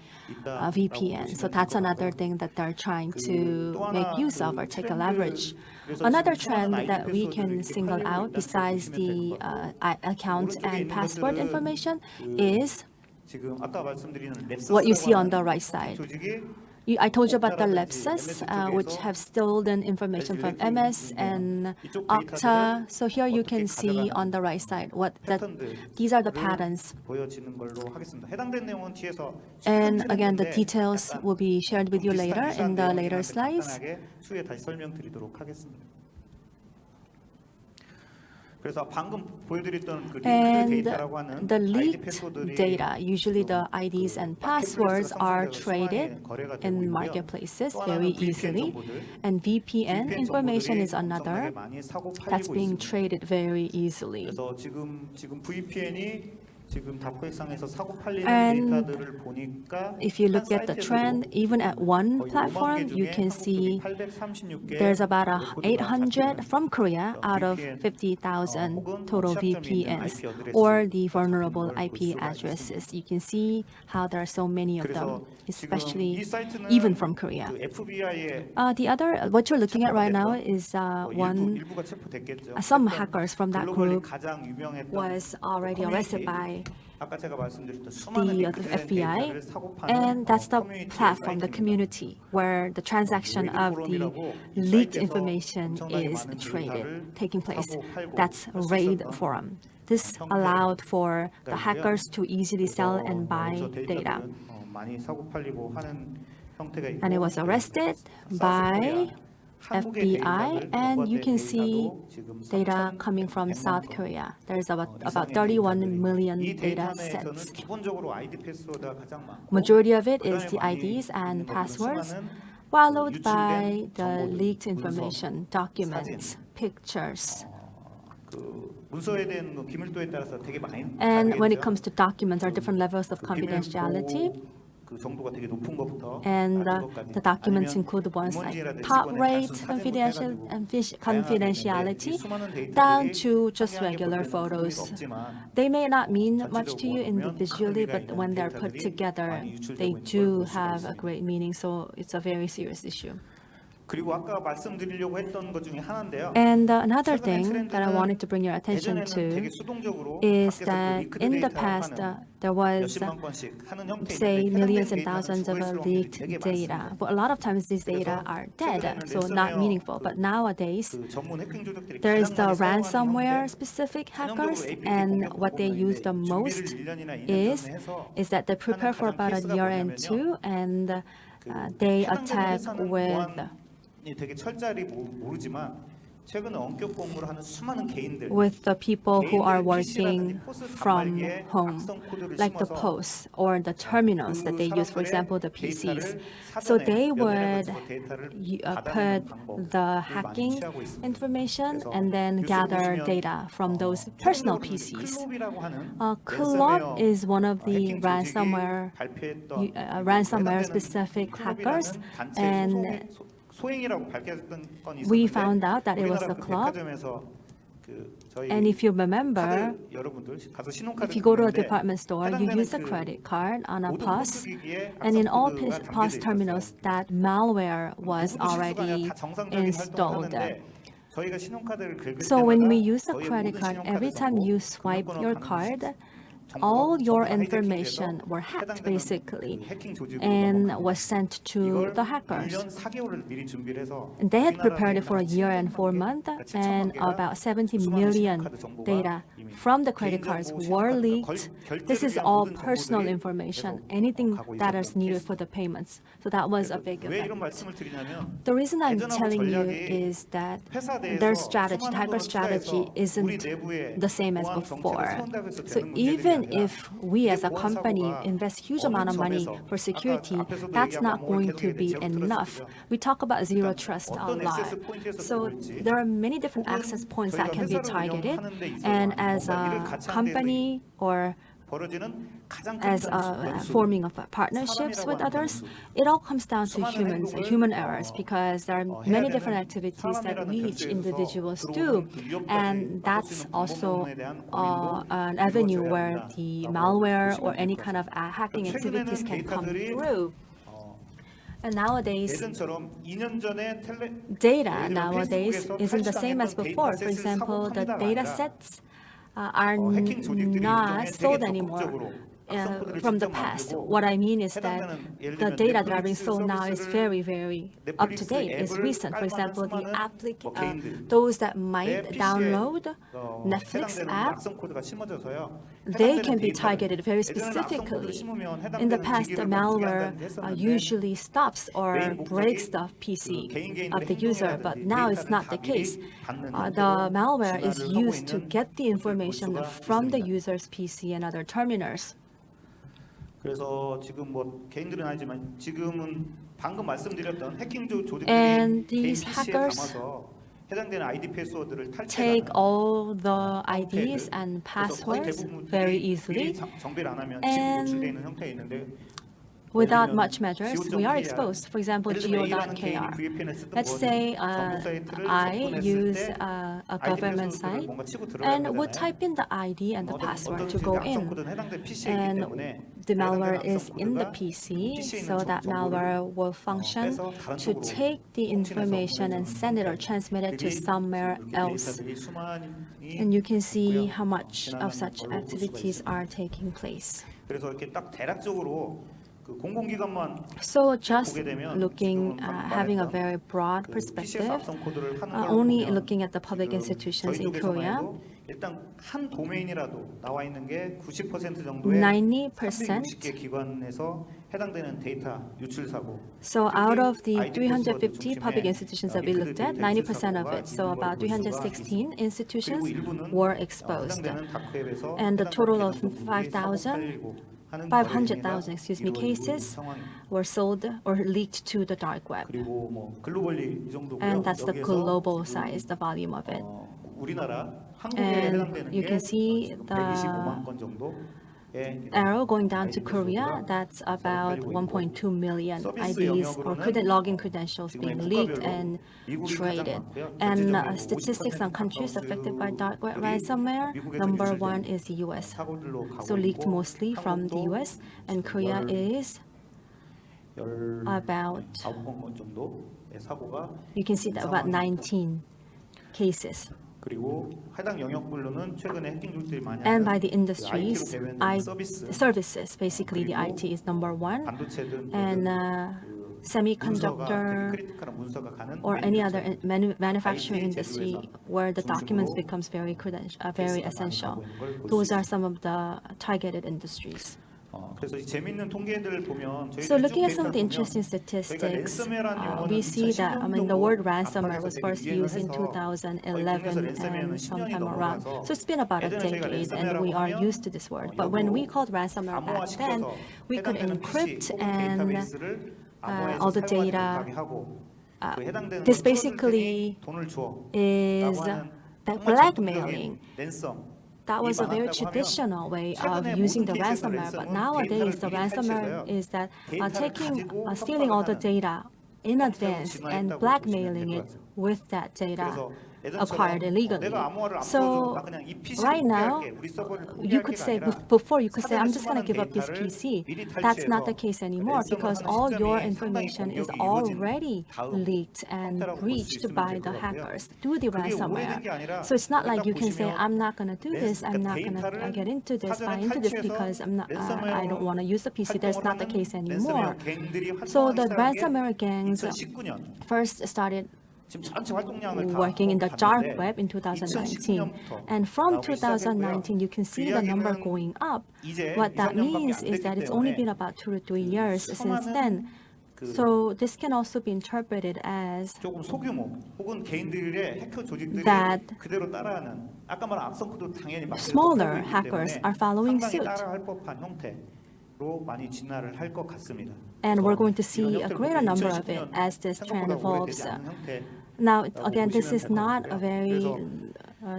VPN. So that's another thing that they're trying to make use of or take a leverage. Another trend that we can single out besides the account and password information is what you see on the right side. I told you about the lapses, which have stolen information from MS and Okta. So here you can see on the right side these are the patterns. And again, the details will be shared with you later in the later slides. And the leaked data, usually the IDs and passwords, are traded in marketplaces very easily. And VPN information is another that's being traded very easily. And if you look at the trend, even at one platform, you can see there's about 800 from Korea out of 50,000 total VPNs, or the vulnerable IP addresses. You can see how there are so many of them, especially even from Korea. The other, what you're looking at right now is some hackers from that group was already arrested by the FBI, and that's the platform, the community, where the transaction of the leaked information is traded, taking place. That's RAID forum. This allowed for the hackers to easily sell and buy data. And it was arrested by FBI, and you can see data coming from South Korea. There's about 31 million data sets. Majority of it is the IDs and passwords, followed by the leaked information, documents, pictures. And when it comes to documents, there are different levels of confidentiality. And the documents include the ones like top rate confidentiality down to just regular photos. They may not mean much to you individually, but when they're put together, they do have a great meaning. So it's a very serious issue. And another thing that I wanted to bring your attention to is that in the past, there was, say, millions and thousands of leaked data. But a lot of times these data are dead, so not meaningful. But nowadays, there is the ransomware-specific hackers, and what they use the most is that they prepare for about a year and two, and they attack with the people who are working from home, like the posts or the terminals that they use, for example, the PCs. So they would put the hacking information and then gather data from those personal PCs. Cook is one of the ransomware-specific hackers, and we found out that it was the club. And if you remember, if you go to a department store, you use a credit card on a POS, and in all POS terminals, that malware was already installed. So when we use a credit card, every time you swipe your card, all your information were hacked basically and was sent to the hackers. And they had prepared it for a year and 4 months, and about 70 million data from the credit cards were leaked. This is all personal information, anything that is needed for the payments. So that was a big event. The reason I'm telling you is that their strategy, the hacker strategy, isn't the same as before. So even if we as a company invest huge amount of money for security, that's not going to be enough. We talk about zero trust a lot. So there are many different access points that can be targeted. And as a company or 벌어지는 가장 큰 as forming of partnerships with others, it all comes down to human errors, because there are many different activities that we each individuals do, and that's also an avenue where the malware or any kind of hacking activities can come through. And nowadays, 예전처럼 2년 전에 data nowadays isn't the same as before. For example, the data sets are not sold anymore from the past. What I mean is that the data that are being sold now is very, very up to date. It's recent. For example, those that might download Netflix app, they can be targeted very specifically. In the past, the malware usually stops or breaks the PC of the user, but now it's not the case. The malware is used to get the information from the user's PC and other terminals. 그래서 지금 뭐 개인들은 아니지만 지금은 방금 말씀드렸던 해킹 조직들이 And 개인 these PC에 hackers 담아서 해당되는 ID 패스워드를 take 탈취하는 all the IDs and passwords very easily, 정비를 안 하면 지금 and 노출되어 있는 형태에 있는데 without much measures, we are exposed. For example, geo.kr. Let's say I use a government site and would type in the ID and the password to go in. And the malware is in the PC, so that malware will function to take the information and send it or transmit it to somewhere else. And you can see how much of such activities are taking place. 그래서 이렇게 딱 대략적으로 그 공공기관만 So just looking, having a very broad perspective, only looking at the public institutions in Korea, 일단 한 도메인이라도 나와 있는 게 90% 정도의 360개 기관에서 해당되는 데이터 유출 사고. So out of the 350 public institutions that we looked at, 90% of it, so about 316 institutions were exposed. And the total of 500,000 cases were sold or leaked to the dark web. And that's the global size, the volume of it. And you can see the arrow going down to Korea, that's about 1.2 million IDs or login credentials being leaked and traded. And statistics on countries affected by dark web ransomware, number one is the US. So leaked mostly from the US, and Korea is about, you can see that about 19 cases. And by the industries, services, basically the IT is number one, and semiconductor or any other manufacturing industry where the documents becomes very essential. Those are some of the targeted industries. So looking at some of the interesting statistics, we see that the word ransomware was first used in 2011 and sometime around. So it's been about a decade, and we are used to this word. But when we called ransomware back then, we could encrypt and all the data. This basically is blackmailing. That was a very traditional way of using the ransomware, but nowadays the ransomware is that stealing all the data in advance and blackmailing it with that data acquired illegally. So right now, you could say, before you could say, I'm just going to give up this PC. That's not the case anymore, because all your information is already leaked and breached by the hackers through the ransomware. So it's not like you can say, I'm not going to do this, I'm not going to get into this, buy into this because I don't want to use the PC. That's not the case anymore. So the ransomware gangs first started working in the dark web in 2019. And from 2019, you can see the number going up. What that means is that it's only been about 2 to 3 years since then. So this can also be interpreted as that smaller hackers are following suit. And we're going to see a greater number of it as this trend evolves. Now, again, this is not a very,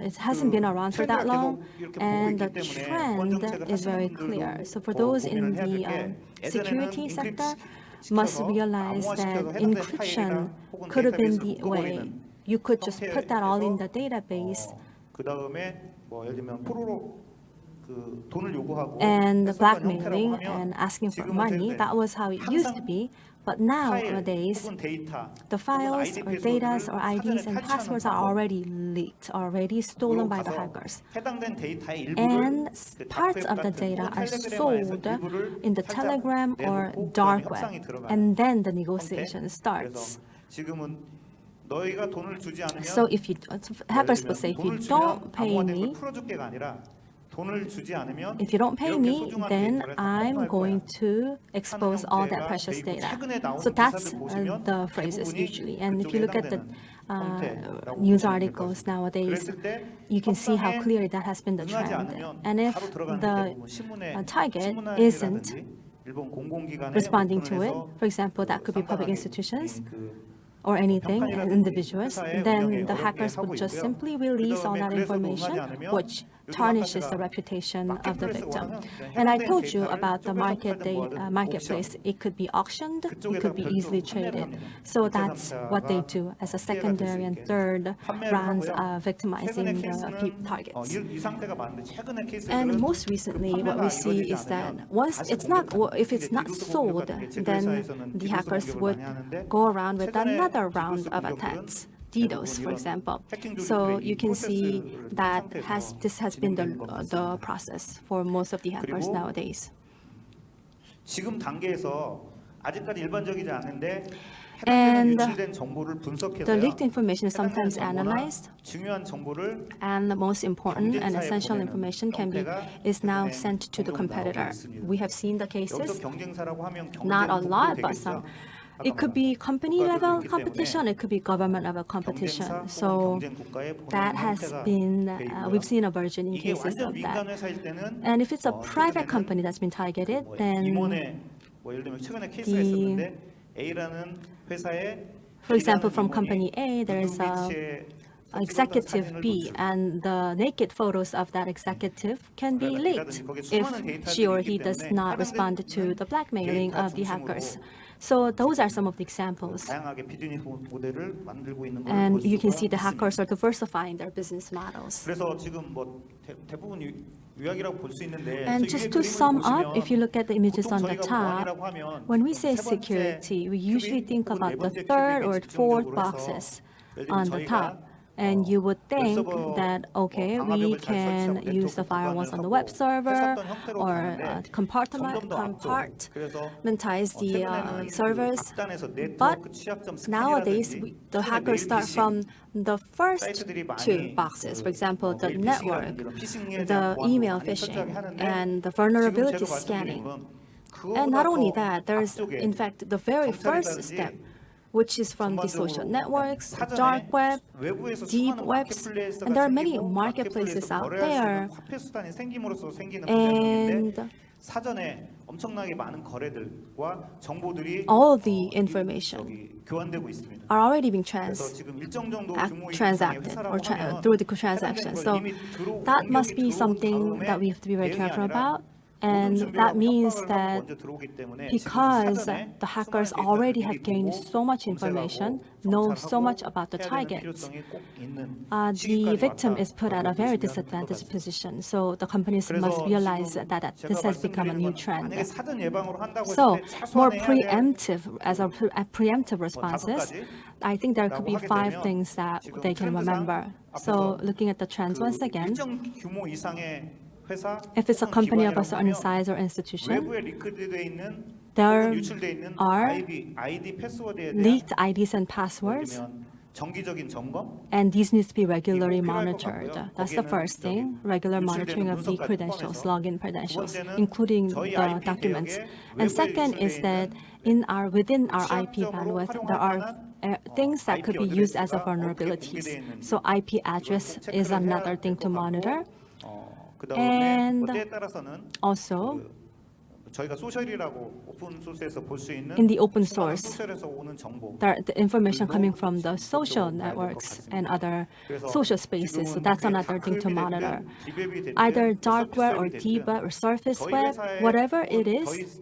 it hasn't been around for that long, and the trend is very clear. So for those in the security sector, must realize that encryption could have been the way. You could just put that all in the database, and blackmailing and asking for money. That was how it used to be. But nowadays, the files or data or IDs and passwords are already leaked, already stolen by the hackers. And parts of the data are sold in the Telegram or dark web. And then the negotiation starts. So if you, hackers will say, if you don't pay me, then I'm going to expose all that precious data. So that's the phrases usually. And if you look at the news articles nowadays, you can see how clearly that has been the trend. And if the target isn't responding to it, for example, that could be public institutions, or anything, individuals, then the hackers would just simply release all that information, which tarnishes the reputation of the victim. And I told you about the marketplace. It could be auctioned, it could be easily traded. So that's what they do as a secondary and third rounds of victimizing the targets. And most recently, what we see is that if it's not sold, then the hackers would go around with another round of attacks. DDoS, for example. So you can see that this has been the process for most of the hackers nowadays. And the leaked information is sometimes analyzed, and the most important and essential information is now sent to the competitor. We have seen the cases, not a lot, but some. It could be company-level competition, it could be government-level competition. So that has been, we've seen a burgeoning cases of that. And if it's a private company that's been targeted, then for example, from company A, there is executive B, and the naked photos of that executive can be leaked if she or he does not respond to the blackmailing of the hackers. So those are some of the examples. And you can see the hackers are diversifying their business models. And just to sum up, if you look at the images on the top, when we say security, we usually think about the third or fourth boxes on the top. And you would think that, okay, we can use the firewalls on the web server or compartmentalize the servers. But nowadays, the hackers start from the first two boxes. For example, the network, the email phishing, and the vulnerability scanning. And not only that, there's, in fact, the very first step, which is from the social networks, dark web, deep webs, and there are many marketplaces out there. And all the information are already being transacted or through the transaction. So that must be something that we have to be very careful about. And that means that because the hackers already have gained so much information, know so much about the targets, the victim is put at a very disadvantaged position. So the companies must realize that this has become a new trend. So more preemptive, as a preemptive responses, I think there could be 5 things that they can remember. So looking at the trends once again, if it's a company of a certain size or institution, there are leaked IDs and passwords, and these need to be regularly monitored. That's the first thing, regular monitoring of the credentials, login credentials, including the documents. And second is that within our IP bandwidth, there are things that could be used as a vulnerabilities. So IP address is another thing to monitor. And also, 저희가 소셜이라고 오픈 소스에서 볼 수 있는 in the open 수많은 source, 소셜에서 오는 정보. the information coming from the social networks and other social spaces. So that's another thing to monitor. Either dark web or deep web or surface web, whatever it is,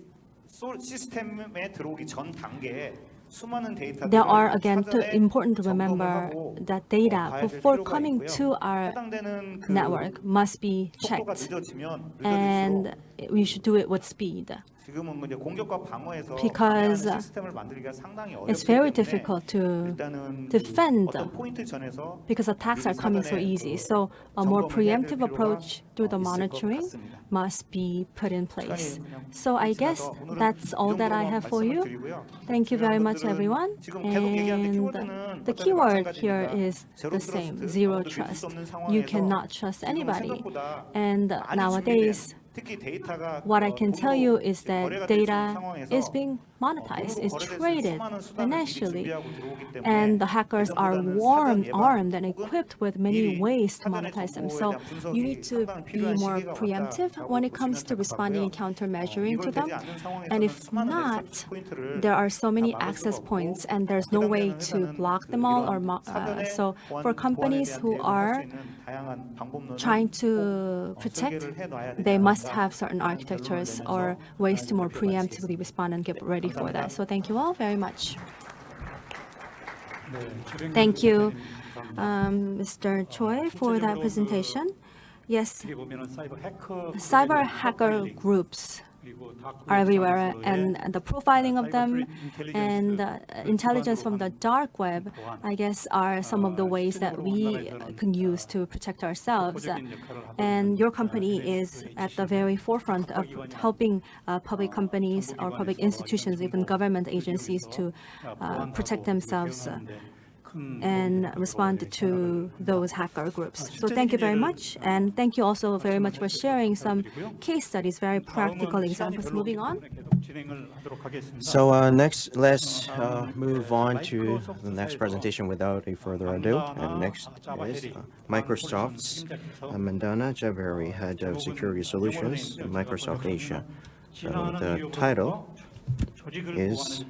저희 시스템에 들어오기 전 단계에 수많은 데이터들을 there are again 사전에 important to remember 점검하고 that data 봐야 될 before 필요가 coming 있고요. to our 해당되는 그 network must be 속도가 checked, 늦어지면 and we should do it with speed. 지금은 이제 공격과 방어에서 Because 방해하는 시스템을 만들기가 상당히 어렵기 It's very 때문에 difficult to 일단은 defend 어떤 포인트 전에서 because attacks are coming so easy. So a more preemptive approach through the monitoring must be put in place. So I guess that's all that I have for you. Thank you very much, everyone. And the keyword here is the same, zero trust. You cannot trust anybody. And nowadays, what I can tell you is that data is being monetized, is traded financially, and the hackers are armed and equipped with many ways to monetize them. So you need to be more preemptive when it comes to responding and countermeasuring to them. And if not, there are so many access points, and there's no way to block them all. So for companies who are trying to protect, they must have certain architectures or ways to more preemptively respond and get ready for that. So thank you all very much. Thank you, Mr. Choi, for that presentation. Yes, cyber hacker groups are everywhere, and the profiling of them and intelligence from the dark web, I guess, are some of the ways that we can use to protect ourselves. And your company is at the very forefront of helping public companies or public institutions, even government agencies, to protect themselves and respond to those hacker groups. So thank you very much, and thank you also very much for sharing some case studies, very practical examples. Moving on. So next, let's move on to the next presentation without a further ado. And next is Microsoft's Mandana Javaheri, Head of Security Solutions at Microsoft Asia. So the title is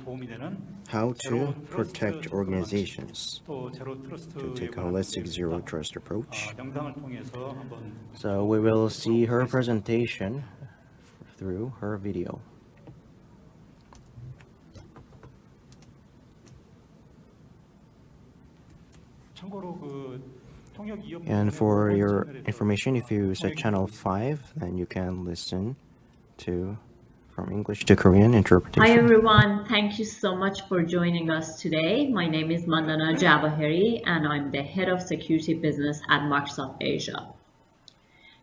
How to Protect Organizations to Take a Holistic Zero Trust Approach. So we will see her presentation through her video. And for your information, if you set channel 5, then you can listen to from English to Korean interpretation. Hi everyone, thank you so much for joining us today. My name is Mandana Javaheri and I'm the Head of Security Business at Microsoft Asia.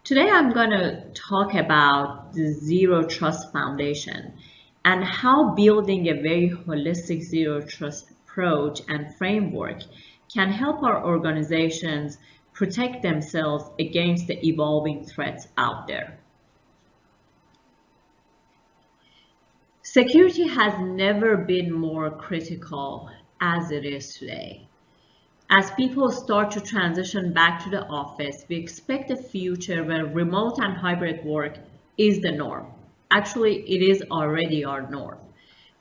Today I'm going to talk about the Zero Trust Foundation and how building a very holistic Zero Trust approach and framework can help our organizations protect themselves against the evolving threats out there. Security has never been more critical as it is today. As people start to transition back to the office, we expect a future where remote and hybrid work is the norm. Actually, it is already our norm.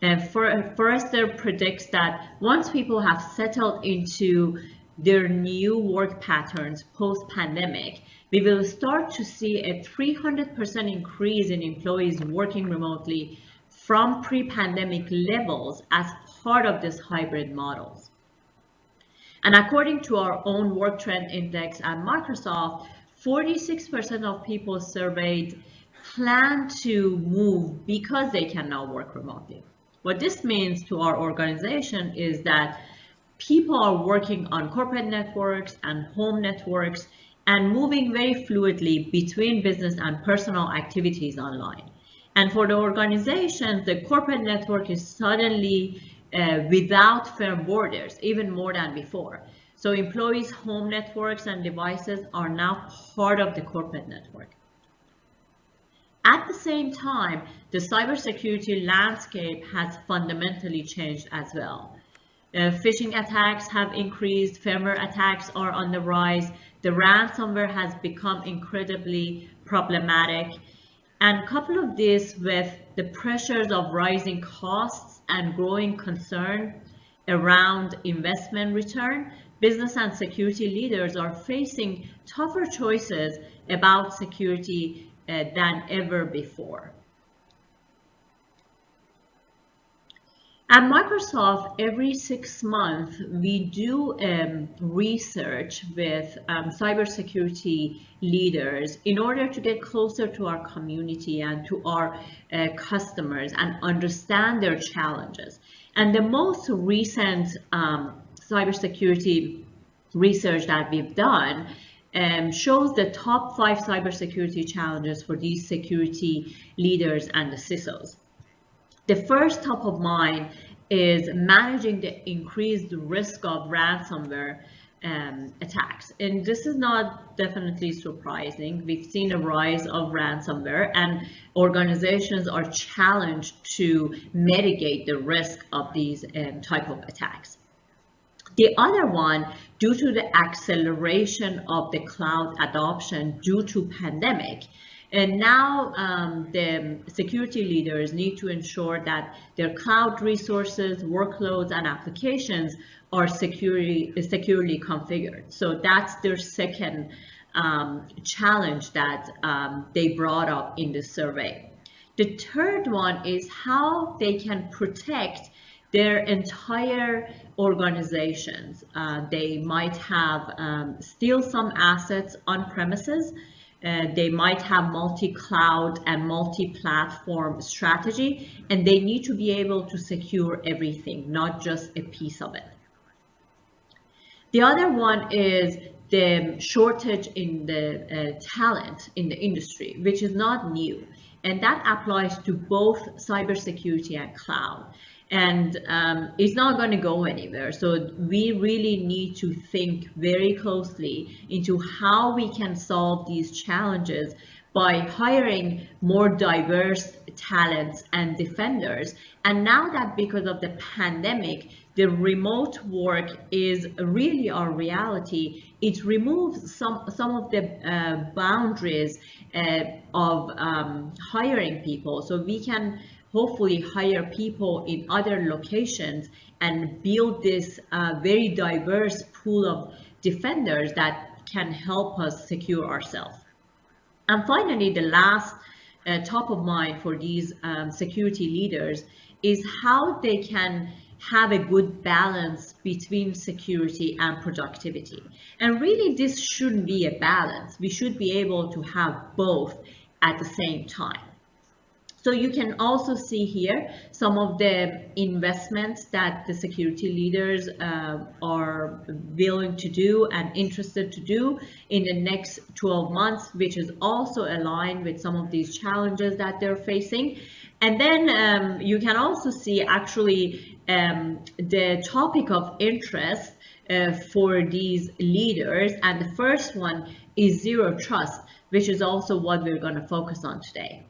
And Forrester predicts that once people have settled into their new work patterns post-pandemic, we will start to see a 300% increase in employees working remotely from pre-pandemic levels as part of this hybrid models. And according to our own Work Trend Index at Microsoft, 46% of people surveyed plan to move because they can now work remotely. What this means to our organization is that people are working on corporate networks and home networks and moving very fluidly between business and personal activities online. And for the organizations, the corporate network is suddenly without firm borders, even more than before. So employees' home networks and devices are now part of the corporate network. At the same time, the cybersecurity landscape has fundamentally changed as well. Phishing attacks have increased, firmware attacks are on the rise, the ransomware has become incredibly problematic, And couple of this with the pressures of rising costs and growing concern around investment return, business and security leaders are facing tougher choices about security than ever before. At Microsoft, every 6 months, we do research with cybersecurity leaders in order to get closer to our community and to our customers and understand their challenges. And the most recent cybersecurity research that we've done shows the top 5 cybersecurity challenges for these security leaders and the CISOs. The first top of mind is managing the increased risk of ransomware attacks. And this is not definitely surprising. We've seen a rise of ransomware and organizations are challenged to mitigate the risk of these type of attacks. The other one, due to the acceleration of the cloud adoption due to pandemic, and now the security leaders need to ensure that their cloud resources, workloads, and applications are securely configured. So that's their second challenge that they brought up in the survey. The third one is how they can protect their entire organizations. They might have still some assets on premises. They might have multi-cloud and multi-platform strategy, and they need to be able to secure everything, not just a piece of it. The other one is the shortage in the talent in the industry, which is not new, and that applies to both cybersecurity and cloud. And it's not going to go anywhere. So we really need to think very closely into how we can solve these challenges by hiring more diverse talents and defenders. And now that because of the pandemic, the remote work is really our reality, it removes some of the boundaries of hiring people. So we can hopefully hire people in other locations and build this very diverse pool of defenders that can help us secure ourselves. And finally, the last top of mind for these security leaders is how they can have a good balance between security and productivity. And really, this shouldn't be a balance. We should be able to have both at the same time. So you can also see here some of the investments that the security leaders are willing to do and interested to do in the next 12 months, which is also aligned with some of these challenges that they're facing. And then you can also see actually the topic of interest for these leaders. And the first one is zero trust, which is also what we're going to focus on today.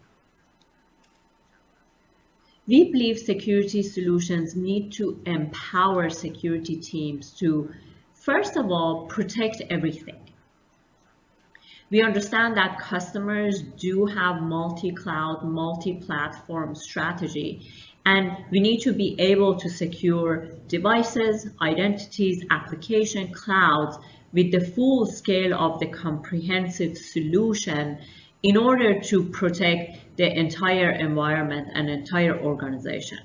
We believe security solutions need to empower security teams to, first of all, protect everything. We understand that customers do have multi-cloud, multi-platform strategy, and we need to be able to secure devices, identities, application, clouds with the full scale of the comprehensive solution in order to protect the entire environment and entire organization.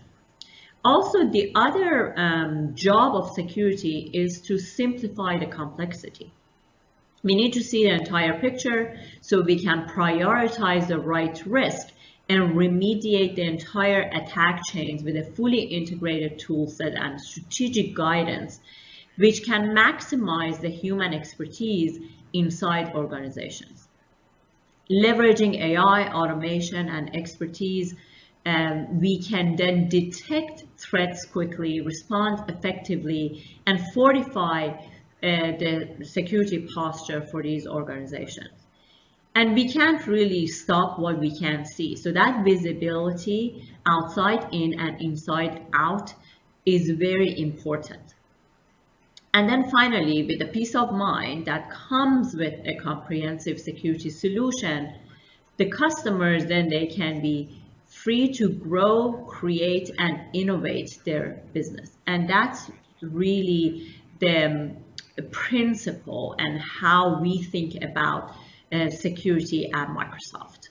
Also, the other job of security is to simplify the complexity. We need to see the entire picture so we can prioritize the right risk and remediate the entire attack chains with a fully integrated tool set and strategic guidance, which can maximize the human expertise inside organizations. Leveraging AI, automation, and expertise, we can then detect threats quickly, respond effectively, and fortify the security posture for these organizations. And we can't really stop what we can't see. So that visibility outside in and inside out is very important. And then finally, with the peace of mind that comes with a comprehensive security solution, the customers, then they can be free to grow, create, and innovate their business. And that's really the principle and how we think about security at Microsoft.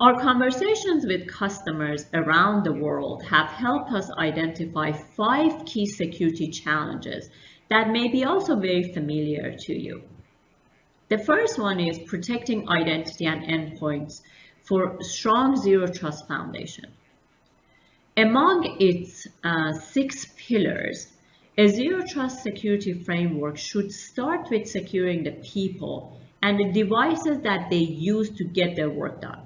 Our conversations with customers around the world have helped us identify 5 key security challenges that may be also very familiar to you. The first one is protecting identity and endpoints for strong Zero Trust foundation. Among its 6 pillars, a Zero Trust security framework should start with securing the people and the devices that they use to get their work done.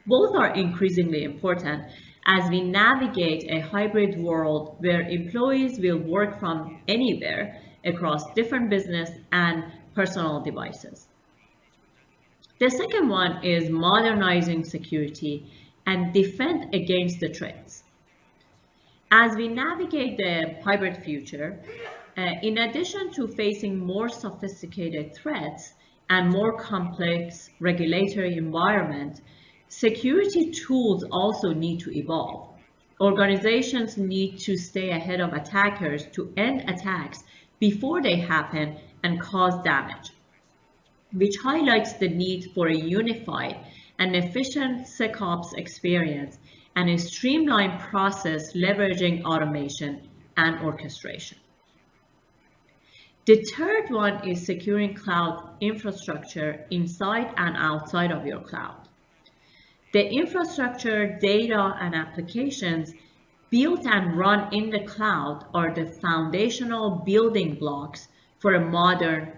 Both are increasingly important as we navigate a hybrid world where employees will work from anywhere across different business and personal devices. The second one is modernizing security and defend against the threats. As we navigate the hybrid future, in addition to facing more sophisticated threats and more complex regulatory environment, security tools also need to evolve. Organizations need to stay ahead of attackers to end attacks before they happen and cause damage, which highlights the need for a unified and efficient SecOps experience and a streamlined process leveraging automation and orchestration. The third one is securing cloud infrastructure inside and outside of your cloud. The infrastructure, data, and applications built and run in the cloud are the foundational building blocks for a modern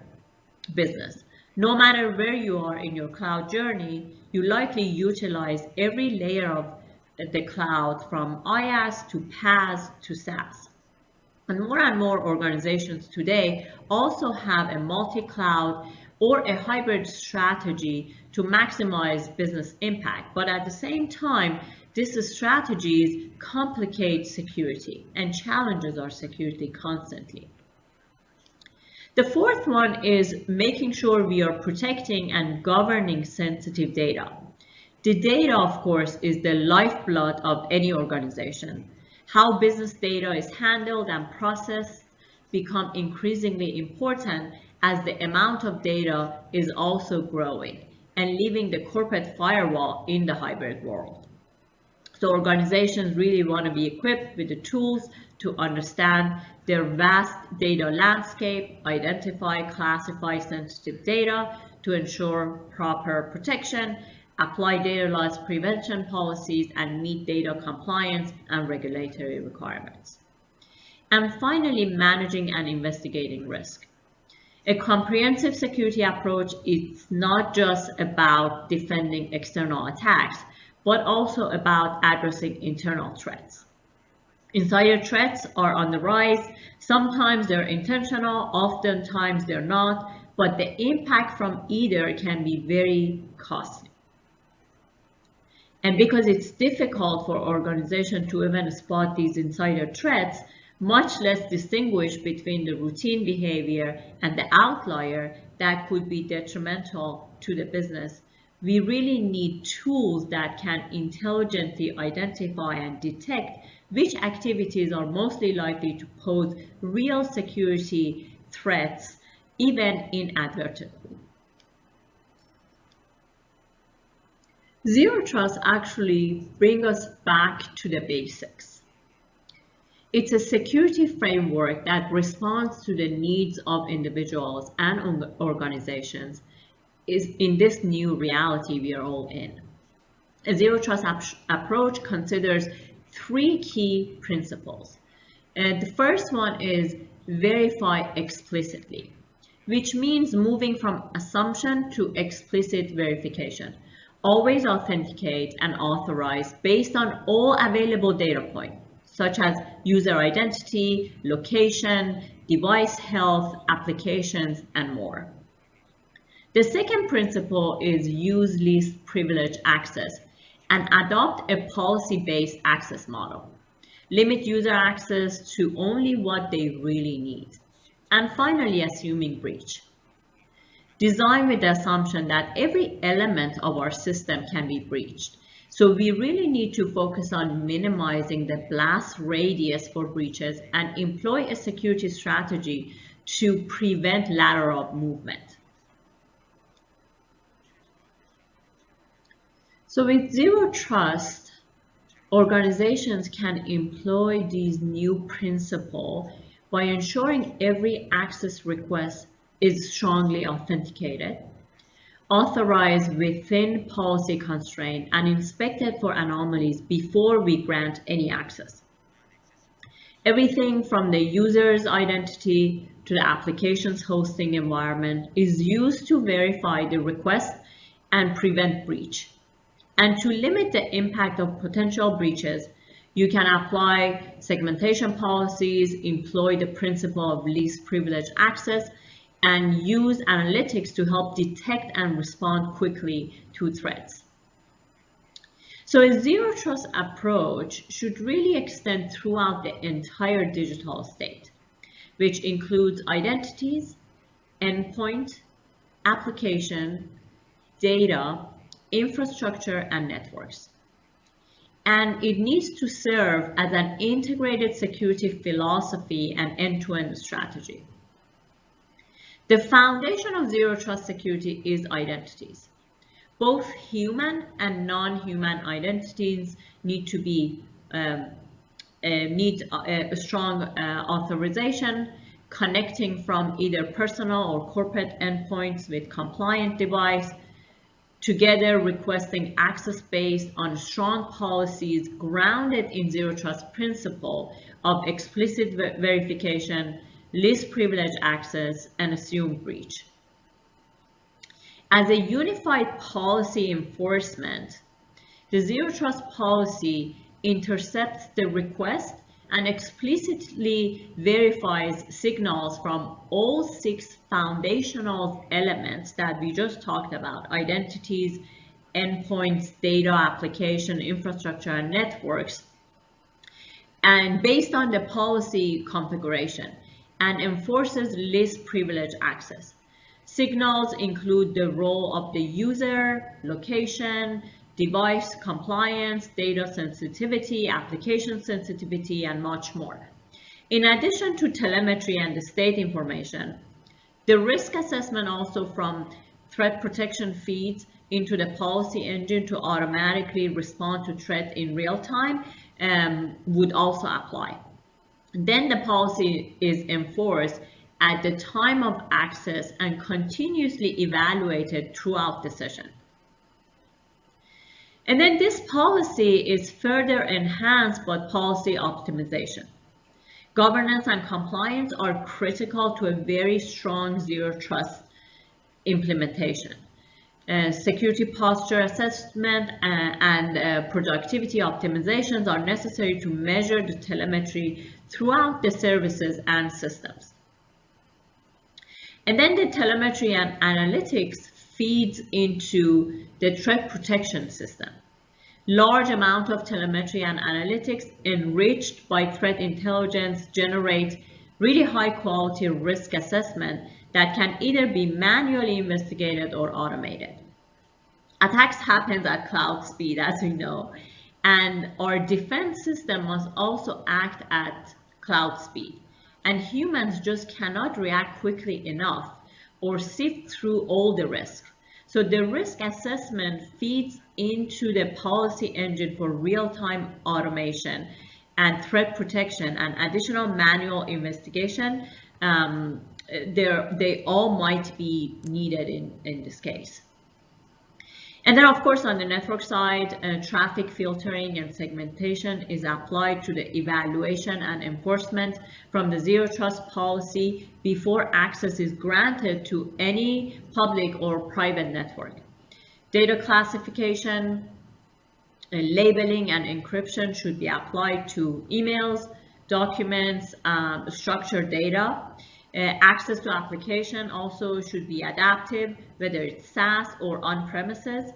business. No matter where you are in your cloud journey, you likely utilize every layer of the cloud from IaaS to PaaS to SaaS. And more organizations today also have a multi-cloud or a hybrid strategy to maximize business impact. But at the same time, these strategies complicate security and challenges our security constantly. The fourth one is making sure we are protecting and governing sensitive data. The data, of course, is the lifeblood of any organization. How business data is handled and processed become increasingly important as the amount of data is also growing and leaving the corporate firewall in the hybrid world. So organizations really want to be equipped with the tools to understand their vast data landscape, identify, classify sensitive data to ensure proper protection, apply data loss prevention policies, and meet data compliance and regulatory requirements. And finally, managing and investigating risk. A comprehensive security approach is not just about defending external attacks, but also about addressing internal threats. Insider threats are on the rise. Sometimes they're intentional, oftentimes they're not, but the impact from either can be very costly. And because it's difficult for organizations to even spot these insider threats, much less distinguish between the routine behavior and the outlier that could be detrimental to the business, we really need tools that can intelligently identify and detect which activities are mostly likely to pose real security threats, even inadvertently. Zero Trust actually brings us back to the basics. It's a security framework that responds to the needs of individuals and organizations is in this new reality we are all in. A Zero Trust approach considers 3 key principles. The first one is verify explicitly, which means moving from assumption to explicit verification. Always authenticate and authorize based on all available data points, such as user identity, location, device health, applications, and more. The second principle is use least privilege access and adopt a policy-based access model. Limit user access to only what they really need. And finally, assuming breach. designed with the assumption that every element of our system can be breached. So we really need to focus on minimizing the blast radius for breaches and employ a security strategy to prevent lateral movement. So with Zero Trust, organizations can employ these new principles by ensuring every access request is strongly authenticated, authorized within policy constraint, and inspected for anomalies before we grant any access. Everything from the user's identity to the application's hosting environment is used to verify the request and prevent breach. And to limit the impact of potential breaches, you can apply segmentation policies, employ the principle of least privilege access, and use analytics to help detect and respond quickly to threats. So a zero trust approach should really extend throughout the entire digital state, which includes identities, endpoint, application, data, infrastructure, and networks. And it needs to serve as an integrated security philosophy and end-to-end strategy. The foundation of zero trust security is identities. Both human and non-human identities need to be a strong authorization, connecting from either personal or corporate endpoints with compliant device, together requesting access based on strong policies grounded in zero trust principle of explicit verification, least privilege access, and assumed breach. As a unified policy enforcement, the zero trust policy intercepts the request and explicitly verifies signals from all 6 foundational elements that we just talked about: identities, endpoints, data, application, infrastructure, and networks, and based on the policy configuration, and enforces least privilege access. Signals include the role of the user, location, device compliance, data sensitivity, application sensitivity, and much more. In addition to telemetry and the state information, the risk assessment also from threat protection feeds into the policy engine to automatically respond to threat in real time would also apply. Then the policy is enforced at the time of access and continuously evaluated throughout the session. And then this policy is further enhanced by policy optimization. Governance and compliance are critical to a very strong zero trust implementation. Security posture assessment and productivity optimizations are necessary to measure the telemetry throughout the services and systems. And then the telemetry and analytics feeds into the threat protection system. Large amount of telemetry and analytics enriched by threat intelligence generate really high quality risk assessment that can either be manually investigated or automated. Attacks happen at cloud speed, as we know, and our defense system must also act at cloud speed. And humans just cannot react quickly enough or sift through all the risks. So the risk assessment feeds into the policy engine for real-time automation and threat protection and additional manual investigation. They all might be needed in this case. And then, of course, on the network side, traffic filtering and segmentation is applied to the evaluation and enforcement from the zero trust policy before access is granted to any public or private network. Data classification, labeling, and encryption should be applied to emails, documents, structured data. Access to application also should be adaptive, whether it's SaaS or on-premises.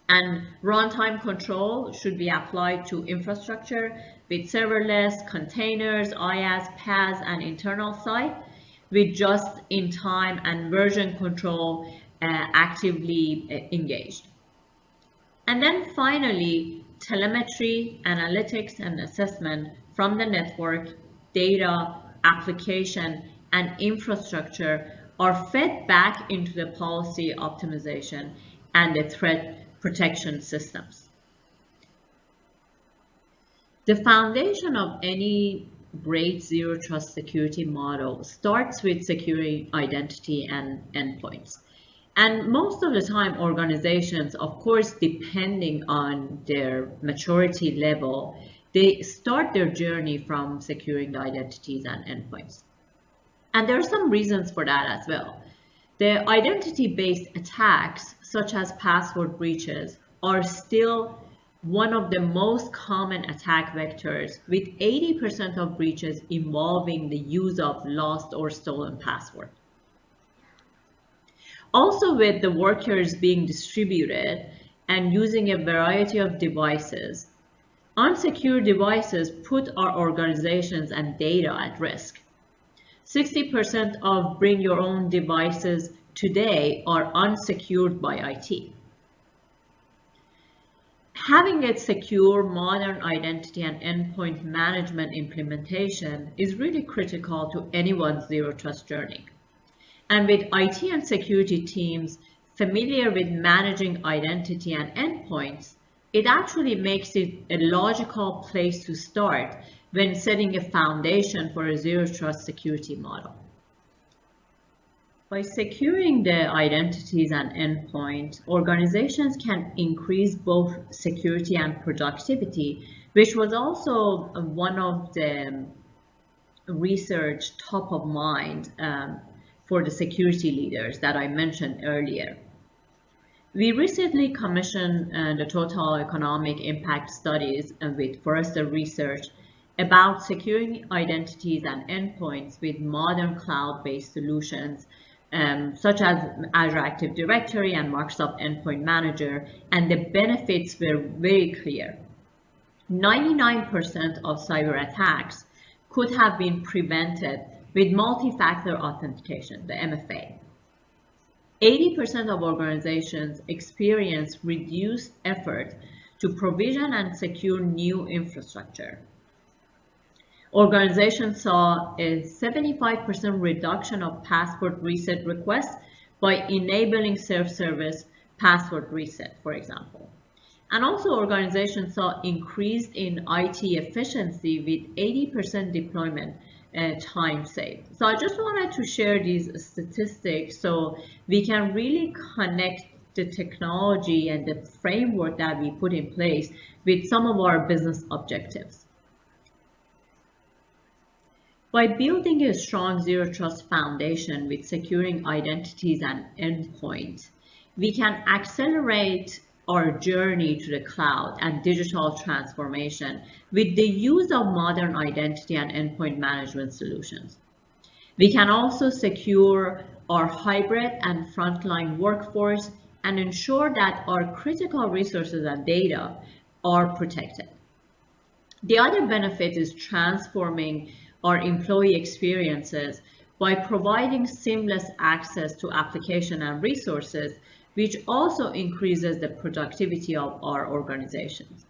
And runtime control should be applied to infrastructure with serverless, containers, IaaS, PaaS, and internal site. with just-in-time and version control actively engaged. And then finally, telemetry, analytics, and assessment from the network, data, application, and infrastructure are fed back into the policy optimization and the threat protection systems. The foundation of any great zero trust security model starts with securing identity and endpoints. And most of the time, organizations, of course, depending on their maturity level, they start their journey from securing the identities and endpoints. And there are some reasons for that as well. The identity-based attacks, such as password breaches, are still one of the most common attack vectors, with 80% of breaches involving the use of lost or stolen password. Also, with the workers being distributed and using a variety of devices, unsecure devices put our organizations and data at risk. 60% of bring your own devices today are unsecured by IT. Having a secure, modern identity and endpoint management implementation is really critical to anyone's zero trust journey. And with IT and security teams familiar with managing identity and endpoints, it actually makes it a logical place to start when setting a foundation for a zero trust security model. By securing the identities and endpoints, organizations can increase both security and productivity, which was also one of the research top of mind for the security leaders that I mentioned earlier. We recently commissioned the total economic impact studies with Forrester Research about securing identities and endpoints with modern cloud-based solutions such as Azure Active Directory and Microsoft Endpoint Manager, and the benefits were very clear. 99% of cyber attacks could have been prevented with multi-factor authentication, the MFA. 80% of organizations experience reduced effort to provision and secure new infrastructure. Organizations saw a 75% reduction of password reset requests by enabling self-service password reset, for example. And also organizations saw increase in IT efficiency with 80% deployment time saved. So I just wanted to share these statistics so we can really connect the technology and the framework that we put in place with some of our business objectives. By building a strong zero trust foundation with securing identities and endpoints, we can accelerate our journey to the cloud and digital transformation with the use of modern identity and endpoint management solutions. We can also secure our hybrid and frontline workforce and ensure that our critical resources and data are protected. The other benefit is transforming our employee experiences by providing seamless access to application and resources, which also increases the productivity of our organizations.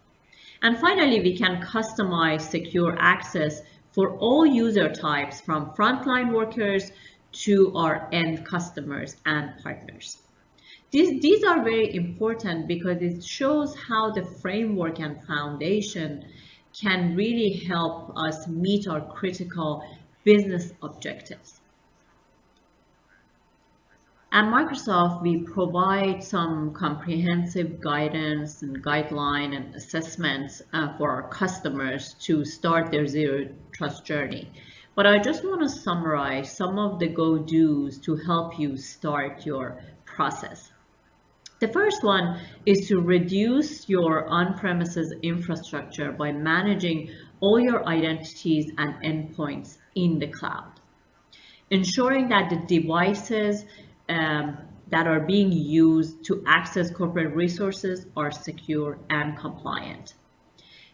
And finally, we can customize secure access for all user types, from frontline workers to our end customers and partners. These are very important because it shows how the framework and foundation can really help us meet our critical business objectives. At Microsoft, we provide some comprehensive guidance and guideline and assessments for our customers to start their zero trust journey. But I just want to summarize some of the go-dos to help you start your process. The first one is to reduce your on-premises infrastructure by managing all your identities and endpoints in the cloud. Ensuring that the devices that are being used to access corporate resources are secure and compliant.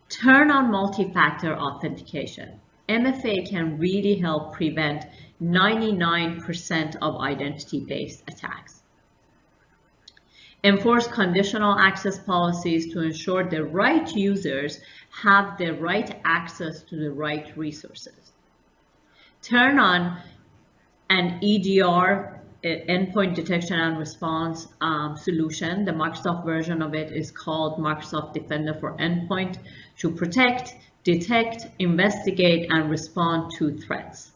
Turn on multi-factor authentication. MFA can really help prevent 99% of identity-based attacks. Enforce conditional access policies to ensure the right users have the right access to the right resources. Turn on an EDR, endpoint detection and response solution. The Microsoft version of it is called Microsoft Defender for Endpoint, to protect, detect, investigate, and respond to threats.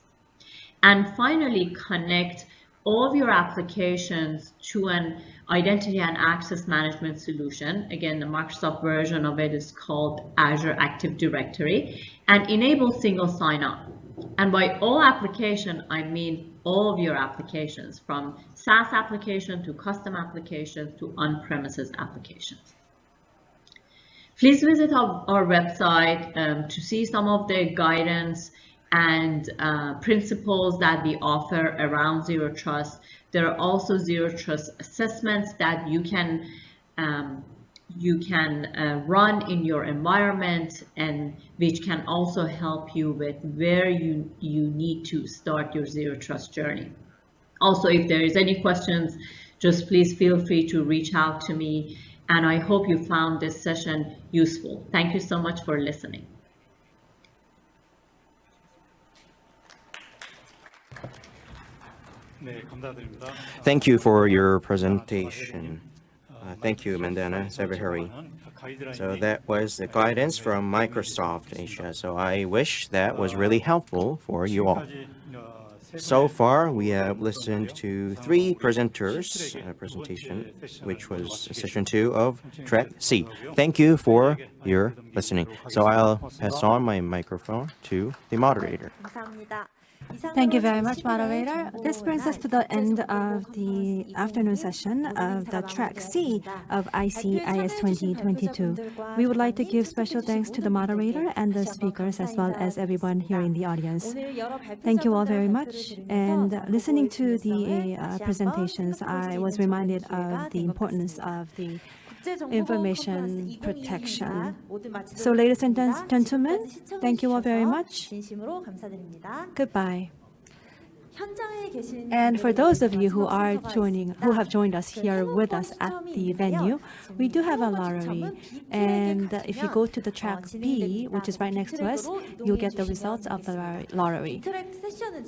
And finally, connect all of your applications to an identity and access management solution. Again, the Microsoft version of it is called Azure Active Directory, and enable single sign-on. And by all application, I mean all of your applications, from SaaS application to custom applications to on-premises applications. Please visit our website to see some of the guidance and principles that we offer around Zero Trust. There are also Zero Trust assessments that you can run in your environment, and which can also help you with where you need to start your Zero Trust journey. Also, if there is any questions, just please feel free to reach out to me, and I hope you found this session useful. Thank you so much for listening. Thank you for your presentation. Thank you, Mandana, Javaheri. So that was the guidance from Microsoft Asia. So I wish that was really helpful for you all. So far, we have listened to 3 presenters' presentation, which was session 2 of Track C. Thank you for your listening. So I'll pass on my microphone to the moderator. Thank you very much, moderator. This brings us to the end of the afternoon session of the Track C of ICIS 2022. We would like to give special thanks to the moderator and the speakers, as well as everyone here in the audience. Thank you all very much. And listening to the presentations, I was reminded of the importance of the information protection. So, ladies and gentlemen, thank you all very much. Goodbye. And for those of you who have joined us here with us at the venue, we do have a lottery. And if you go to the track B, which is right next to us, you'll get the results of the lottery.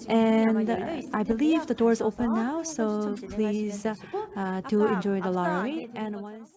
And I believe the doors open now, so please do enjoy the lottery. And once